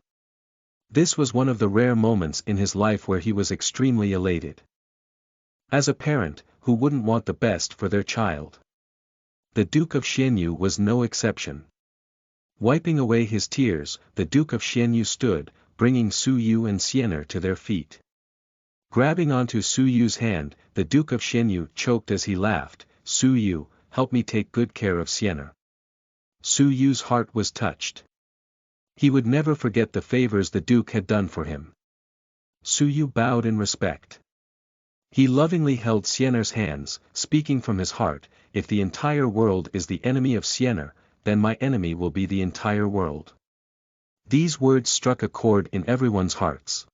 This was one of the rare moments in his life where he was extremely elated. As a parent, who wouldn't want the best for their child? The Duke of Xianyu was no exception. Wiping away his tears, the Duke of Xianyu stood, bringing Suyu and Sienna to their feet. Grabbing onto Suyu's hand, the Duke of Xianyu choked as he laughed, Suyu, help me take good care of Sienna. Suyu's heart was touched. He would never forget the favors the Duke had done for him. Suyu bowed in respect. He lovingly held Sienna's hands, speaking from his heart, if the entire world is the enemy of Sienna, then my enemy will be the entire world. These words struck a chord in everyone's hearts.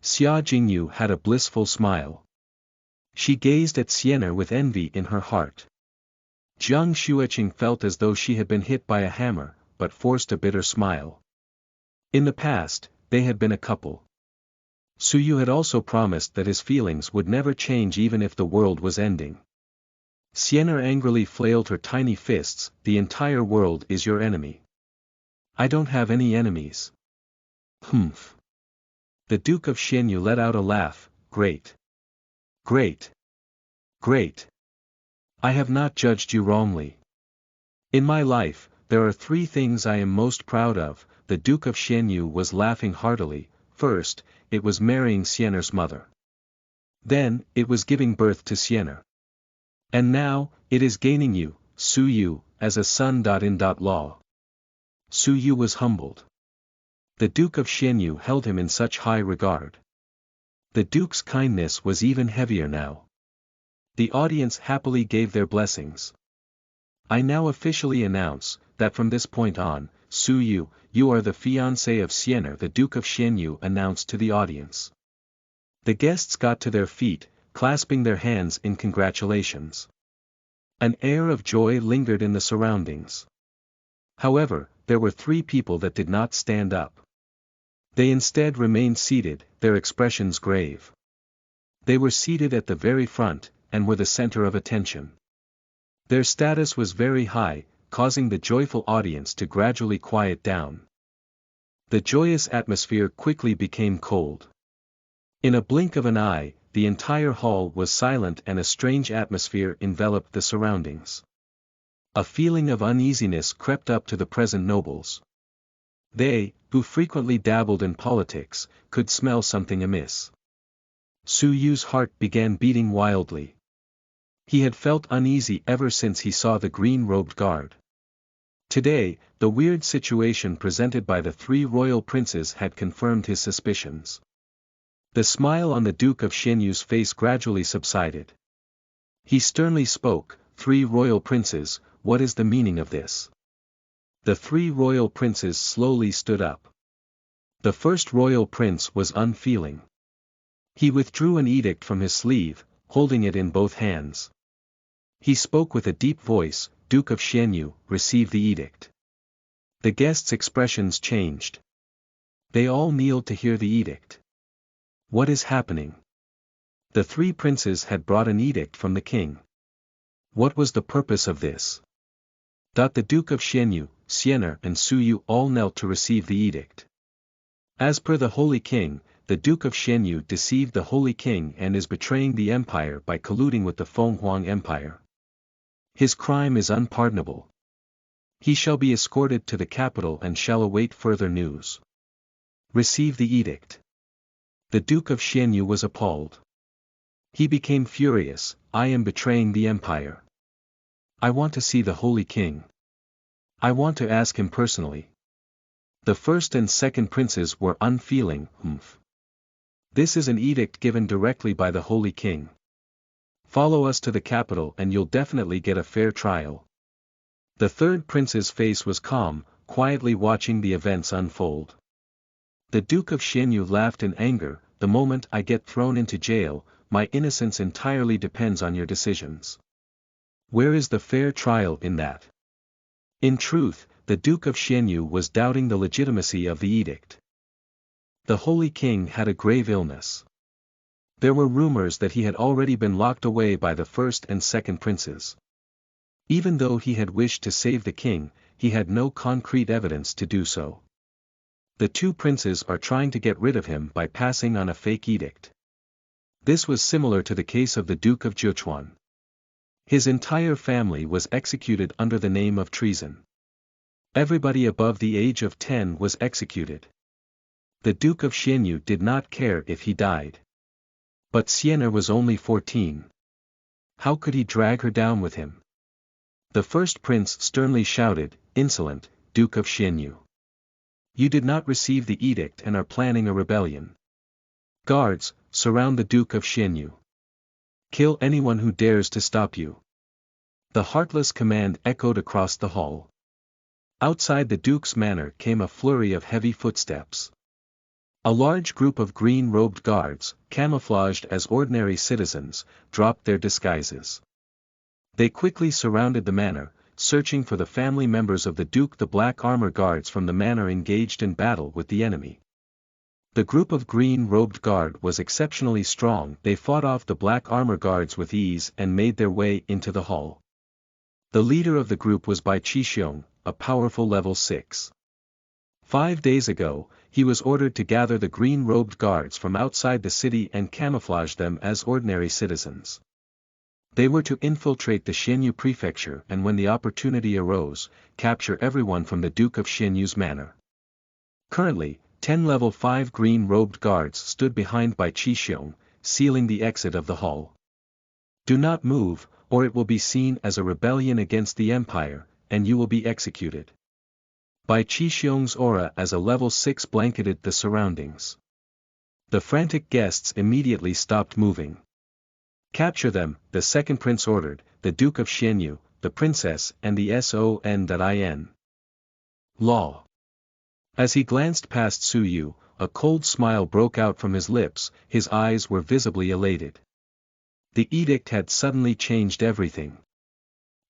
Xia Jingyu had a blissful smile. She gazed at Sienna with envy in her heart. Jiang Xueqing felt as though she had been hit by a hammer, but forced a bitter smile. In the past, they had been a couple. Suyu had also promised that his feelings would never change even if the world was ending. Sienna angrily flailed her tiny fists, the entire world is your enemy. I don't have any enemies. Humph. The Duke of Xianyu let out a laugh, Great. Great. Great. I have not judged you wrongly. In my life, there are 3 things I am most proud of. The Duke of Xianyu was laughing heartily. First, it was marrying Sienna's mother. Then, it was giving birth to Sienna. And now, it is gaining you, Suyu, as a son-in-law. Suyu was humbled. The Duke of Xianyu held him in such high regard. The Duke's kindness was even heavier now. The audience happily gave their blessings. I now officially announce, that from this point on, Suyu, you are the fiancé of Sienna, the Duke of Xianyu announced to the audience. The guests got to their feet, clasping their hands in congratulations. An air of joy lingered in the surroundings. However, there were 3 people that did not stand up. They instead remained seated, their expressions grave. They were seated at the very front, and were the center of attention. Their status was very high, causing the joyful audience to gradually quiet down. The joyous atmosphere quickly became cold. In a blink of an eye, the entire hall was silent and a strange atmosphere enveloped the surroundings. A feeling of uneasiness crept up to the present nobles. They, who frequently dabbled in politics, could smell something amiss. Su Yu's heart began beating wildly. He had felt uneasy ever since he saw the green-robed guard. Today, the weird situation presented by the 3 royal princes had confirmed his suspicions. The smile on the Duke of Xianyu's face gradually subsided. He sternly spoke, 3 royal princes, what is the meaning of this? The 3 royal princes slowly stood up. The first royal prince was unfeeling. He withdrew an edict from his sleeve, holding it in both hands. He spoke with a deep voice, Duke of Xianyu, receive the edict. The guests' expressions changed. They all kneeled to hear the edict. What is happening? The 3 princes had brought an edict from the king. What was the purpose of this? The Duke of Xianyu, Xiener and Su Yu all knelt to receive the edict. As per the Holy King, the Duke of Xianyu deceived the Holy King and is betraying the empire by colluding with the Fenghuang Empire. His crime is unpardonable. He shall be escorted to the capital and shall await further news. Receive the edict. The Duke of Xianyu was appalled. He became furious, I am betraying the empire. I want to see the Holy King. I want to ask him personally. The first and second princes were unfeeling, This is an edict given directly by the Holy King. Follow us to the capital and you'll definitely get a fair trial. The third prince's face was calm, quietly watching the events unfold. The Duke of Xianyu laughed in anger, the moment I get thrown into jail, my innocence entirely depends on your decisions. Where is the fair trial in that? In truth, the Duke of Xianyu was doubting the legitimacy of the edict. The Holy King had a grave illness. There were rumors that he had already been locked away by the first and second princes. Even though he had wished to save the king, he had no concrete evidence to do so. The 2 princes are trying to get rid of him by passing on a fake edict. This was similar to the case of the Duke of Zhechuan. His entire family was executed under the name of treason. Everybody above the age of 10 was executed. The Duke of Xianyu did not care if he died. But Xiener was only 14. How could he drag her down with him? The first prince sternly shouted, insolent, Duke of Xianyu. You did not receive the edict and are planning a rebellion. Guards, surround the Duke of Xianyu. Kill anyone who dares to stop you. The heartless command echoed across the hall. Outside the Duke's manor came a flurry of heavy footsteps. A large group of green-robed guards, camouflaged as ordinary citizens, dropped their disguises. They quickly surrounded the manor, searching for the family members of the Duke. The black armor guards from the manor engaged in battle with the enemy. The group of green-robed guard was exceptionally strong. They fought off the black armor guards with ease and made their way into the hall. The leader of the group was Bai Qixiong, a powerful level 6. 5 days ago, he was ordered to gather the green-robed guards from outside the city and camouflage them as ordinary citizens. They were to infiltrate the Xianyu prefecture and when the opportunity arose, capture everyone from the Duke of Xianyu's manor. Currently, 10 level 5 green-robed guards stood behind Bai Qixiong, sealing the exit of the hall. Do not move, or it will be seen as a rebellion against the empire, and you will be executed. Bai Qixiong's aura as a level 6 blanketed the surroundings. The frantic guests immediately stopped moving. Capture them, the second prince ordered, the Duke of Xianyu, the princess and the Son. Law. As he glanced past Su Yu, a cold smile broke out from his lips, his eyes were visibly elated. The edict had suddenly changed everything.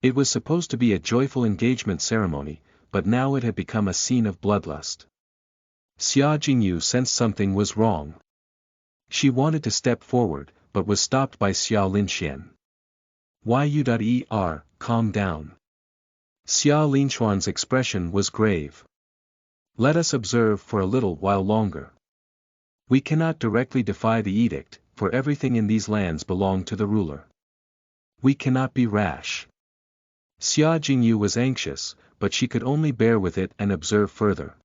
It was supposed to be a joyful engagement ceremony, but now it had become a scene of bloodlust. Xia Jingyu sensed something was wrong. She wanted to step forward, but was stopped by Xia Linxian. Calm down. Xia Linxuan's expression was grave. Let us observe for a little while longer. We cannot directly defy the edict, for everything in these lands belonged to the ruler. We cannot be rash. Xia Jingyu was anxious, but she could only bear with it and observe further.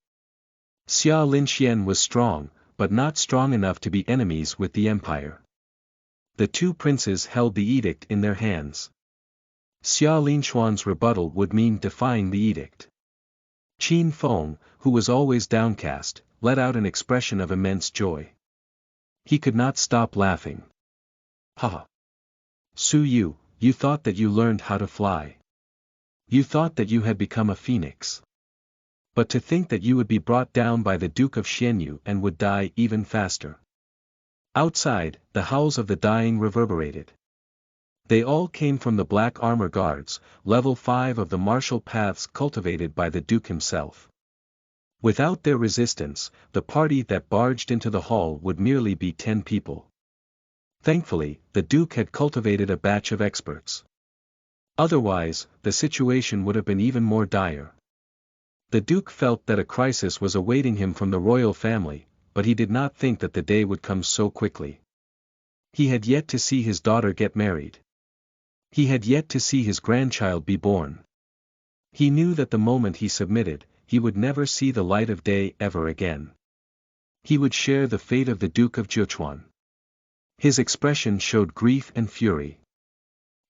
Xia Linxian was strong, but not strong enough to be enemies with the empire. The two princes held the edict in their hands. Xia Linxuan's rebuttal would mean defying the edict. Qin Feng, who was always downcast, let out an expression of immense joy. He could not stop laughing. Ha! Su Yu, you thought that you learned how to fly. You thought that you had become a phoenix. But to think that you would be brought down by the Duke of Xianyu and would die even faster. Outside, the howls of the dying reverberated. They all came from the Black Armor Guards, level 5 of the martial paths cultivated by the Duke himself. Without their resistance, the party that barged into the hall would merely be 10 people. Thankfully, the Duke had cultivated a batch of experts. Otherwise, the situation would have been even more dire. The Duke felt that a crisis was awaiting him from the royal family, but he did not think that the day would come so quickly. He had yet to see his daughter get married. He had yet to see his grandchild be born. He knew that the moment he submitted, he would never see the light of day ever again. He would share the fate of the Duke of Zhechuan. His expression showed grief and fury.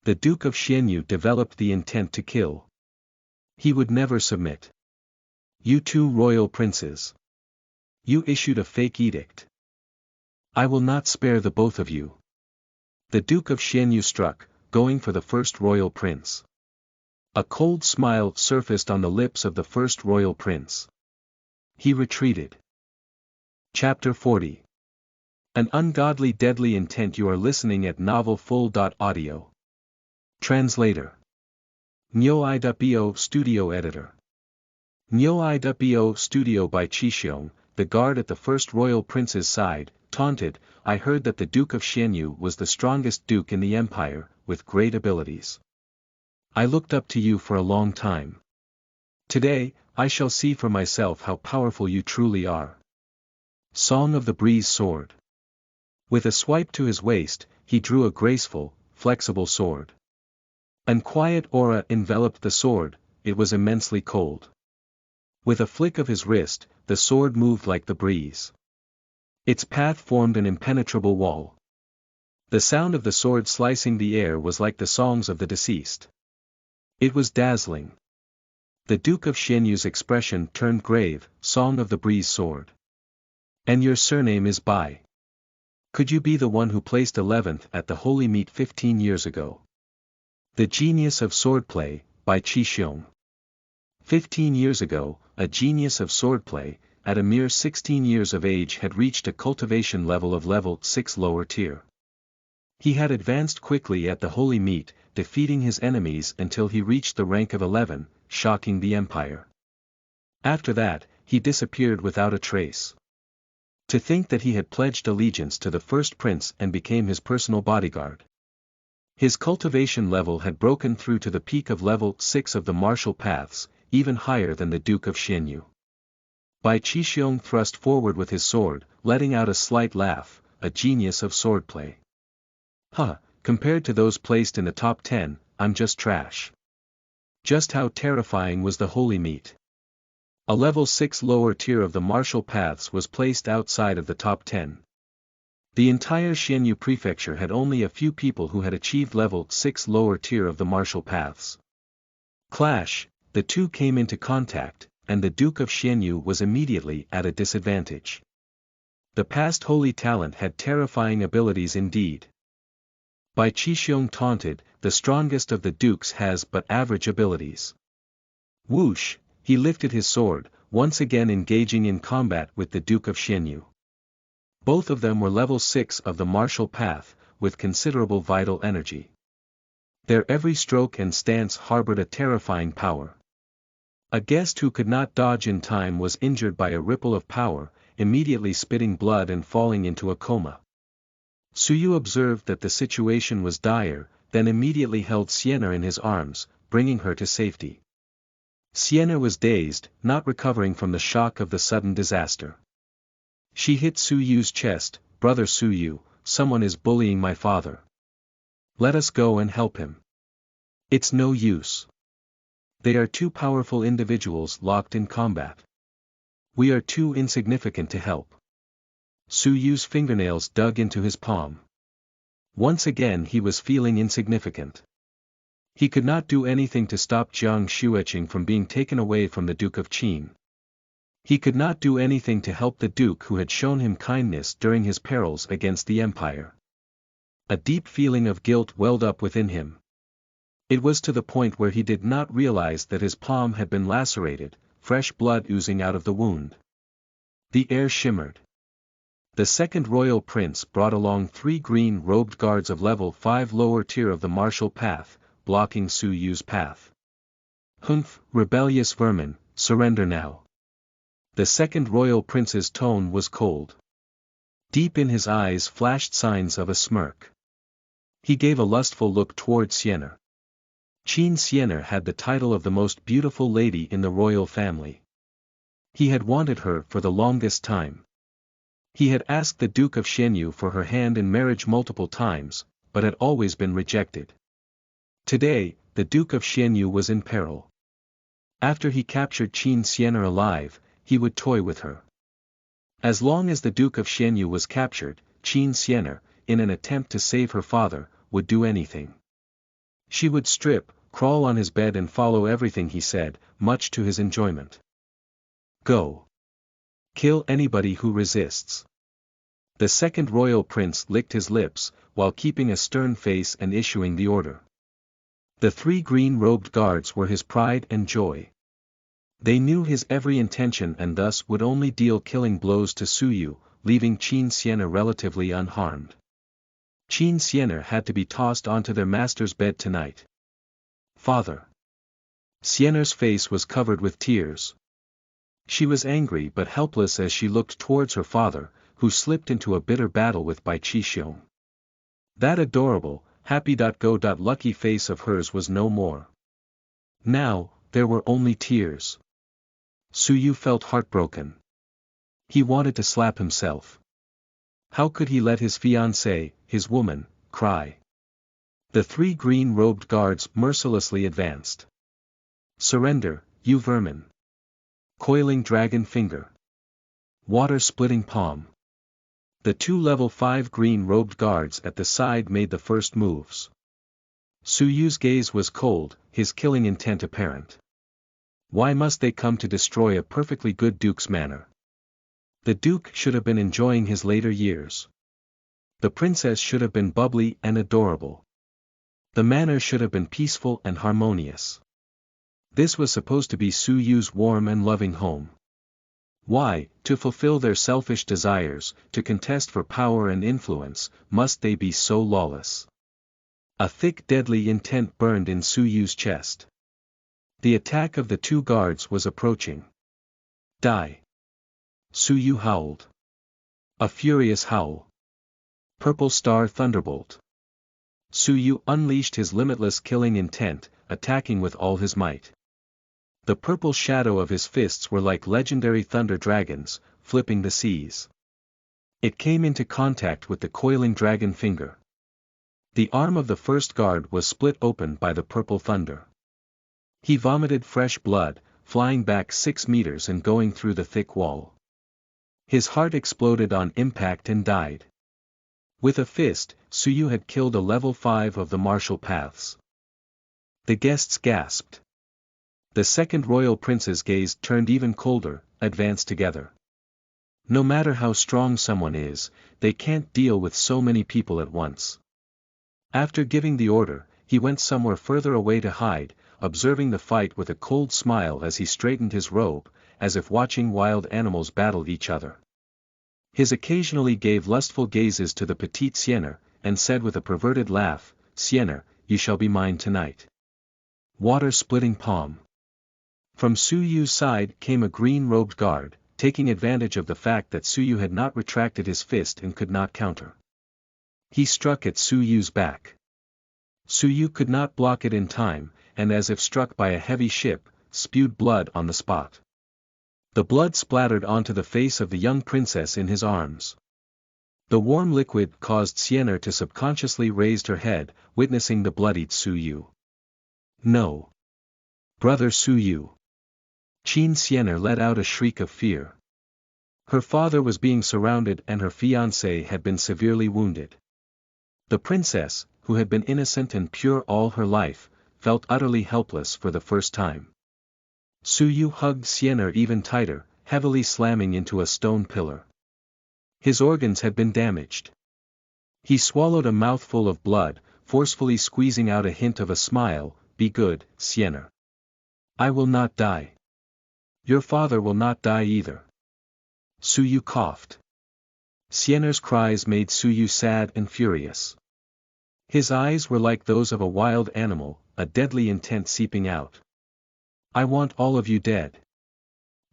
The Duke of Xianyu developed the intent to kill. He would never submit. You two royal princes. You issued a fake edict. I will not spare the both of you. The Duke of Xianyu struck, going for the first royal prince. A cold smile surfaced on the lips of the first royal prince. He retreated. Chapter 40. An ungodly deadly intent. You are listening at novelfull.audio. Translator. Nyo-i.bo Studio Editor. Nyo-i.bo Studio by Qishiong, the guard at the first royal prince's side, taunted, I heard that the Duke of Xianyu was the strongest duke in the empire, with great abilities. I looked up to you for a long time. Today, I shall see for myself how powerful you truly are. Song of the Breeze Sword. With a swipe to his waist, he drew a graceful, flexible sword. An quiet aura enveloped the sword, it was immensely cold. With a flick of his wrist, the sword moved like the breeze. Its path formed an impenetrable wall. The sound of the sword slicing the air was like the songs of the deceased. It was dazzling. The Duke of Xianyu's expression turned grave, Song of the Breeze Sword. And your surname is Bai. Could you be the one who placed 11th at the Holy Meet 15 years ago? The Genius of Swordplay, by Qishiong. 15 years ago, a genius of swordplay, at a mere 16 years of age had reached a cultivation level of level 6 lower tier. He had advanced quickly at the Holy Meet, defeating his enemies until he reached the rank of 11, shocking the empire. After that, he disappeared without a trace. To think that he had pledged allegiance to the first prince and became his personal bodyguard. His cultivation level had broken through to the peak of level 6 of the martial paths, even higher than the Duke of Xianyu. Bai Qishiong thrust forward with his sword, letting out a slight laugh, a genius of swordplay. Compared to those placed in the top 10, I'm just trash. Just how terrifying was the Holy Meet? A level 6 lower tier of the martial paths was placed outside of the top 10. The entire Xianyu prefecture had only a few people who had achieved level 6 lower tier of the martial paths. Clash, the two came into contact, and the Duke of Xianyu was immediately at a disadvantage. The past holy talent had terrifying abilities indeed. Bai Qishiong taunted, the strongest of the dukes has but average abilities. Whoosh, he lifted his sword, once again engaging in combat with the Duke of Xianyu. Both of them were level 6 of the martial path, with considerable vital energy. Their every stroke and stance harbored a terrifying power. A guest who could not dodge in time was injured by a ripple of power, immediately spitting blood and falling into a coma. Suyu observed that the situation was dire, then immediately held Sienna in his arms, bringing her to safety. Sienna was dazed, not recovering from the shock of the sudden disaster. She hit Suyu's chest. "Brother Suyu, someone is bullying my father. Let us go and help him." "It's no use. They are two powerful individuals locked in combat. We are too insignificant to help." Suyu's fingernails dug into his palm. Once again he was feeling insignificant. He could not do anything to stop Jiang Xueqing from being taken away from the Duke of Qin. He could not do anything to help the Duke who had shown him kindness during his perils against the Empire. A deep feeling of guilt welled up within him. It was to the point where he did not realize that his palm had been lacerated, fresh blood oozing out of the wound. The air shimmered. The second royal prince brought along 3 green-robed guards of level 5 lower tier of the martial path, blocking Suyu's path. "Humph, rebellious vermin, surrender now." The second royal prince's tone was cold. Deep in his eyes flashed signs of a smirk. He gave a lustful look toward Sienna. Qin Sienna had the title of the most beautiful lady in the royal family. He had wanted her for the longest time. He had asked the Duke of Xianyu for her hand in marriage multiple times, but had always been rejected. Today, the Duke of Xianyu was in peril. After he captured Qin Sienna alive, he would toy with her. As long as the Duke of Xianyu was captured, Qin Sienna, in an attempt to save her father, would do anything. She would strip, crawl on his bed and follow everything he said, much to his enjoyment. "Go. Kill anybody who resists." The second royal prince licked his lips, while keeping a stern face and issuing the order. The 3 green-robed guards were his pride and joy. They knew his every intention and thus would only deal killing blows to Suyu, leaving Qin Sienna relatively unharmed. Qin Sienna had to be tossed onto their master's bed tonight. "Father." Sienna's face was covered with tears. She was angry but helpless as she looked towards her father, who slipped into a bitter battle with Bai Qixing. That adorable, happy-go-lucky face of hers was no more. Now, there were only tears. Suyu felt heartbroken. He wanted to slap himself. How could he let his fiancée, his woman, cry? The 3 green-robed guards mercilessly advanced. "Surrender, you vermin." Coiling dragon finger. Water-splitting palm. The 2 level 5 green-robed guards at the side made the first moves. Suyu's gaze was cold, his killing intent apparent. Why must they come to destroy a perfectly good duke's manor? The duke should have been enjoying his later years. The princess should have been bubbly and adorable. The manor should have been peaceful and harmonious. This was supposed to be Suyu's warm and loving home. Why, to fulfill their selfish desires, to contest for power and influence, must they be so lawless? A thick deadly intent burned in Suyu's chest. The attack of the 2 guards was approaching. "Die!" Suyu howled. A furious howl. Purple Star Thunderbolt. Suyu unleashed his limitless killing intent, attacking with all his might. The purple shadow of his fists were like legendary thunder dragons, flipping the seas. It came into contact with the coiling dragon finger. The arm of the first guard was split open by the purple thunder. He vomited fresh blood, flying back 6 meters and going through the thick wall. His heart exploded on impact and died. With a fist, Suyu had killed a level 5 of the martial paths. The guests gasped. The second royal prince's gaze turned even colder, advanced together. No matter how strong someone is, they can't deal with so many people at once. After giving the order, he went somewhere further away to hide, observing the fight with a cold smile as he straightened his robe, as if watching wild animals battle each other. His occasionally gave lustful gazes to the petite Siener, and said with a perverted laugh, "Siener, you shall be mine tonight." Water-splitting palm. From Su Yu's side came a green-robed guard, taking advantage of the fact that Su Yu had not retracted his fist and could not counter. He struck at Su Yu's back. Su Yu could not block it in time, and as if struck by a heavy ship, spewed blood on the spot. The blood splattered onto the face of the young princess in his arms. The warm liquid caused Siener to subconsciously raise her head, witnessing the bloodied Su Yu. "No! Brother Su Yu!" Qin Siener let out a shriek of fear. Her father was being surrounded and her fiancé had been severely wounded. The princess, who had been innocent and pure all her life, felt utterly helpless for the first time. Su Yu hugged Siener even tighter, heavily slamming into a stone pillar. His organs had been damaged. He swallowed a mouthful of blood, forcefully squeezing out a hint of a smile. "Be good, Siener. I will not die. Your father will not die either." Su Yu coughed. Siener's cries made Su Yu sad and furious. His eyes were like those of a wild animal, a deadly intent seeping out. "I want all of you dead."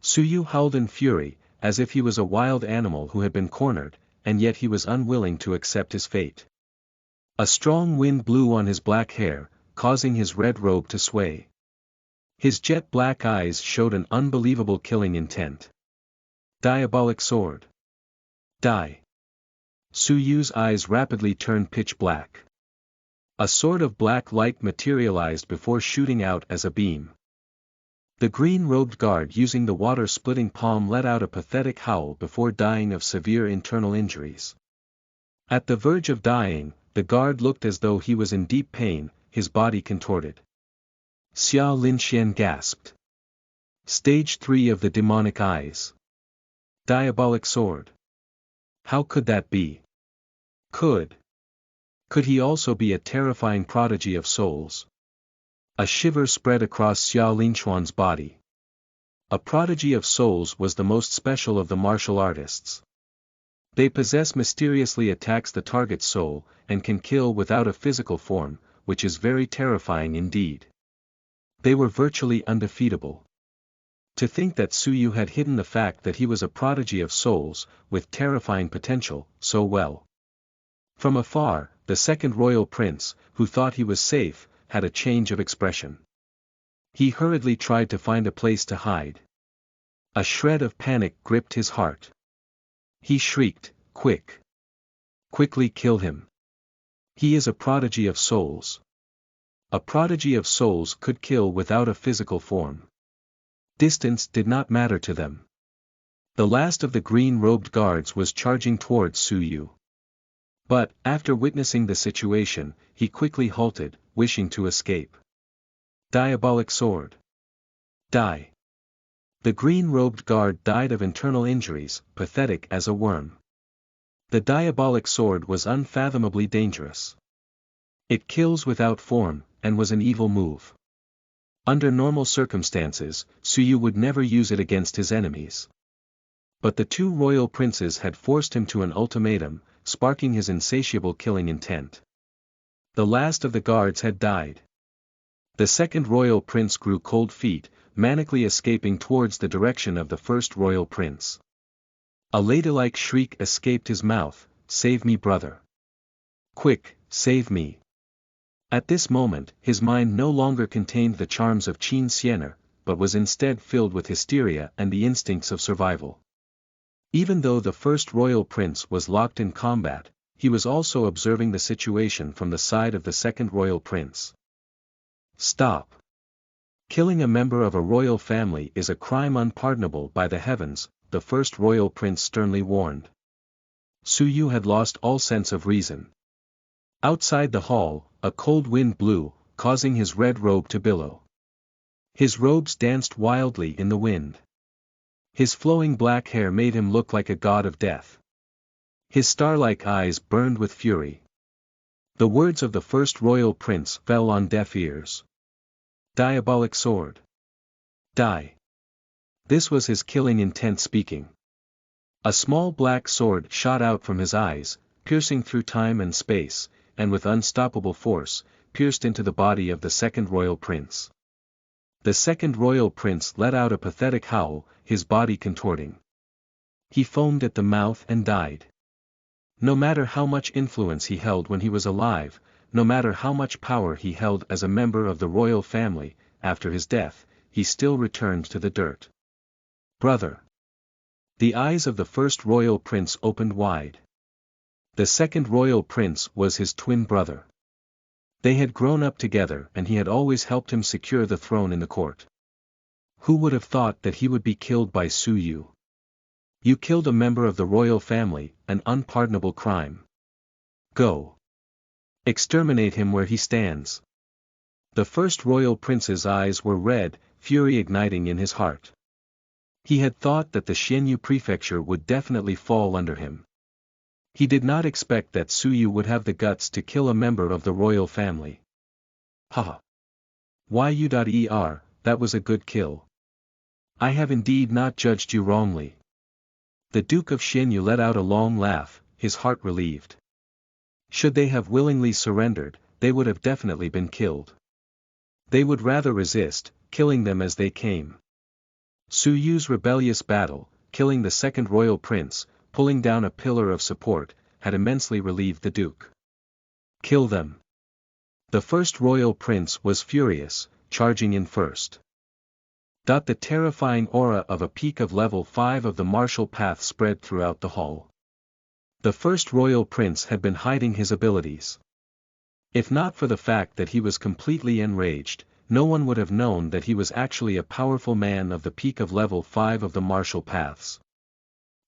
Su Yu howled in fury, as if he was a wild animal who had been cornered, and yet he was unwilling to accept his fate. A strong wind blew on his black hair, causing his red robe to sway. His jet-black eyes showed an unbelievable killing intent. Diabolic sword. Die. Su Yu's eyes rapidly turned pitch black. A sword of black light materialized before shooting out as a beam. The green-robed guard using the water-splitting palm let out a pathetic howl before dying of severe internal injuries. At the verge of dying, the guard looked as though he was in deep pain, his body contorted. Xia Linxian gasped. Stage 3 of the demonic eyes. Diabolic sword. How could that be? Could he also be a terrifying prodigy of souls? A shiver spread across Xia Linxuan's body. A prodigy of souls was the most special of the martial artists. They possess mysteriously attacks the target's soul, and can kill without a physical form, which is very terrifying indeed. They were virtually undefeatable. To think that Su Yu had hidden the fact that he was a prodigy of souls, with terrifying potential, so well. From afar, the second royal prince, who thought he was safe, had a change of expression. He hurriedly tried to find a place to hide. A shred of panic gripped his heart. He shrieked, "Quick! Quickly kill him! He is a prodigy of souls." A prodigy of souls could kill without a physical form. Distance did not matter to them. The last of the green-robed guards was charging towards Su Yu. But, after witnessing the situation, he quickly halted, wishing to escape. Diabolic sword. Die. The green-robed guard died of internal injuries, pathetic as a worm. The diabolic sword was unfathomably dangerous. It kills without form, and was an evil move. Under normal circumstances, Su Yu would never use it against his enemies. But the two royal princes had forced him to an ultimatum, sparking his insatiable killing intent. The last of the guards had died. The second royal prince grew cold feet, manically escaping towards the direction of the first royal prince. A ladylike shriek escaped his mouth, "Save me, brother! Quick, save me!" At this moment, his mind no longer contained the charms of Qin Siener, but was instead filled with hysteria and the instincts of survival. Even though the first royal prince was locked in combat, he was also observing the situation from the side of the second royal prince. Stop! Killing a member of a royal family is a crime unpardonable by the heavens, the first royal prince sternly warned. Su Yu had lost all sense of reason. Outside the hall, a cold wind blew, causing his red robe to billow. His robes danced wildly in the wind. His flowing black hair made him look like a god of death. His star-like eyes burned with fury. The words of the first royal prince fell on deaf ears. Diabolic sword. Die. This was his killing intent speaking. A small black sword shot out from his eyes, piercing through time and space, and with unstoppable force, pierced into the body of the second royal prince. The second royal prince let out a pathetic howl, his body contorting. He foamed at the mouth and died. No matter how much influence he held when he was alive, no matter how much power he held as a member of the royal family, after his death, he still returned to the dirt. Brother. The eyes of the first royal prince opened wide. The second royal prince was his twin brother. They had grown up together and he had always helped him secure the throne in the court. Who would have thought that he would be killed by Su Yu? You killed a member of the royal family, an unpardonable crime. Go. Exterminate him where he stands. The first royal prince's eyes were red, fury igniting in his heart. He had thought that the Xianyu prefecture would definitely fall under him. He did not expect that Su Yu would have the guts to kill a member of the royal family. Haha. Yu.er, that was a good kill. I have indeed not judged you wrongly. The Duke of Xianyu let out a long laugh, his heart relieved. Should they have willingly surrendered, they would have definitely been killed. They would rather resist, killing them as they came. Su Yu's rebellious battle, killing the second royal prince, pulling down a pillar of support, had immensely relieved the duke. Kill them. The first royal prince was furious, charging in first. The terrifying aura of a peak of level 5 of the martial path spread throughout the hall. The first royal prince had been hiding his abilities. If not for the fact that he was completely enraged, no one would have known that he was actually a powerful man of the peak of level 5 of the martial paths.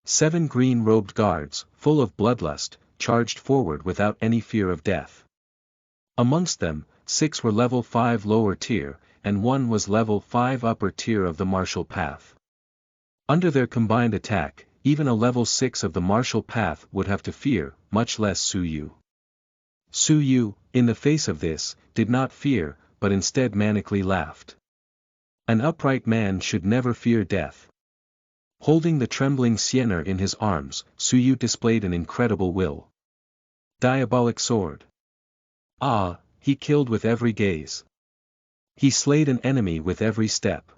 7 green-robed guards, full of bloodlust, charged forward without any fear of death. Amongst them, 6 were level 5 lower tier, and 1 was level 5 upper tier of the martial path. Under their combined attack, even a level 6 of the martial path would have to fear, much less Su Yu. Su Yu, in the face of this, did not fear, but instead manically laughed. An upright man should never fear death. Holding the trembling Xiener in his arms, Su Yu displayed an incredible will. Diabolic sword. Ah, he killed with every gaze. He slayed an enemy with every step.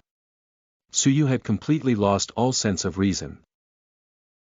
Su Yu had completely lost all sense of reason.